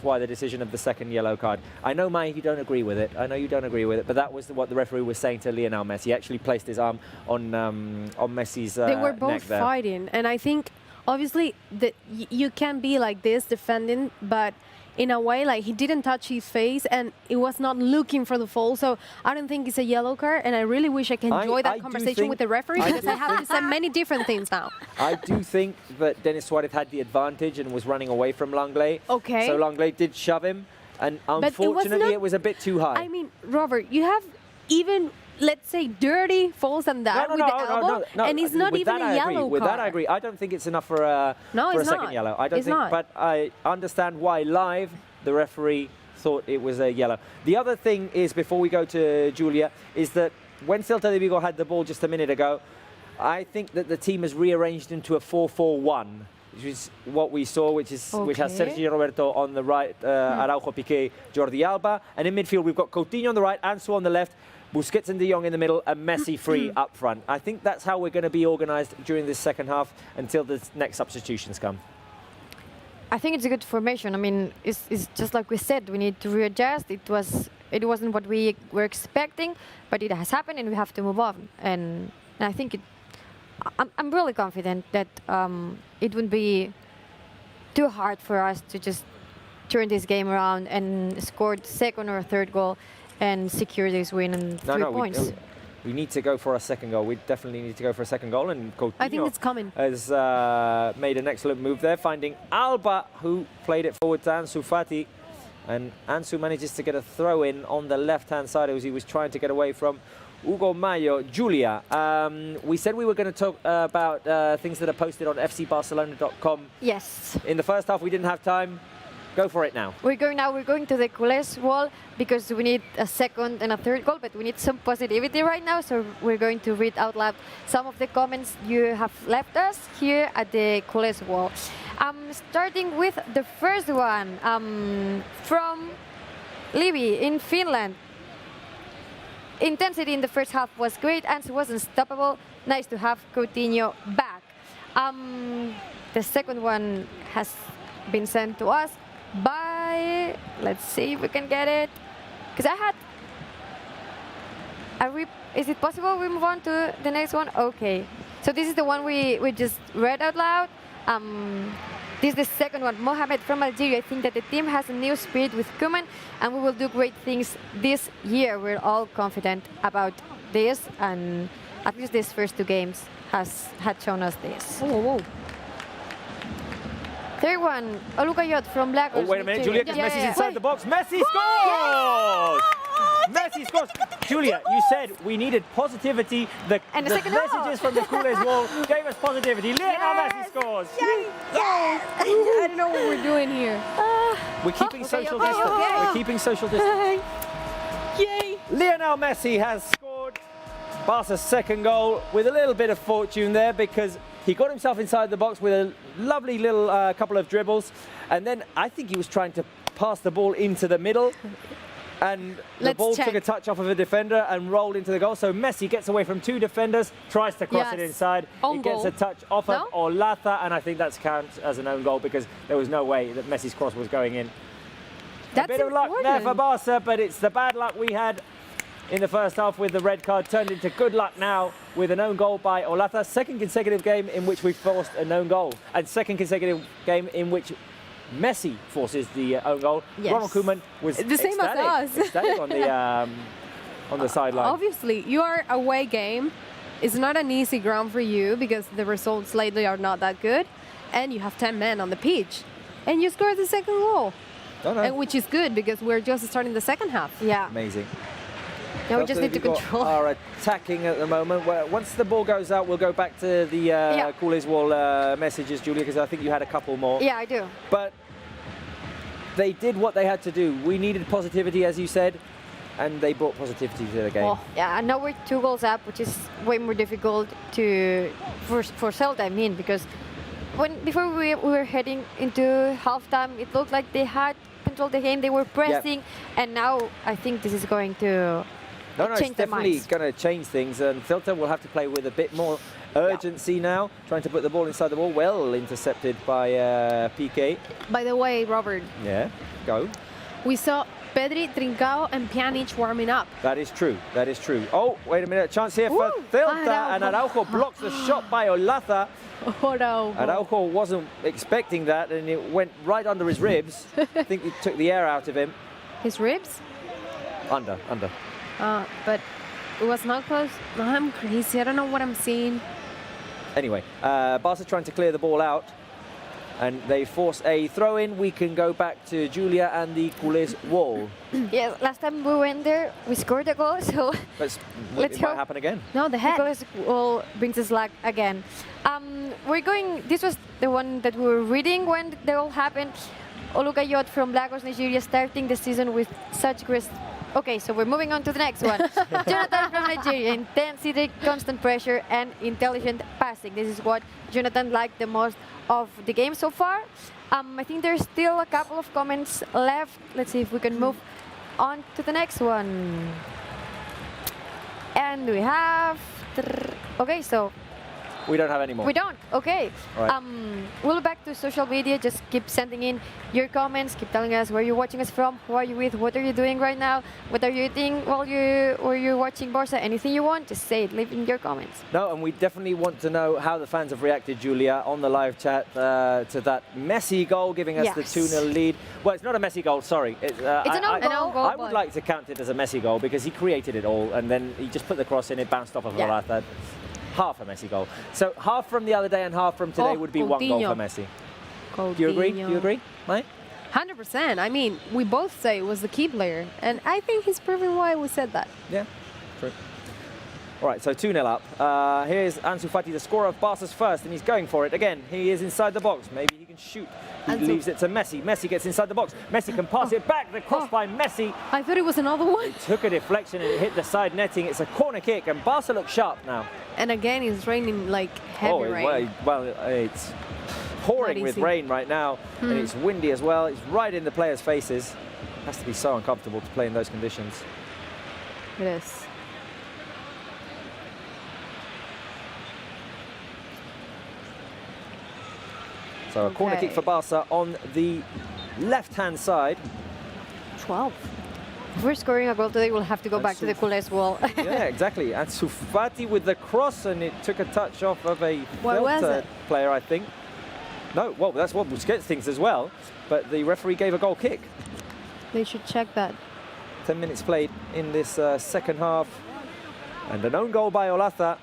why the decision of the second yellow card. I know, Maya, you don't agree with it. I know you don't agree with it, but that was what the referee was saying to Lionel Messi. He actually placed his arm on Messi's neck there. They were both fighting, and I think obviously that you can be like this defending, but in a way, like, he didn't touch his face and it was not looking for the fall. So I don't think it's a yellow card, and I really wish I can enjoy that conversation with the referee, because I have to say many different things now. I do think that Denis Suarez had the advantage and was running away from Lenglet. Okay. So Lenglet did shove him, and unfortunately it was a bit too high. I mean, Robert, you have even, let's say, dirty falls than that with the elbow, and it's not even a yellow card. With that, I agree. I don't think it's enough for a second yellow. I don't think, but I understand why live the referee thought it was a yellow. The other thing is, before we go to Julia, is that when Celta de Vigo had the ball just a minute ago, I think that the team has rearranged into a 4-4-1. Which is what we saw, which has Sergio Roberto on the right, Araujo, Piqué, Jordi Alba, and in midfield we've got Coutinho on the right, Ansu on the left, Busquets and De Jong in the middle, and Messi free up front. I think that's how we're going to be organised during this second half until the next substitutions come. I think it's a good formation. I mean, it's just like we said, we need to readjust. It wasn't what we were expecting, but it has happened, and we have to move on. And I think I'm really confident that it wouldn't be too hard for us to just turn this game around and score the second or third goal and secure this win and 3 points. We need to go for a second goal. We definitely need to go for a second goal, and Coutinho, I think it's coming, has made an excellent move there, finding Alba, who played it forward to Ansu Fati, and Ansu manages to get a throw in on the left-hand side as he was trying to get away from Hugo Mayo. Julia, we said we were going to talk about things that are posted on fcbarcelona.com. Yes. In the first half, we didn't have time. Go for it now. We're going to the Culés wall, because we need a second and a third goal, but we need some positivity right now, so we're going to read out loud some of the comments you have left us here at the Culés wall. Starting with the first one from Libby in Finland. intensity in the first half was great. Ansu was unstoppable. Nice to have Coutinho back. The second one has been sent to us by, let's see if we can get it, because I had is it possible we move on to the next one? Okay, so this is the one we just read out loud. This is the second one. Mohamed from Algeria. I think that the team has a new spirit with Koeman, and we will do great things this year. We're all confident about this, and at least these first 2 games had shown us this. Oh. Third one, Olukayot from Black. Oh, wait a minute, Julia, because Messi's inside the box. Messi scores! Messi scores! Julia, you said we needed positivity. The messages from the Culés wall gave us positivity. Lionel Messi scores! Yes! I don't know what we're doing here. We're keeping social distance. We're keeping social distance. Yay! Lionel Messi has scored Barca's second goal with a little bit of fortune there, because he got himself inside the box with a lovely little couple of dribbles, and then I think he was trying to pass the ball into the middle, and the ball took a touch off of a defender and rolled into the goal. So Messi gets away from 2 defenders, tries to cross it inside. It gets a touch off of Olata, and I think that's counts as an own goal, because there was no way that Messi's cross was going in. A bit of luck there for Barca, but it's the bad luck we had in the first half with the red card turned into good luck now with an own goal by Olata. Second consecutive game in which we forced an own goal, and second consecutive game in which Messi forces the own goal. Yes. Ronald Koeman was the same as us. ecstatic on the sideline. Obviously, your away game is not an easy ground for you, because the results lately are not that good, and you have 10 men on the pitch, and you scored the second goal, and which is good because we're just starting the second half. Yeah. Amazing. Now we just need to control. Are attacking at the moment. Once the ball goes out, we'll go back to the Culés wall messages, Julia, because I think you had a couple more. Yeah, I do. But they did what they had to do. We needed positivity, as you said, and they brought positivity to the game. Oh, yeah, and now we're 2 goals up, which is way more difficult for Zelta, I mean, because before we were heading into halftime, it looked like they had controlled the game, they were pressing, and now I think this is going to it's definitely going to change things, and Zelta will have to play with a bit more urgency now, trying to put the ball inside the ball. Well intercepted by Piqué. By the way, Robert. Yeah, go. We saw Pedri, Trincao and Pjanic warming up. That is true, that is true. Oh, wait a minute, chance here for Zelta, and Araujo blocks the shot by Olata. Araujo wasn't expecting that, and it went right under his ribs. I think it took the air out of him. His ribs? Under. But it was not close. No, I'm crazy. I don't know what I'm seeing. Anyway, Barca trying to clear the ball out, and they force a throw-in. We can go back to Julia and the Culés wall. Yeah, last time we went there, we scored a goal, so let's it might happen again. No, the Culés wall brings us luck again. This was the one that we were reading when the all happened. Olukayot from Lagos, Nigeria, starting the season with such great. Okay, so we're moving on to the next one. Jonathan from Nigeria, intensity, constant pressure, and intelligent passing. This is what Jonathan liked the most of the game so far. I think there's still a couple of comments left. Let's see if we can move on to the next one. And we have... Okay, so... We don't have any more. We don't? Okay. Right. We'll be back to social media. Just keep sending in your comments. Keep telling us where you're watching us from, who are you with, what are you doing right now, what are you eating while you're watching Barca. Anything you want, just say it. Leave in your comments. No, and we definitely want to know how the fans have reacted, Julia, on the live chat to that Messi goal, giving us the 2-0 lead. Well, it's not a Messi goal, sorry. It's an own goal. I would like to count it as a Messi goal because he created it all, and then he just put the cross in, it bounced off of Morata. Half a Messi goal. So half from the other day and half from today would be one goal for Messi. Do you agree? Do you agree, Mike? 100%. I mean, we both say it was the key player, and I think he's proving why we said that. Yeah, true. All right, so 2-0 up. Here's Ansu Fati, the scorer of Barca's first, and he's going for it again. He is inside the box. Maybe he can shoot. He leaves it to Messi. Messi gets inside the box. Messi can pass it back. The cross by Messi. I thought it was another one. It took a deflection and it hit the side netting. It's a corner kick, and Barca looks sharp now. And again, it's raining like heavy rain. Well, it's pouring with rain right now, and it's windy as well. It's right in the players' faces. It has to be so uncomfortable to play in those conditions. It is. So a corner kick for Barça on the left-hand side. 12. If we're scoring a goal today, we'll have to go back to the Culés wall. Yeah, exactly. And Sufati with the cross, and it took a touch off of a Zelta player, I think. No, well, that's what Busquets thinks as well. But the referee gave a goal kick. They should check that. 10 minutes played in this second half. And an own goal by Olaza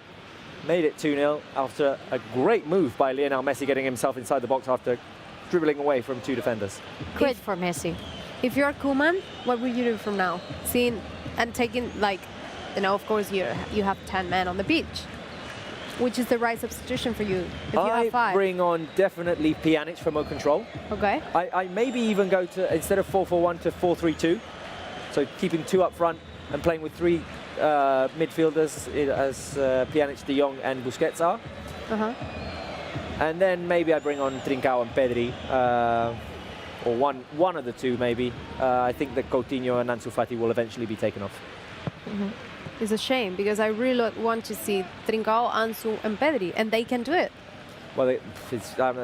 made it 2-0 after a great move by Lionel Messi getting himself inside the box after dribbling away from 2 defenders. Great for Messi. If you're Koeman, what would you do from now? Seeing and taking, like, you know, of course you have 10 men on the pitch. Which is the right substitution for you if you have 5? I bring on definitely Pjanic for more control. Okay. I maybe even go to, instead of 4-4-1, to 4-3-2. So keeping 2 up front and playing with 3 midfielders as Pjanic, De Jong and Busquets are. And then maybe I bring on Trincao and Pedri, or one of the 2 maybe. I think that Coutinho and Ansu Fati will eventually be taken off. It's a shame because I really want to see Trincao, Ansu and Pedri, and they can do it. Well, I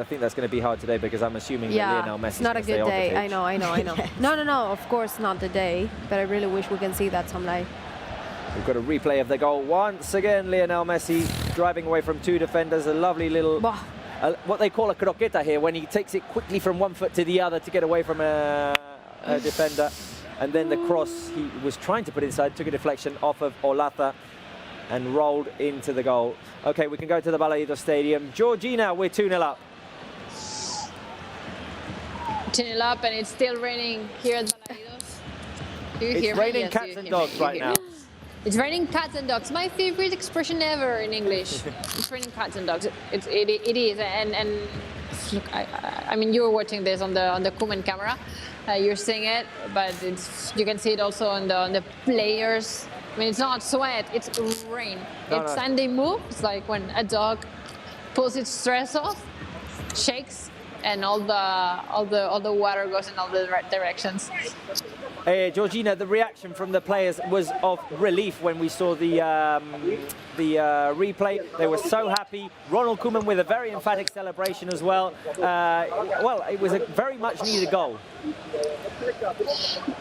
think that's going to be hard today because I'm assuming that Lionel Messi is not a good day. I know. No, of course not the day, but I really wish we can see that someday. We've got a replay of the goal. Once again, Lionel Messi driving away from 2 defenders. A lovely little, what they call a croqueta here, when he takes it quickly from one foot to the other to get away from a defender. And then the cross he was trying to put inside, took a deflection off of Olaza and rolled into the goal. Okay, we can go to the Balaídos Stadium. Georgina, we're 2-0 up. 2-0 up, and it's still raining here at Balaídos. Do you hear me? It's raining cats and dogs right now. It's raining cats and dogs. My favorite expression ever in English. It's raining cats and dogs. It is. And look, I mean, you were watching this on the Koeman camera. You're seeing it, but you can see it also on the players. I mean, it's not sweat, it's rain. And they move. It's like when a dog pulls its stress off, shakes, and all the water goes in all the right directions. Georgina, the reaction from the players was of relief when we saw the replay. They were so happy. Ronald Koeman with a very emphatic celebration as well. Well, it was a very much needed goal.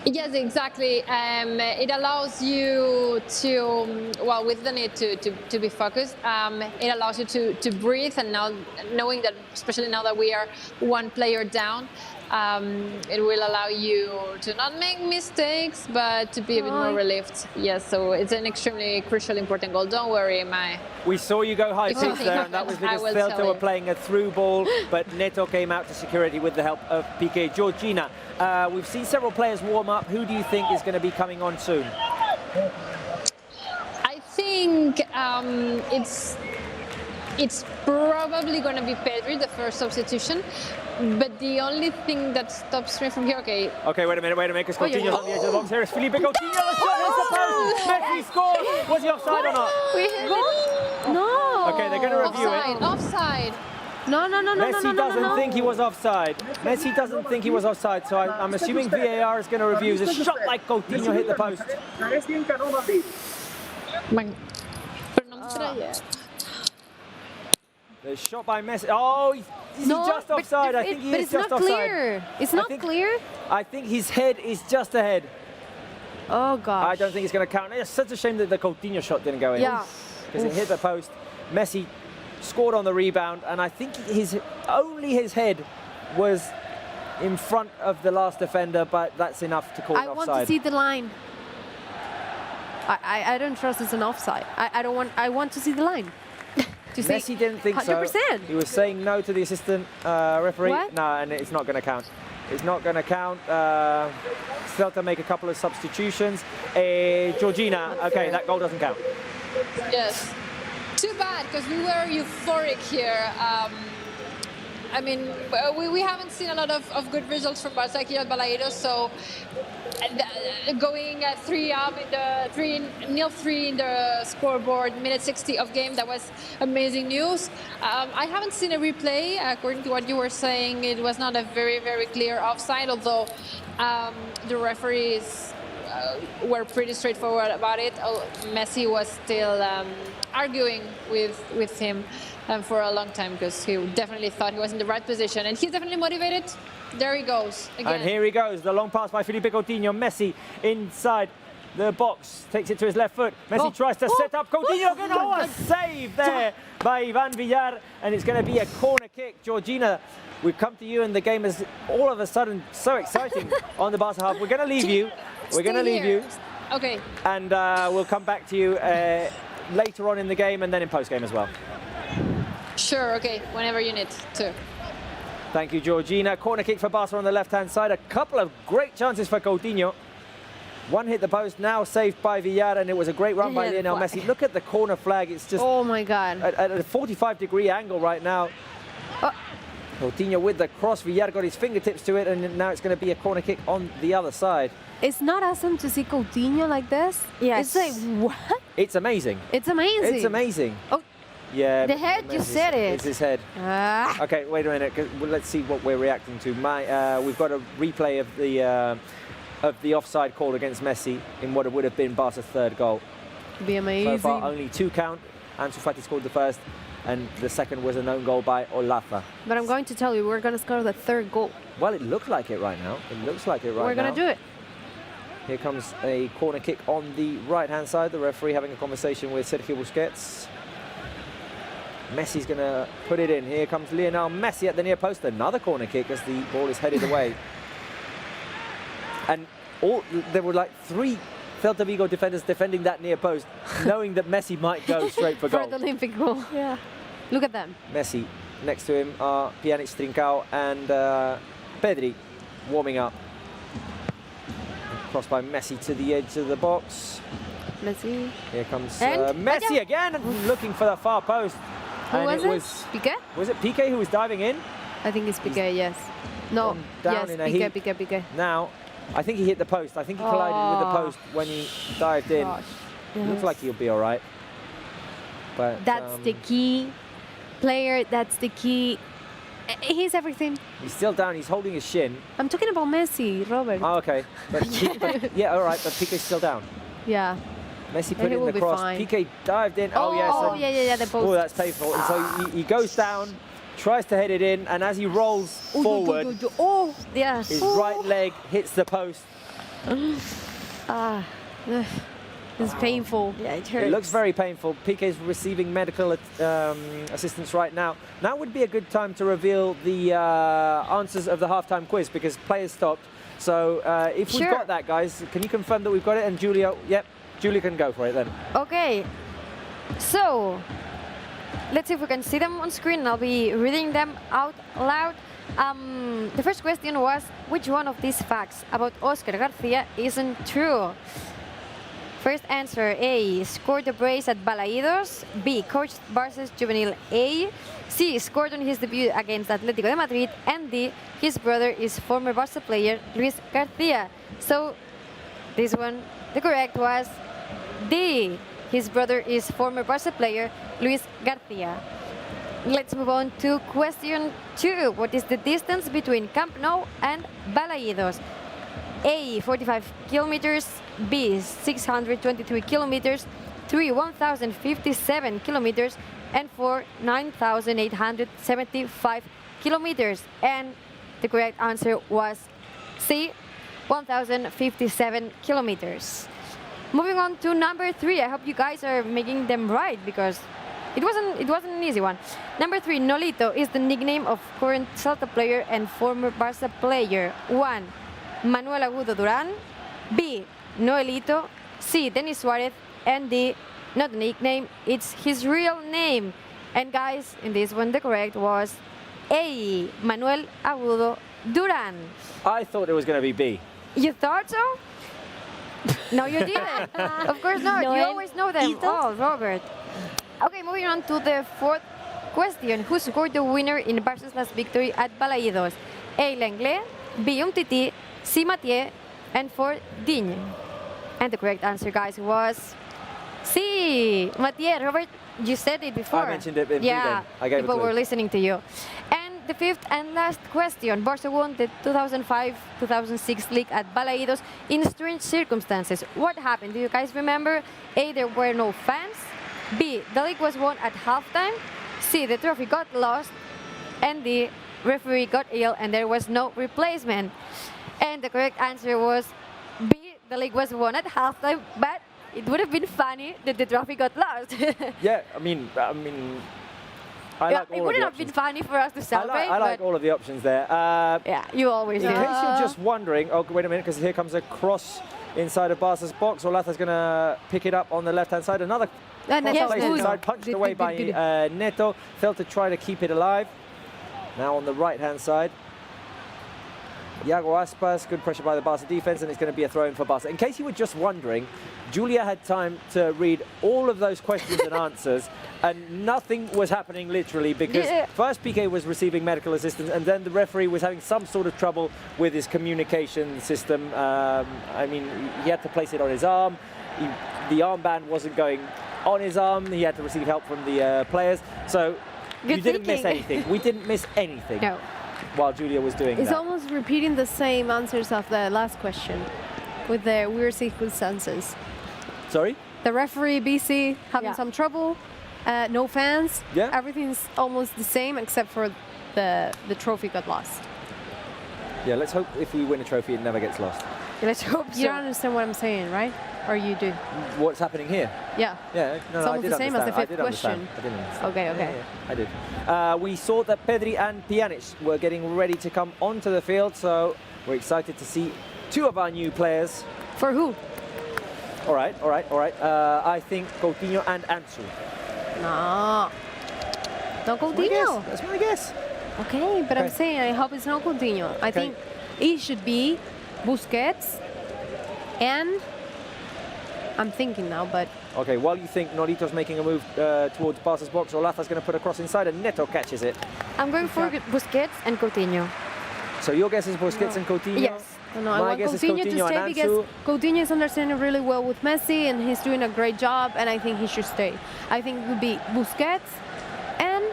Yes, exactly. It allows you to, well, with the need to be focused, it allows you to breathe, and now knowing that, especially now that we are 1 player down, it will allow you to not make mistakes, but to be a bit more relieved. Yes, so it's an extremely crucial, important goal. Don't worry, We saw you go high pitch there, and that was because Celta were playing a through ball, but Neto came out to security with the help of Piqué. Georgina, we've seen several players warm up. Who do you think is going to be coming on soon? I think it's probably going to be Pedri, the first substitution. But the only thing that stops me from here, okay, wait a minute, because Coutinho's on the edge of the box. Here is Felipe Coutinho, the shot hits the post. Messi scores. Was he offside or not? No. Okay, they're going to review it. Offside. No. Messi doesn't think he was offside. Messi doesn't think he was offside, so I'm assuming VAR is going to review. The shot like Coutinho hit the post. The shot by Messi. Oh, is he just offside? I think he is just offside. Clear. It's not clear. I think his head is just ahead. Oh, gosh. I don't think it's going to count. It's such a shame that the Coutinho shot didn't go in. Yeah. Because it hit the post. Messi scored on the rebound, and I think only his head was in front of the last defender, but that's enough to call it offside. I want to see the line. I don't trust it's an offside. I want to see the line. Messi didn't think 100%. So. He was saying no to the assistant referee. What? No, and it's not going to count. It's not going to count. Celta make a couple of substitutions. Georgina, okay, that goal doesn't count. Yes. Too bad, because we were euphoric here. I mean, we haven't seen a lot of good results from Barça here at Balaídos, so going 3 up in the 0-3 in the scoreboard, minute 60 of game, that was amazing news. I haven't seen a replay. According to what you were saying, it was not a very, very clear offside, although the referees were pretty straightforward about it. Messi was still arguing with him for a long time because he definitely thought he was in the right position, and he's definitely motivated. There he goes again. And here he goes, the long pass by Felipe Coutinho. Messi inside the box, takes it to his left foot. Messi tries to set up Coutinho. A save there by Ivan Villar, and it's going to be a corner kick. Georgina, we've come to you, and the game is all of a sudden so exciting on the Barca half. We're going to leave you. We're going to leave you. Okay. And we'll come back to you later on in the game and then in post-game as well. Sure, okay, whenever you need to. Thank you, Georgina. Corner kick for Barca on the left-hand side. A couple of great chances for Coutinho. One hit the post, now saved by Villar, and it was a great run by Lionel Messi. Look at the corner flag. It's just... Oh, my God. At a 45-degree angle right now. Coutinho with the cross. Villar got his fingertips to it, and now it's going to be a corner kick on the other side. It's not awesome to see Coutinho like this. Yes. It's like, what? It's amazing. It's amazing. It's amazing. Oh. Yeah. The head, you said it. It's his head. Okay, wait a minute. Let's see what we're reacting to. We've got a replay of the offside call against Messi in what would have been Barca's third goal. It'd be amazing. So far, only 2 count. Ansu Fati scored the first, and the second was an own goal by Olaza. But I'm going to tell you, we're going to score the third goal. Well, it looks like it right now. It looks like it right now. We're going to do it. Here comes a corner kick on the right-hand side. The referee having a conversation with Sergio Busquets. Messi's going to put it in. Here comes Lionel Messi at the near post. Another corner kick as the ball is headed away. And there were like 3 Celta Vigo defenders defending that near post, knowing that Messi might go straight for goal. For the Olympic goal, yeah. Look at them. Messi, next to him are Pjanic, Trincao and Pedri warming up. Crossed by Messi to the edge of the box. Messi. Here comes Messi again, looking for the far post. Who and was it? Piqué? Was it Piqué who was diving in? I think it's Piqué, yes. No, down yes, in a heap. Piqué. Now, I think he hit the post. I think he collided with the post when he dived in. Gosh. Looks like he'll be all right. But that's the key player. That's the key. He's everything. He's still down. He's holding his shin. I'm talking about Messi, Robert. Oh, okay. But yeah, all right. But Piqué's still down. Yeah. Messi put in the cross. Piqué dived in. Oh, yes. Oh, yeah. The post. Oh, that's painful. And so he goes down, tries to head it in, and as he rolls forward, his right leg hits the post. It's painful. Yeah, it hurts. It looks very painful. Piqué's receiving medical assistance right now. Now would be a good time to reveal the answers of the halftime quiz because players stopped. So if we've got that, guys, can you confirm that we've got it? And Julia, yep, Julia can go for it then. Okay. So let's see if we can see them on screen. I'll be reading them out loud. The first question was, which one of these facts about Oscar Garcia isn't true? First answer, A, scored a brace at Balaídos. B, coached Barca's juvenile A. C, scored on his debut against Atletico de Madrid. And D, his brother is former Barca player Luis Garcia. So this one, the correct was D, his brother is former Barca player Luis Garcia. Let's move on to question 2. What is the distance between Camp Nou and Balaídos? A, 45 kilometers. B, 623 kilometers. 3, 1,057 kilometers. And 4, 9,875 kilometers. And the correct answer was C, 1,057 kilometers. Moving on to number 3. I hope you guys are making them right because it wasn't an easy one. Number 3, Nolito is the nickname of current Celta player and former Barca player. 1, Manuel Agudo Duran. B, Noelito. C, Denis Suarez. And D, not a nickname, it's his real name. And guys, in this one, the correct was A, Manuel Agudo Duran. I thought it was going to be B. You thought so? No, you didn't. Of course not. You always know them. Oh, Robert. Okay, moving on to the 4th question. Who scored the winner in Barca's last victory at Balaídos? A, Lenglet. B, Umtiti. C, Mathieu. And 4, Digne. And the correct answer, guys, was C, Mathieu. Robert, you said it before. I mentioned it in yeah, I gave people a clue. were listening to you. And the fifth and last question. Barça won the 2005-2006 league at Balaídos in strange circumstances. What happened? Do you guys remember? A, there were no fans. B, the league was won at halftime. C, the trophy got lost. And D, referee got ill and there was no replacement. And the correct answer was B, the league was won at halftime, but it would have been funny that the trophy got lost. Yeah, I mean, I like all it wouldn't of have the been funny for us to celebrate. I like all of the options there. Yeah, you always do. In case you're just wondering, oh, wait a minute, because here comes a cross inside of Barca's box. Olata's going to pick it up on the left-hand side. Another cross inside, punched away by Neto. Zelta try to keep it alive. Now on the right-hand side. Iago Aspas, good pressure by the Barca defense, and it's going to be a throw-in for Barca. In case you were just wondering, Julia had time to read all of those questions and answers, and nothing was happening literally because first Piqué was receiving medical assistance, and then the referee was having some sort of trouble with his communication system. I mean, he had to place it on his arm. The armband wasn't going on his arm. He had to receive help from the players. So you didn't miss anything. We didn't miss anything. No. While Julia was doing It's that. almost repeating the same answers of the last question with the weird circumstances. Sorry? The referee, BC, having some trouble, no fans. Yeah. Everything's almost the same except for the trophy got lost. Yeah, let's hope if we win a trophy it never gets lost. Let's hope so. You don't understand what I'm saying, right? Or you do? What's happening here? Yeah. Yeah, no, It's I almost did the same as the understand. fifth I did question. understand. I didn't understand. Okay, okay. Yeah, I did. We saw that Pedri and Pjanic were getting ready to come onto the field, so we're excited to see two of our new players. For who? All right. I think Coutinho and Ansu. No. No Coutinho. That's my guess. Okay, but I'm saying I hope it's not Coutinho. I think it should be Busquets and I'm thinking now, but... Okay, while you think Norito's making a move towards Barca's box, Olata's going to put a cross inside and Neto catches it. I'm going for Busquets and Coutinho. So your guess is Busquets and Coutinho? Yes. No, I want Coutinho to stay because Coutinho is understanding really well with Messi and he's doing a great job and I think he should stay. I think it would be Busquets and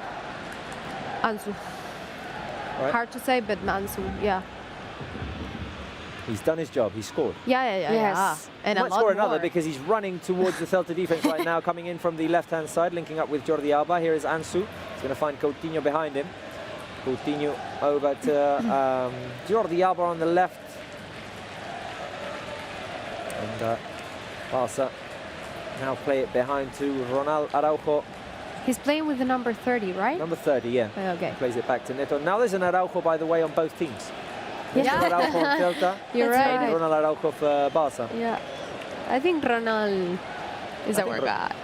Ansu. Right. Hard to say, but Ansu, yeah. He's done his job. He scored. Yes. And he a might lot score another more. because he's running towards the Celta defense right now, coming in from the left-hand side, linking up with Jordi Alba. Here is Ansu. He's going to find Coutinho behind him. Coutinho over to Jordi Alba on the left. And Barca now play it behind to Ronald Araujo. He's playing with the number 30, right? Number 30, yeah. Okay. Plays it back to Neto. Now there's an Araujo, by the way, on both teams. Yeah. Araujo on Celta. You're right. And Ronald Araujo for Barca. Yeah. I think Ronald is our guy.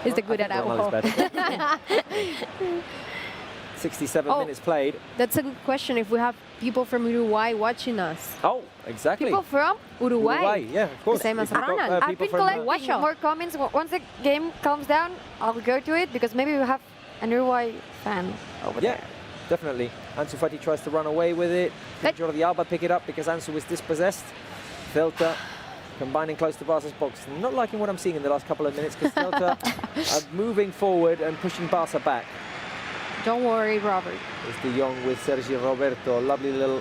He's the good Ronald Araujo. is better. 67 minutes played. That's a good question. If we have people from Uruguay watching us. Oh, exactly. People from Uruguay? Yeah, of course. The same as If you've got, Ronald. I've been collecting more comments. Once the game calms down, I'll go to it because maybe we have an Uruguay fan over there. Yeah, definitely. Ansu Fati tries to run away with it. Jordi Alba pick it up because Ansu was dispossessed. Celta combining close to Barca's box. Not liking what I'm seeing in the last couple of minutes because Celta are moving forward and pushing Barca back. Don't worry, Robert. It's De Jong with Sergio Roberto. Lovely little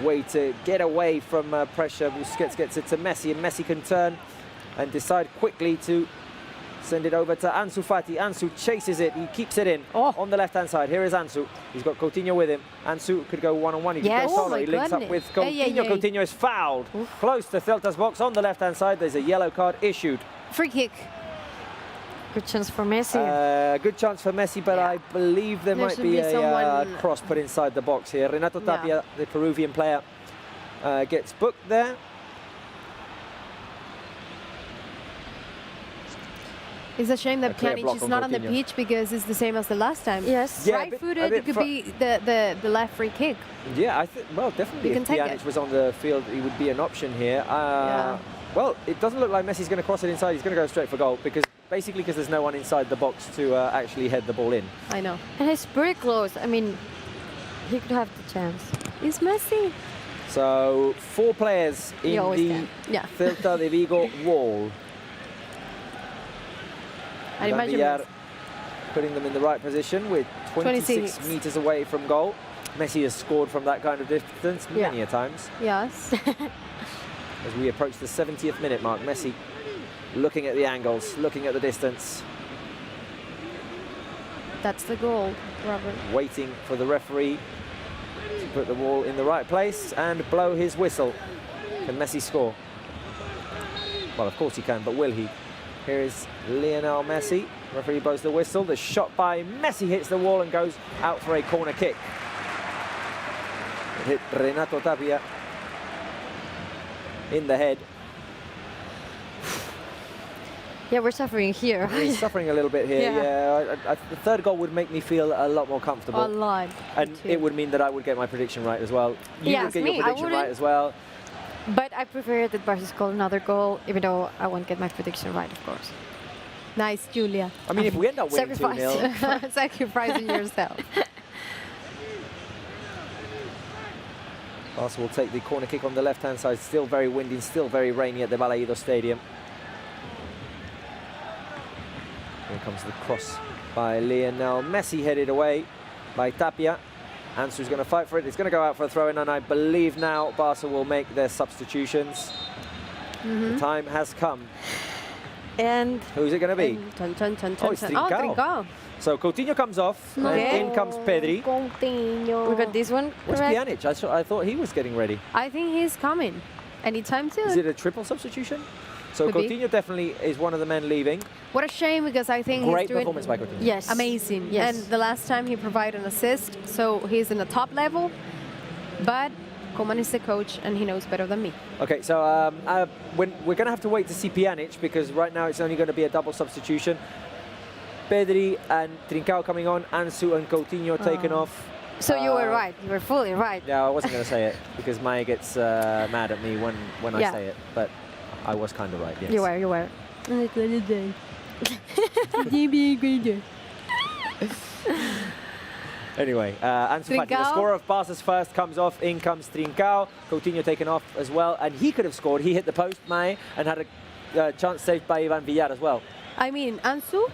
way to get away from pressure. Busquets gets it to Messi, and Messi can turn and decide quickly to send it over to Ansu Fati. Ansu chases it. He keeps it in on the left-hand side. Here is Ansu. He's got Coutinho with him. Ansu could go one-on-one. He could go solo. He links up with Coutinho. Coutinho is fouled. Close to Celta's box on the left-hand side. There's a yellow card issued. Free kick. Good chance for Messi. Good chance for Messi, but I believe there might be a cross put inside the box here. Renato Tapia, the Peruvian player, gets booked there. It's a shame that Pjanic is not on the pitch because it's the same as the last time. Yes. Yeah, right-footed, it could be the left free kick. Yeah, I think, well, definitely if Pjanic was on the field, he would be an option here. Well, it doesn't look like Messi's going to cross it inside. He's going to go straight for goal because there's no one inside the box to actually head the ball in. I know. And he's pretty close. I mean, he could have the chance. It's Messi. So 4 players in the Celta de Vigo wall. I imagine Villar putting them in the right position with 26 meters away from goal. Messi has scored from that kind of distance many a times. Yes. As we approach the 70th minute mark, Messi looking at the angles, looking at the distance. That's the goal, Robert. Waiting for the referee to put the ball in the right place and blow his whistle. Can Messi score? Well, of course he can, but will he? Here is Lionel Messi. Referee blows the whistle. The shot by Messi hits the wall and goes out for a corner kick. It hit Renato Tapia in the head. Yeah, we're suffering here. We're suffering a little bit here, yeah. The third goal would make me feel a lot more comfortable. A lot. And it would mean that I would get my prediction right as well. You Yes, would get me, your I prediction right as well. But I prefer that Barca score another goal, even though I won't get my prediction right, of course. Nice, Julia. I mean, if we end up winning 2-0... Sacrificing yourself. Barca will take the corner kick on the left-hand side. Still very windy and still very rainy at the Balaídos Stadium. Here comes the cross by Lionel Messi, headed away by Tapia. Ansu's going to fight for it. It's going to go out for a throw-in, and I believe now Barca will make their substitutions. The time has come. And who's it going to be? It's Trincao. So Coutinho comes off, and in comes Pedri. Coutinho. We got this one. Where's Pjanic? I thought he was getting ready. I think he's coming anytime soon. Is it a triple substitution? So Could be. Coutinho definitely is one of the men leaving. What a shame, because I think Great he's doing performance by Coutinho. Yes, amazing. Yes. And the last time he provided an assist, so he's in the top level. But Koeman is the coach, and he knows better than me. Okay, so we're going to have to wait to see Pjanic, because right now it's only going to be a double substitution. Pedri and Trincao coming on, Ansu and Coutinho taken off. So you were right. You were fully right. Yeah, I wasn't going to say it, because Maya gets mad at me when I say it. But I was kind of right, yes. You were, you were. Anyway, Ansu Fati, the scorer of Barca's first, comes off. In comes Trincao. Coutinho taken off as well, and he could have scored. He hit the post, Maya, and had a chance saved by Ivan Villar as well. I mean, Ansu?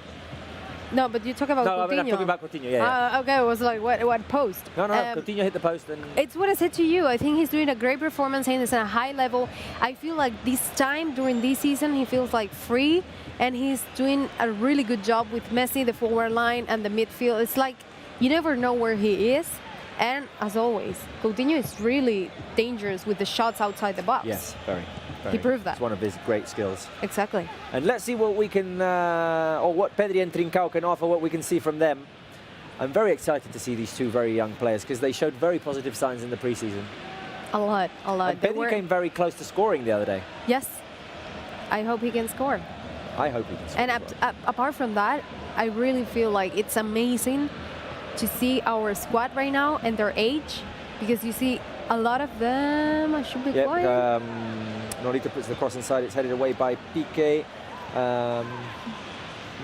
No, but you talk about Coutinho. No, I'm talking about Coutinho, yeah. Okay, it was like, what post? No, Coutinho hit the post. And it's what I said to you. I think he's doing a great performance, and it's at a high level. I feel like this time, during this season, he feels like free, and he's doing a really good job with Messi, the forward line, and the midfield. It's like you never know where he is. And as always, Coutinho is really dangerous with the shots outside the box. Yes, very. He proved that. It's one of his great skills. Exactly. And let's see what we can, or what Pedri and Trincao can offer, what we can see from them. I'm very excited to see these two very young players, because they showed very positive signs in the preseason. A lot. And Pedri came very close to scoring the other day. Yes. I hope he can score. I hope he can score. And apart from that, I really feel like it's amazing to see our squad right now and their age, because you see a lot of them. I should be quiet. Nolito puts the cross inside. It's headed away by Piqué.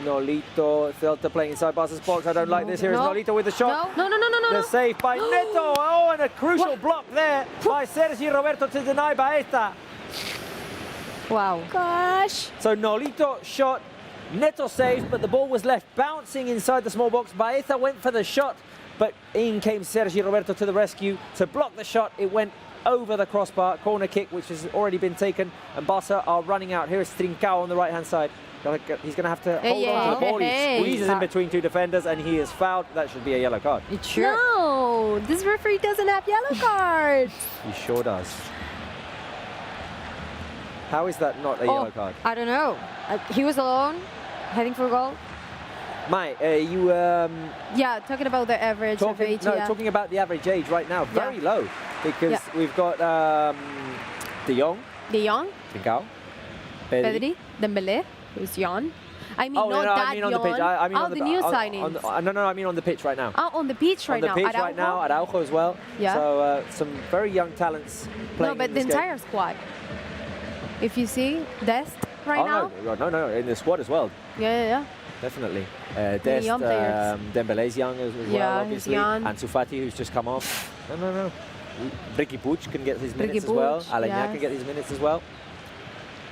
Nolito, Zelta playing inside Barca's box. I don't like this. Here is Nolito with the shot. No. The save by Neto. Oh, and a crucial block there by Sergi Roberto to deny Baeza. Wow. Gosh. So Nolito shot, Neto saved, but the ball was left bouncing inside the small box. Baeza went for the shot, but in came Sergi Roberto to the rescue to block the shot. It went over the crossbar, corner kick, which has already been taken, and Barca are running out. Here is Trincao on the right-hand side. He's going to have to hold on to the ball. He squeezes in between two defenders, and he is fouled. That should be a yellow card. No, this referee doesn't have yellow cards. He sure does. How is that not a yellow card? I don't know. He was alone, heading for a goal. Mai, you... yeah, talking about the average of age. No, talking about the average age right now. Very low. Because we've got De Jong. Trincao. Pedri. Dembélé, who's young. I mean, I mean on the pitch. I mean on the new signings. No, I mean on the pitch right now. Oh, on the pitch right now. On the pitch right now, Araujo as well. Yeah. So some very young talents playing. No, but the entire squad. If you see Dest right now. No, in the squad as well. Yeah. Definitely. Dest, Dembele's young as well, obviously. Ansu Fati, who's just come off. No. Ricky Puig can get his minutes as well. Alagna can get his minutes as well.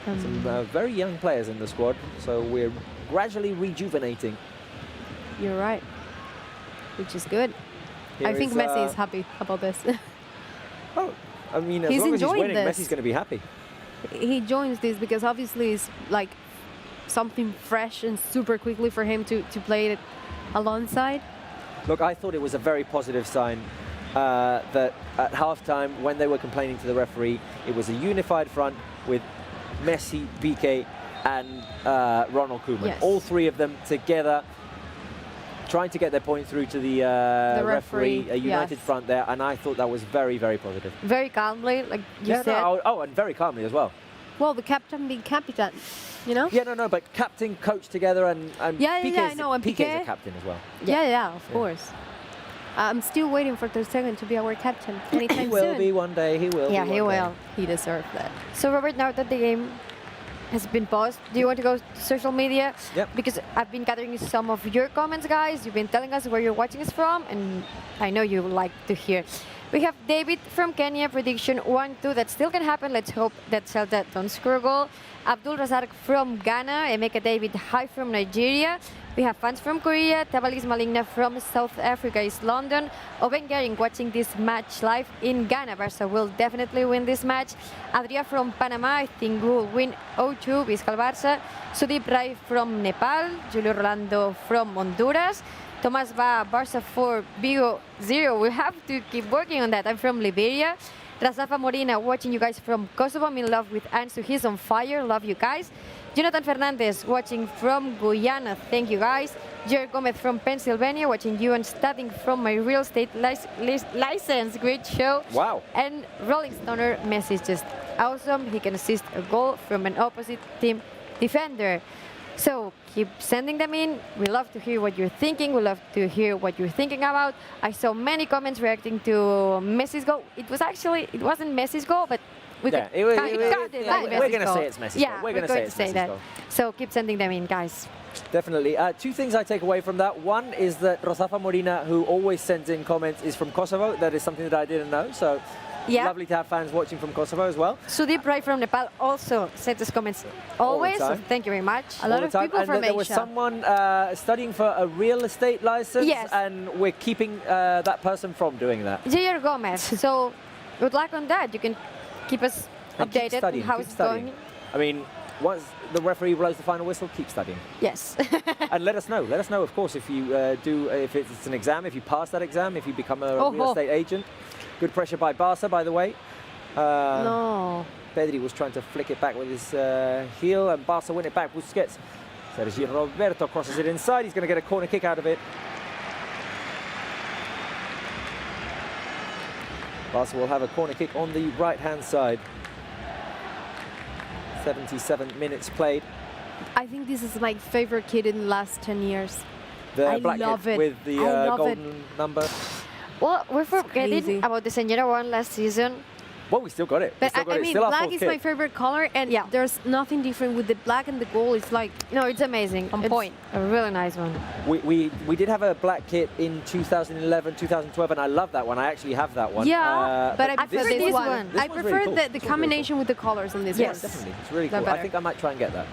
Some very young players in the squad, so we're gradually rejuvenating. You're right, which is good. I think Messi is happy about this. Oh, I mean, as He's long as he's enjoying winning, this. Messi's going to be happy. He joins this because obviously it's like something fresh and super quickly for him to play it alongside. Look, I thought it was a very positive sign that at halftime, when they were complaining to the referee, it was a unified front with Messi, Piqué, and Ronald Koeman. Yes. All three of them together, trying to get their point through to the referee, a united yes. front there, and I thought that was very, very positive. Very calmly, like you said. No, and very calmly as well. Well, the captain being captain, you know? Yeah, no, but captain, coach together, and I know, and Piqué's a Piqué. captain as well. Yeah, of course. I'm still waiting for Ter Stegen to be our captain anytime He will soon. be one day, he will Yeah, be he one day. will. He deserves that. So Robert, now that the game has been paused, do you want to go to social media? Yep. Because I've been gathering some of your comments, guys. You've been telling us where you're watching us from, and I know you like to hear. We have David from Kenya, prediction 1-2. That still can happen. Let's hope that Zelta don't score a goal. Abdul Razak from Ghana, Emeka David Hi from Nigeria. We have fans from Korea, Tabalis Maligna from South Africa, East London. Oben Gering watching this match live in Ghana. Barça will definitely win this match. Adria from Panama, I think will win 0-2, Vizcal Barça. Sudeep Rai from Nepal, Julio Rolando from Honduras. Tomas Va, Barça 4, Vigo 0. We have to keep working on that. I'm from Liberia. Razafa Morina watching you guys from Kosovo. I'm in love with Ansu. He's on fire. Love you guys. Jonathan Fernandez watching from Guyana. Thank you guys. Jared Gomez from Pennsylvania watching you and studying from my real estate license. Great show. Wow. And Rolling Stoner, Messi is just awesome. He can assist a goal from an opposite team defender. So keep sending them in. We love to hear what you're thinking. We love to hear what you're thinking about. I saw many comments reacting to Messi's goal. It wasn't Messi's goal, but we Yeah, could it was- count it it was- like yeah, we're Messi's gonna goal. say it's Messi's Yeah, goal. We're going gonna say to it's say Messi's that. goal. So keep sending them in, guys. Definitely. Two things I take away from that. One is that Razafa Morina, who always sends in comments, is from Kosovo. That is something that I didn't know. So Yeah. lovely to have fans watching from Kosovo as well. Sudeep Rai from Nepal also sends us comments always. So time. thank you very much. A lot All the of time. people And from there was Asia. someone studying for a real estate license, Yes. and we're keeping that person from doing that. Jair Gomez. So good luck on that. You can keep us And keep updated on studying, how keep it's studying. going. I mean, once the referee blows the final whistle, keep studying. Yes. And let us know. Let us know, of course, if you if it's an exam, if you pass that exam, if you become a real estate agent. Good pressure by Barça, by the way. No. Pedri was trying to flick it back with his heel, and Barça win it back. Busquets. Sergio Roberto crosses it inside. He's going to get a corner kick out of it. Barça will have a corner kick on the right-hand side. 77 minutes played. I think this is my favorite kid in the last 10 years. The I black love kid it. with the I love golden number. Well, we're crazy. forgetting about the Señora one last season. Well, we still got it. We But still got I it. mean, Still our black fourth is kid. my favorite color, and there's nothing different with the black and the gold. It's like, No, it's amazing. On It's point. A really nice one. We did have a black kit in 2011, 2012, and I love that one. I actually have that one. yeah, but I prefer this this one- one. this I one's prefer really cool. the This one's really combination with the colors on this Yes. one. Definitely, it's really They're cool. I better. think I might try and get that.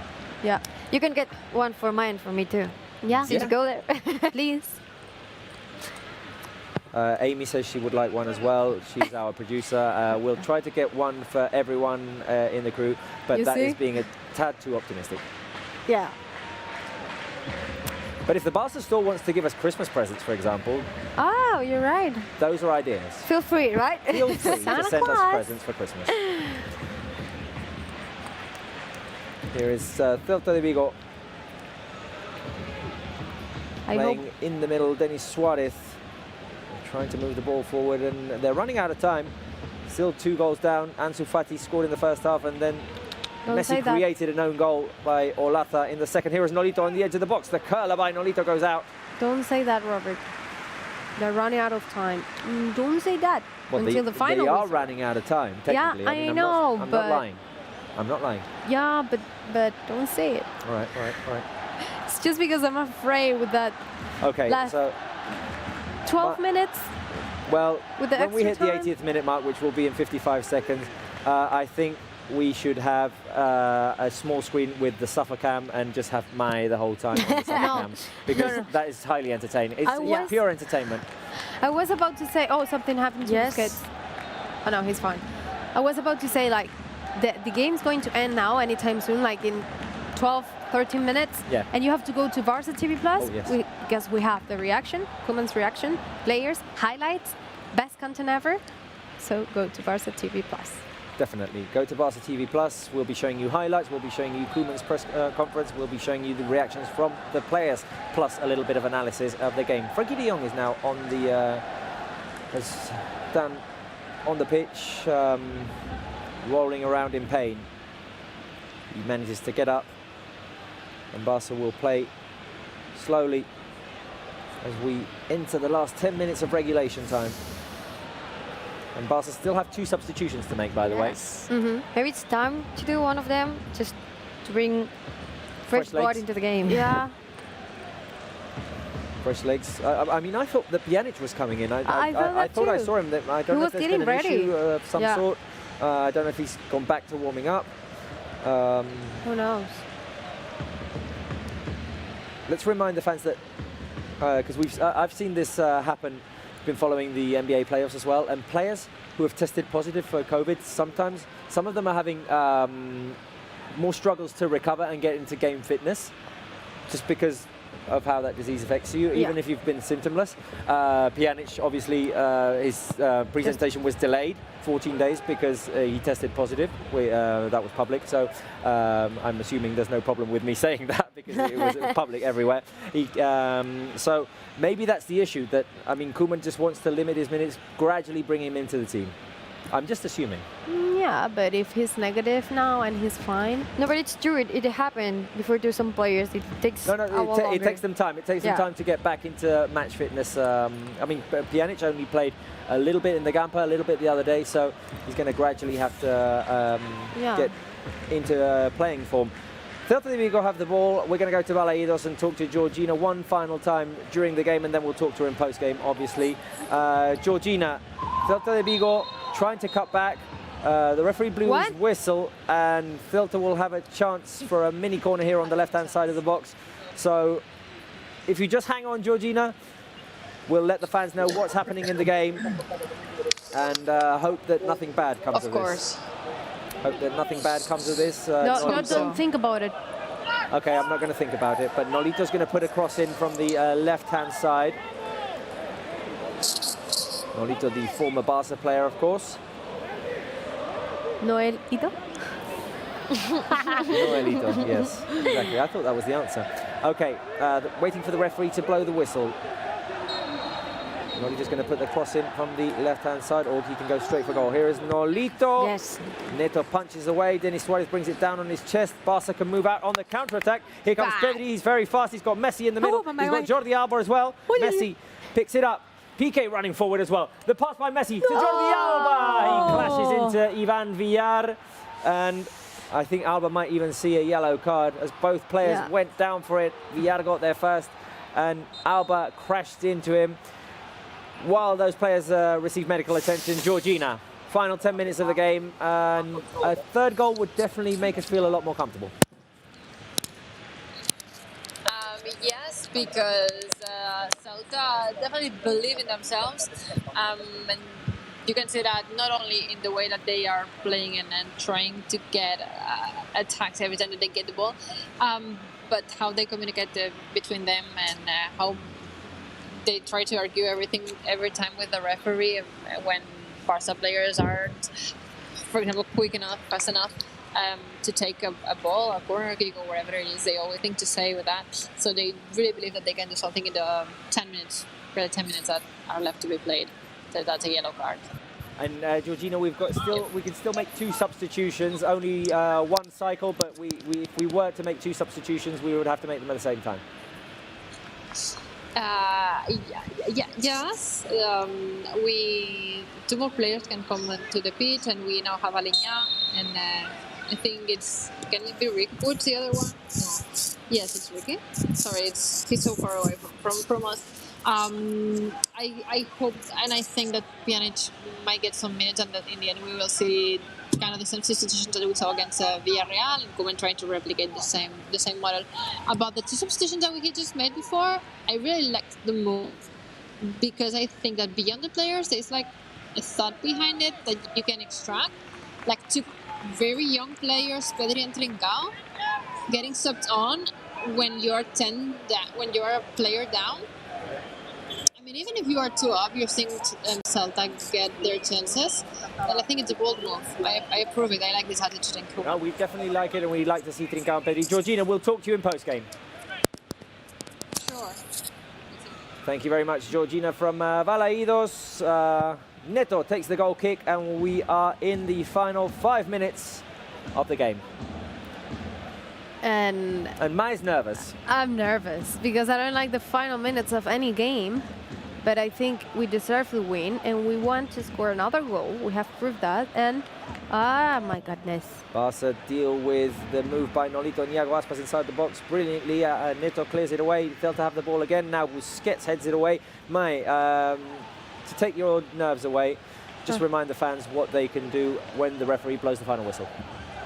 Yeah. You can get one for mine for me too. Yeah. Since you go there. Please. Amy says she would like one as well. She's our producer. We'll try to get one for everyone in the crew, but You that is see? being a tad too optimistic. Yeah. But if the Barca store wants to give us Christmas presents, for example, Oh, you're right. those are ideas. Feel free, right? Feel free to Santa send us Claus. presents for Christmas. Here is Celta Vigo I playing hope in the middle. Denis Suarez trying to move the ball forward, and they're running out of time. Still 2 goals down. Ansu Fati scored in the first half, and then Don't say Messi that. created an own goal by Olaza in the second. Here is Nolito on the edge of the box. The curler by Nolito goes out. Don't say that, Robert. They're running out of time. Don't say that Well, until the final. They are whistle. running out of time, Yeah, technically. I mean, know, I'm but- not lying. I'm not lying. Yeah, but don't say it. All right, all right, all right. It's just because I'm afraid with that Okay, Last- so 12 minutes. well, With the when we hit extra the time? 80th minute mark, which will be in 55 seconds, I think we should have a small screen with the suffer cam and just have Mai the whole time on the suffer cam, because that is highly entertaining. It's pure entertainment. I was about to say, oh, something happened to Busquets. Oh no, he's fine. I was about to say, like, the game's going to end now anytime soon, like in 12, 13 minutes. Yeah. And you have to go to Barça TV Plus. Oh, yes. Because we have the reaction, Koeman's reaction, players, highlights, best content ever. So go to Barça TV Plus. Definitely. Go to Barça TV Plus. We'll be showing you highlights. We'll be showing you Koeman's press conference. We'll be showing you the reactions from the players, plus a little bit of analysis of the game. Frankie de Jong is now on the has done on the pitch, rolling around in pain. He manages to get up, and Barça will play slowly as we enter the last 10 minutes of regulation time. And Barca still have 2 substitutions to make, by the way. Maybe it's time to do one of them, just to bring fresh blood into the game. Yeah. Fresh legs. I mean, I thought that Pjanic was coming in. I thought I saw him. I don't know if there's been an issue of some sort. I don't know if he's gone back to warming up. Who knows? Let's remind the fans that, because I've seen this happen. Been following the NBA playoffs as well, and players who have tested positive for COVID, sometimes some of them are having more struggles to recover and get into game fitness, just because of how that disease affects you, even if you've been symptomless. Pjanic, obviously, his presentation was delayed 14 days because he tested positive. That was public, so I'm assuming there's no problem with me saying that because it was public everywhere. So maybe that's the issue, that, I mean, Koeman just wants to limit his minutes, gradually bring him into the team. I'm just assuming. Yeah, but if he's negative now and he's fine. No, but it's true. It happened before to some players. It takes it takes them time. It takes them time to get back into match fitness. I mean, Pjanic only played a little bit in the Gampa, a little bit the other day, so he's going to gradually have to get into playing form. Celta Vigo have the ball. We're going to go to Balaídos and talk to Georgina one final time during the game, and then we'll talk to her in post-game, obviously. Georgina, Celta Vigo trying to cut back. The referee blew his whistle, and Zelta will have a chance for a mini corner here on the left-hand side of the box. So if you just hang on, Georgina, we'll let the fans know what's happening in the game, and hope that nothing bad comes of this. Of course. Hope that nothing bad comes of this. Don't think about it. Okay, I'm not going to think about it, but Nolito's going to put a cross in from the left-hand side. Nolito, the former Barca player, of course. Noelito? Noelito, yes, exactly. I thought that was the answer. Okay, waiting for the referee to blow the whistle. Nolito's going to put the cross in from the left-hand side, or he can go straight for goal. Here is Nolito. Yes. Neto punches away. Denis Suarez brings it down on his chest. Barca can move out on the counter-attack. Here comes Pedri. He's very fast. He's got Messi in the middle. He's got Jordi Alba as well. Messi picks it up. Piqué running forward as well. The pass by Messi to Jordi Alba. He clashes into Ivan Villar, and I think Alba might even see a yellow card as both players went down for it. Villar got there first, and Alba crashed into him. While those players received medical attention, Georgina, final 10 minutes of the game, and a third goal would definitely make us feel a lot more comfortable. Yes, because Celta definitely believe in themselves, and you can see that not only in the way that they are playing and trying to get attacks every time that they get the ball, but how they communicate between them, and how they try to argue everything every time with the referee when Barca players aren't, for example, quick enough, fast enough to take a ball, a corner kick, or whatever it is. They always think to say with that. So they really believe that they can do something in the 10 minutes that are left to be played. So that's a yellow card. And Georgina, we can still make 2 substitutions, only 1 cycle, but if we were to make 2 substitutions, we would have to make them at the same time. Yes. 2 more players can come to the pitch, and we now have Aleñá, and I think can it be Rick Woods, the other one? No. Yes, it's Ricky. Sorry, he's so far away from us. I hope, and I think that Pjanic might get some minutes, and that in the end we will see kind of the same situation that we saw against Villarreal, and Koeman trying to replicate the same model. About the 2 substitutions that he just made before, I really liked the move because I think that beyond the players, there's like a thought behind it that you can extract, like 2 very young players, Pedri and Trincao, getting subbed on when you're when you're a player down. I mean, even if you are 2 up, you're seeing Celta get their chances. And I think it's a bold move. I approve it. I like this attitude in Koeman. No, we definitely like it, and we like to see Trincao and Pedri. Georgina, we'll talk to you in post-game. Sure. Thank you very much, Georgina from Balaídos. Neto takes the goal kick, and we are in the final 5 minutes of the game. And Mai's nervous. I'm nervous because I don't like the final minutes of any game. But I think we deserve the win, and we want to score another goal. We have proved that, and my goodness. Barça deal with the move by Nolito and Iago Aspas inside the box brilliantly. Neto clears it away. Zelta have the ball again. Now Busquets heads it away. Mai, to take your nerves away, just remind the fans what they can do when the referee blows the final whistle.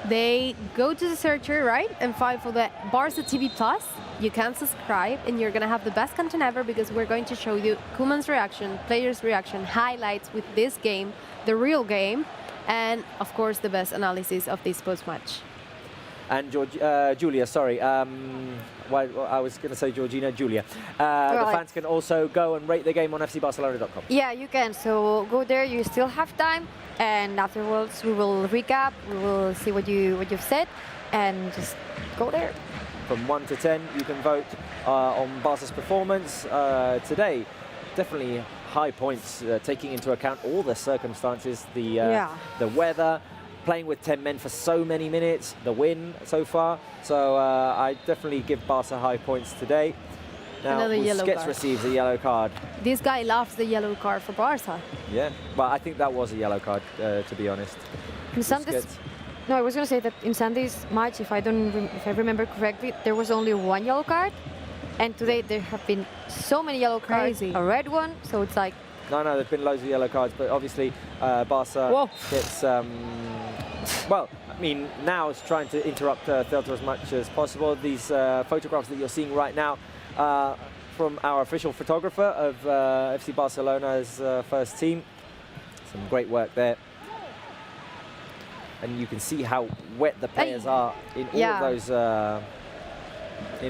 They go to the searcher, right, and find for the Barça TV Plus. You can subscribe, and you're going to have the best content ever because we're going to show you Koeman's reaction, players' reaction, highlights with this game, the real game, and, of course, the best analysis of this post-match. And Julia, sorry, I was going to say Georgina, Julia. The fans can also go and rate the game on fcbarcelona.com. Yeah, you can. So go there. You still have time, and afterwards we will recap. We will see what you've said, and just go there. From 1 to 10, you can vote on Barca's performance today. Definitely high points, taking into account all the circumstances, the weather. Playing with 10 men for so many minutes, the win so far. So I definitely give Barca high points today. Now Busquets receives a yellow card. This guy loves the yellow card for Barca. Yeah, well, I think that was a yellow card, to be honest. No, I was going to say that in Sunday's match, if I remember correctly, there was only 1 yellow card. And today there have been so many yellow cards, a red one, so it's like... No, there's been loads of yellow cards, but obviously Barca gets... well, I mean, now it's trying to interrupt Zelta as much as possible. These photographs that you're seeing right now from our official photographer of FC Barcelona's first team. Some great work there. And you can see how wet the players are in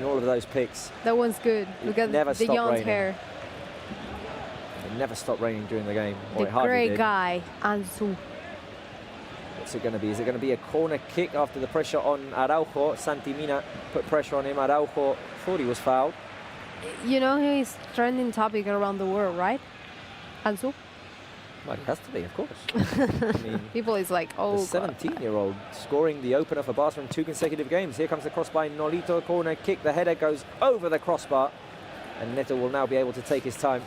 all of those pics. That one's good. Look at the young hair. It never stopped raining during the game. The great guy, Ansu. What's it going to be? Is it going to be a corner kick after the pressure on Araujo? Santi Mina put pressure on him. Araujo thought he was fouled. You know he's trending topic around the world, right? Ansu? Well, it has to be, of course. I mean, people is like, oh, the 17-year-old scoring the opener for Barca in 2 consecutive games. Here comes the cross by Nolito, corner kick. The header goes over the crossbar, and Neto will now be able to take his time.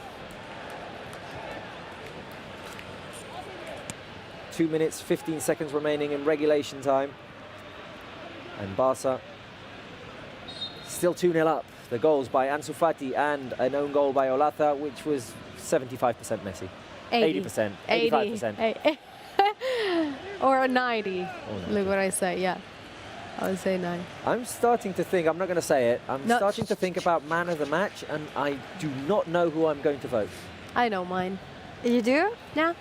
2 minutes, 15 seconds remaining in regulation time. And Barca still 2-0 up. The goals by Ansu Fati and an own goal by Olaza, which was 75% Messi. 80%, 85%. Or a 90. Look what I say, yeah. I would say 9. I'm starting to think, I'm not going to say it, I'm starting to think about man of the match, and I do not know who I'm going to vote. I know mine. You do? Yeah.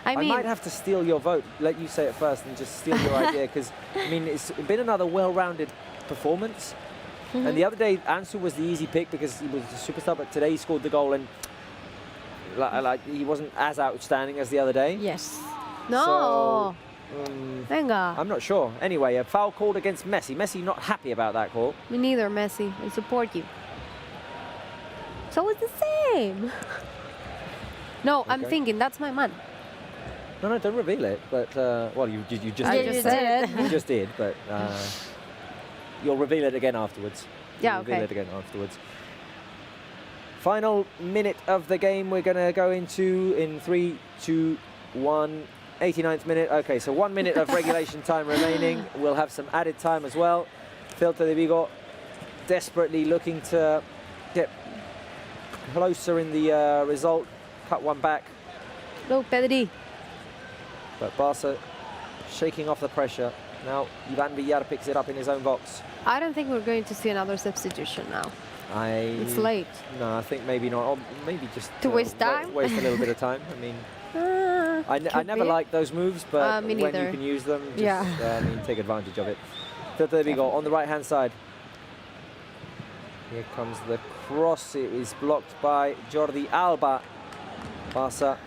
I might have to steal your vote, let you say it first and just steal your idea, because, I mean, it's been another well-rounded performance. And the other day, Ansu was the easy pick because he was a superstar, but today he scored the goal and he wasn't as outstanding as the other day. Yes. No. So, Venga. I'm not sure. Anyway, a foul called against Messi. Messi not happy about that call. Me neither, Messi. I support you. So it's the same. No, I'm thinking that's my man. No, don't reveal it. But well, you just did. You just did, but you'll reveal it again afterwards. Yeah, Reveal it again afterwards. Final minute of the game we're going to go into in 3, 2, 1. 89th minute. Okay, so 1 minute of regulation time remaining. We'll have some added time as well. Celta Vigo desperately looking to get closer in the result. Cut one back. Go, Pedri. But Barca shaking off the pressure. Now Ivan Villar picks it up in his own box. I don't think we're going to see another substitution now. It's late. No, I think maybe not. Or maybe just to waste time. Waste a little bit of time. I mean, I never like those moves, but when you can use them, just take advantage of it. Celta Vigo on the right-hand side. Here comes the cross. It is blocked by Jordi Alba. Barça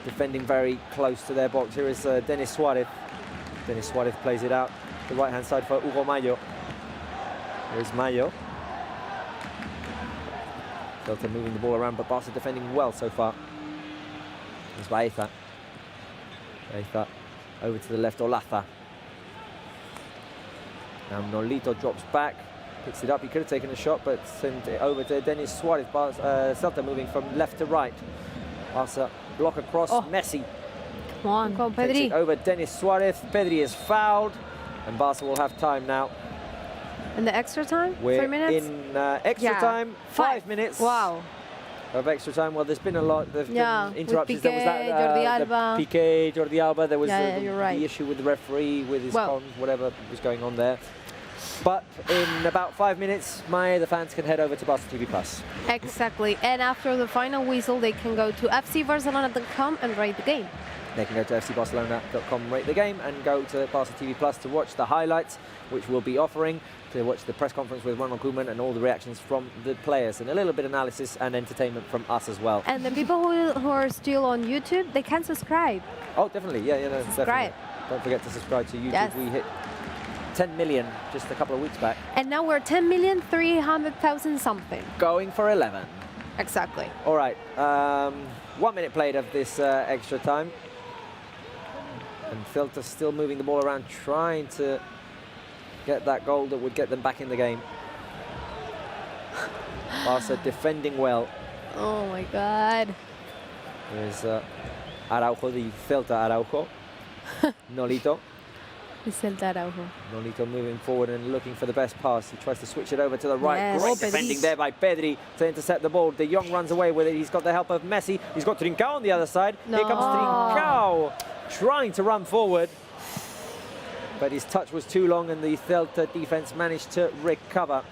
defending very close to their box. Here is Denis Suarez. Denis Suarez plays it out. The right-hand side for Hugo Mayo. Here's Mayo. Zelta moving the ball around, but Barça defending well so far. Here's Baeza. Baeza over to the left, Olaza. Now Nolito drops back, picks it up. He could have taken a shot, but sent it over to Denis Suarez. Celta moving from left to right. Barça block across. Messi. Come on, Takes Pedri. it over Denis Suarez. Pedri is fouled, and Barça will have time now. In the extra time? We're 3 minutes? in extra time, 5 minutes. Wow. Of extra time. Well, there's been a lot. There's been interruptions. Piqué, There was that Jordi Alba. Piqué, Jordi Alba. There was you're right. the issue with the referee, with his comms, whatever was going on there. But in about 5 minutes, the fans can head over to Barça TV Plus. Exactly. And after the final whistle, they can go to fcbarcelona.com and rate the game. They can go to fcbarcelona.com, rate the game, and go to Barça TV Plus to watch the highlights, which we'll be offering, to watch the press conference with Ronald Koeman and all the reactions from the players, and a little bit of analysis and entertainment from us as well. And the people who are still on YouTube, they can subscribe. Oh, definitely. No, subscribe. Definitely. Don't forget to subscribe to YouTube. Yes. We hit 10 million just a couple of weeks back. And now we're 10,300,000 something. Going for 11. Exactly. All right. 1 minute played of this extra time. And Celta still moving the ball around, trying to get that goal that would get them back in the game. Barça defending well. Oh my God. There's Araujo, the Celta Araujo. Nolito. The Celta Araujo. Nolito moving forward and looking for the best pass. He tries to switch it over to the right. Yes. Great defending there by Pedri to intercept the ball. De Jong runs away with it. He's got the help of Messi. He's got Trincao on the other side. No. Here comes Trincao, trying to run forward. But his touch was too long and the Celta defense managed to recover.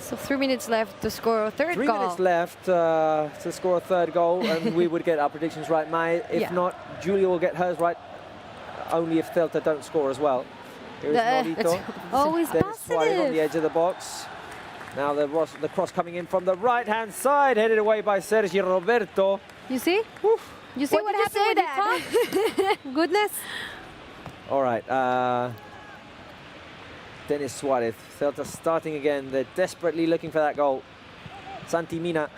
So 3 minutes left to score a third 3 goal. minutes left to score a third goal, and we would get our predictions right, Mai. If not, Julia will get hers right, only if Celta don't score as well. Here is Nolito. Always Denis Suarez on the edge of the box. Now the cross coming in from the right-hand side, headed away by Sergi Roberto. You see? Oof. You see what happened with that? Goodness. All right. Denis Suarez. Celta starting again. They're desperately looking for that goal. Santi Mina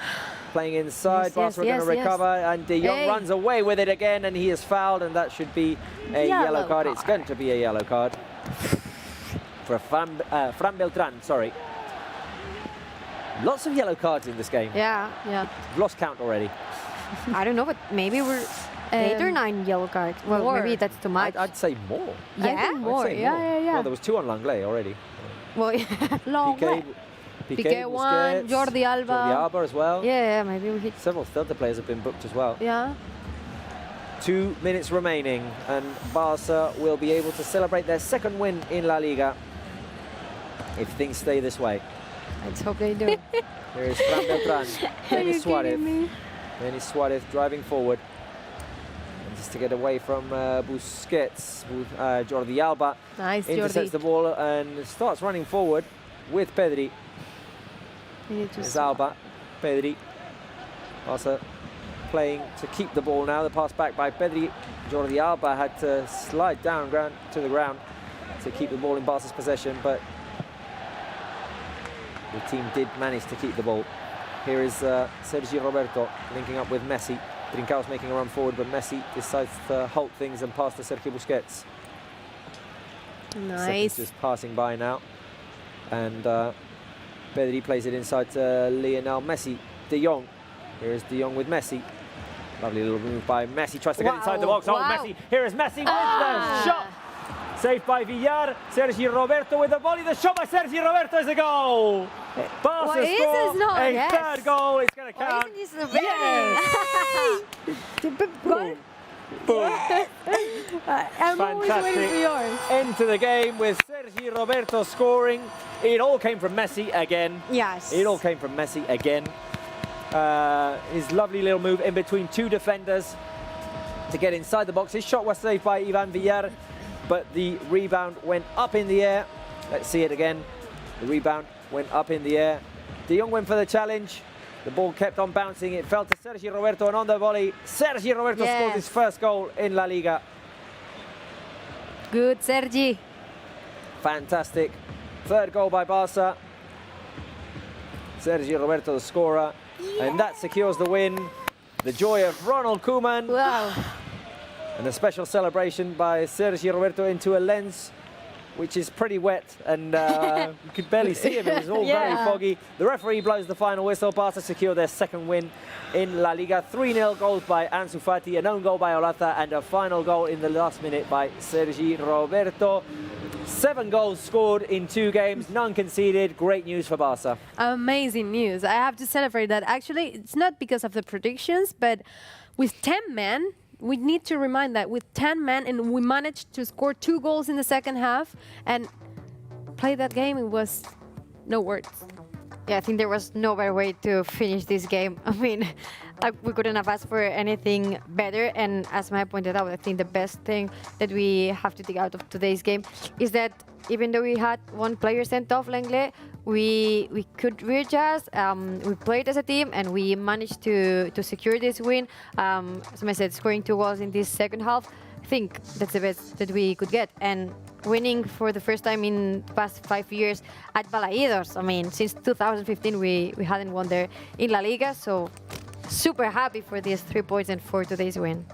playing inside. Barca are going to recover. And De Jong runs away with it again, and he is fouled, and that should be a yellow card. It's going to be a yellow card for Fran Beltran, sorry. Lots of yellow cards in this game. Yeah. Lost count already. I don't know, but maybe we're 8 or 9 yellow cards. Well, more. maybe that's too much. I'd say more. Yeah? I think more. Yeah. Well, there was 2 on Langley already. Well, Piqué one, Jordi Alba as well. Yeah, maybe we hit. Several Celta players have been booked as well. Yeah. 2 minutes remaining, and Barca will be able to celebrate their second win in La Liga if things stay this way. Let's hope they do. Here is Fran Beltran, Denis Suarez. Denis Suarez driving forward. And just to get away from Busquets, Jordi Alba. Nice, intercepts the ball and starts running forward with Pedri. There's Alba, Pedri. Barca playing to keep the ball now. The pass back by Pedri. Jordi Alba had to slide down to the ground to keep the ball in Barca's possession, but the team did manage to keep the ball. Here is Sergi Roberto linking up with Messi. Trincao's making a run forward, but Messi decides to halt things and pass to Sergio Busquets. Nice. Seconds just passing by now. And Pedri plays it inside to Lionel Messi. De Jong. Here is De Jong with Messi. Lovely little move by Messi. Tries to get inside the box. Oh, Messi. Here is Messi with the shot. Saved by Villar. Sergi Roberto with the volley. The shot by Sergi Roberto is a goal. Barca score a third goal. It's going to count. Isn't this Yes. Boom. I'm always waiting for yours. Into the game with Sergi Roberto scoring. It all came from Messi again. Yes. It all came from Messi again. His lovely little move in between two defenders to get inside the box. His shot was saved by Ivan Villar, but the rebound went up in the air. Let's see it again. The rebound went up in the air. De Jong went for the challenge. The ball kept on bouncing. It fell to Sergi Roberto, and on the volley, Sergi Roberto scored his first goal in La Liga. Good, Sergi. Fantastic. Third goal by Barça. Sergi Roberto, the scorer. And that secures the win. The joy of Ronald Koeman. Wow. And a special celebration by Sergi Roberto into a lens which is pretty wet, and you could barely see him. It was all very foggy. The referee blows the final whistle. Barça secure their second win in La Liga. 3-0 goals by Ansu Fati, an own goal by Olata, and a final goal in the last minute by Sergi Roberto. 7 goals scored in 2 games, none conceded. Great news for Barça. Amazing news. I have to celebrate that. Actually, it's not because of the predictions, but with 10 men, we need to remind that with 10 men, and we managed to score 2 goals in the second half and play that game. It was no words. Yeah, I think there was no better way to finish this game. I mean, we couldn't have asked for anything better. And as Maya pointed out, I think the best thing that we have to take out of today's game is that even though we had one player sent off, Lenglet, we could readjust. We played as a team, and we managed to secure this win. As I said, scoring 2 goals in this second half, I think that's the best that we could get. And winning for the first time in the past 5 years at Balaídos. I mean, since 2015, we hadn't won there in La Liga. So super happy for these 3 points and for today's win.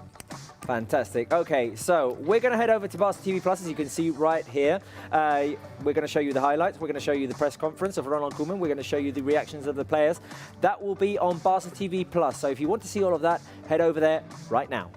Fantastic. Okay, so we're going to head over to Barça TV Plus, as you can see right here. We're going to show you the highlights. We're going to show you the press conference of Ronald Koeman. We're going to show you the reactions of the players. That will be on Barça TV Plus. So if you want to see all of that, head over there right now.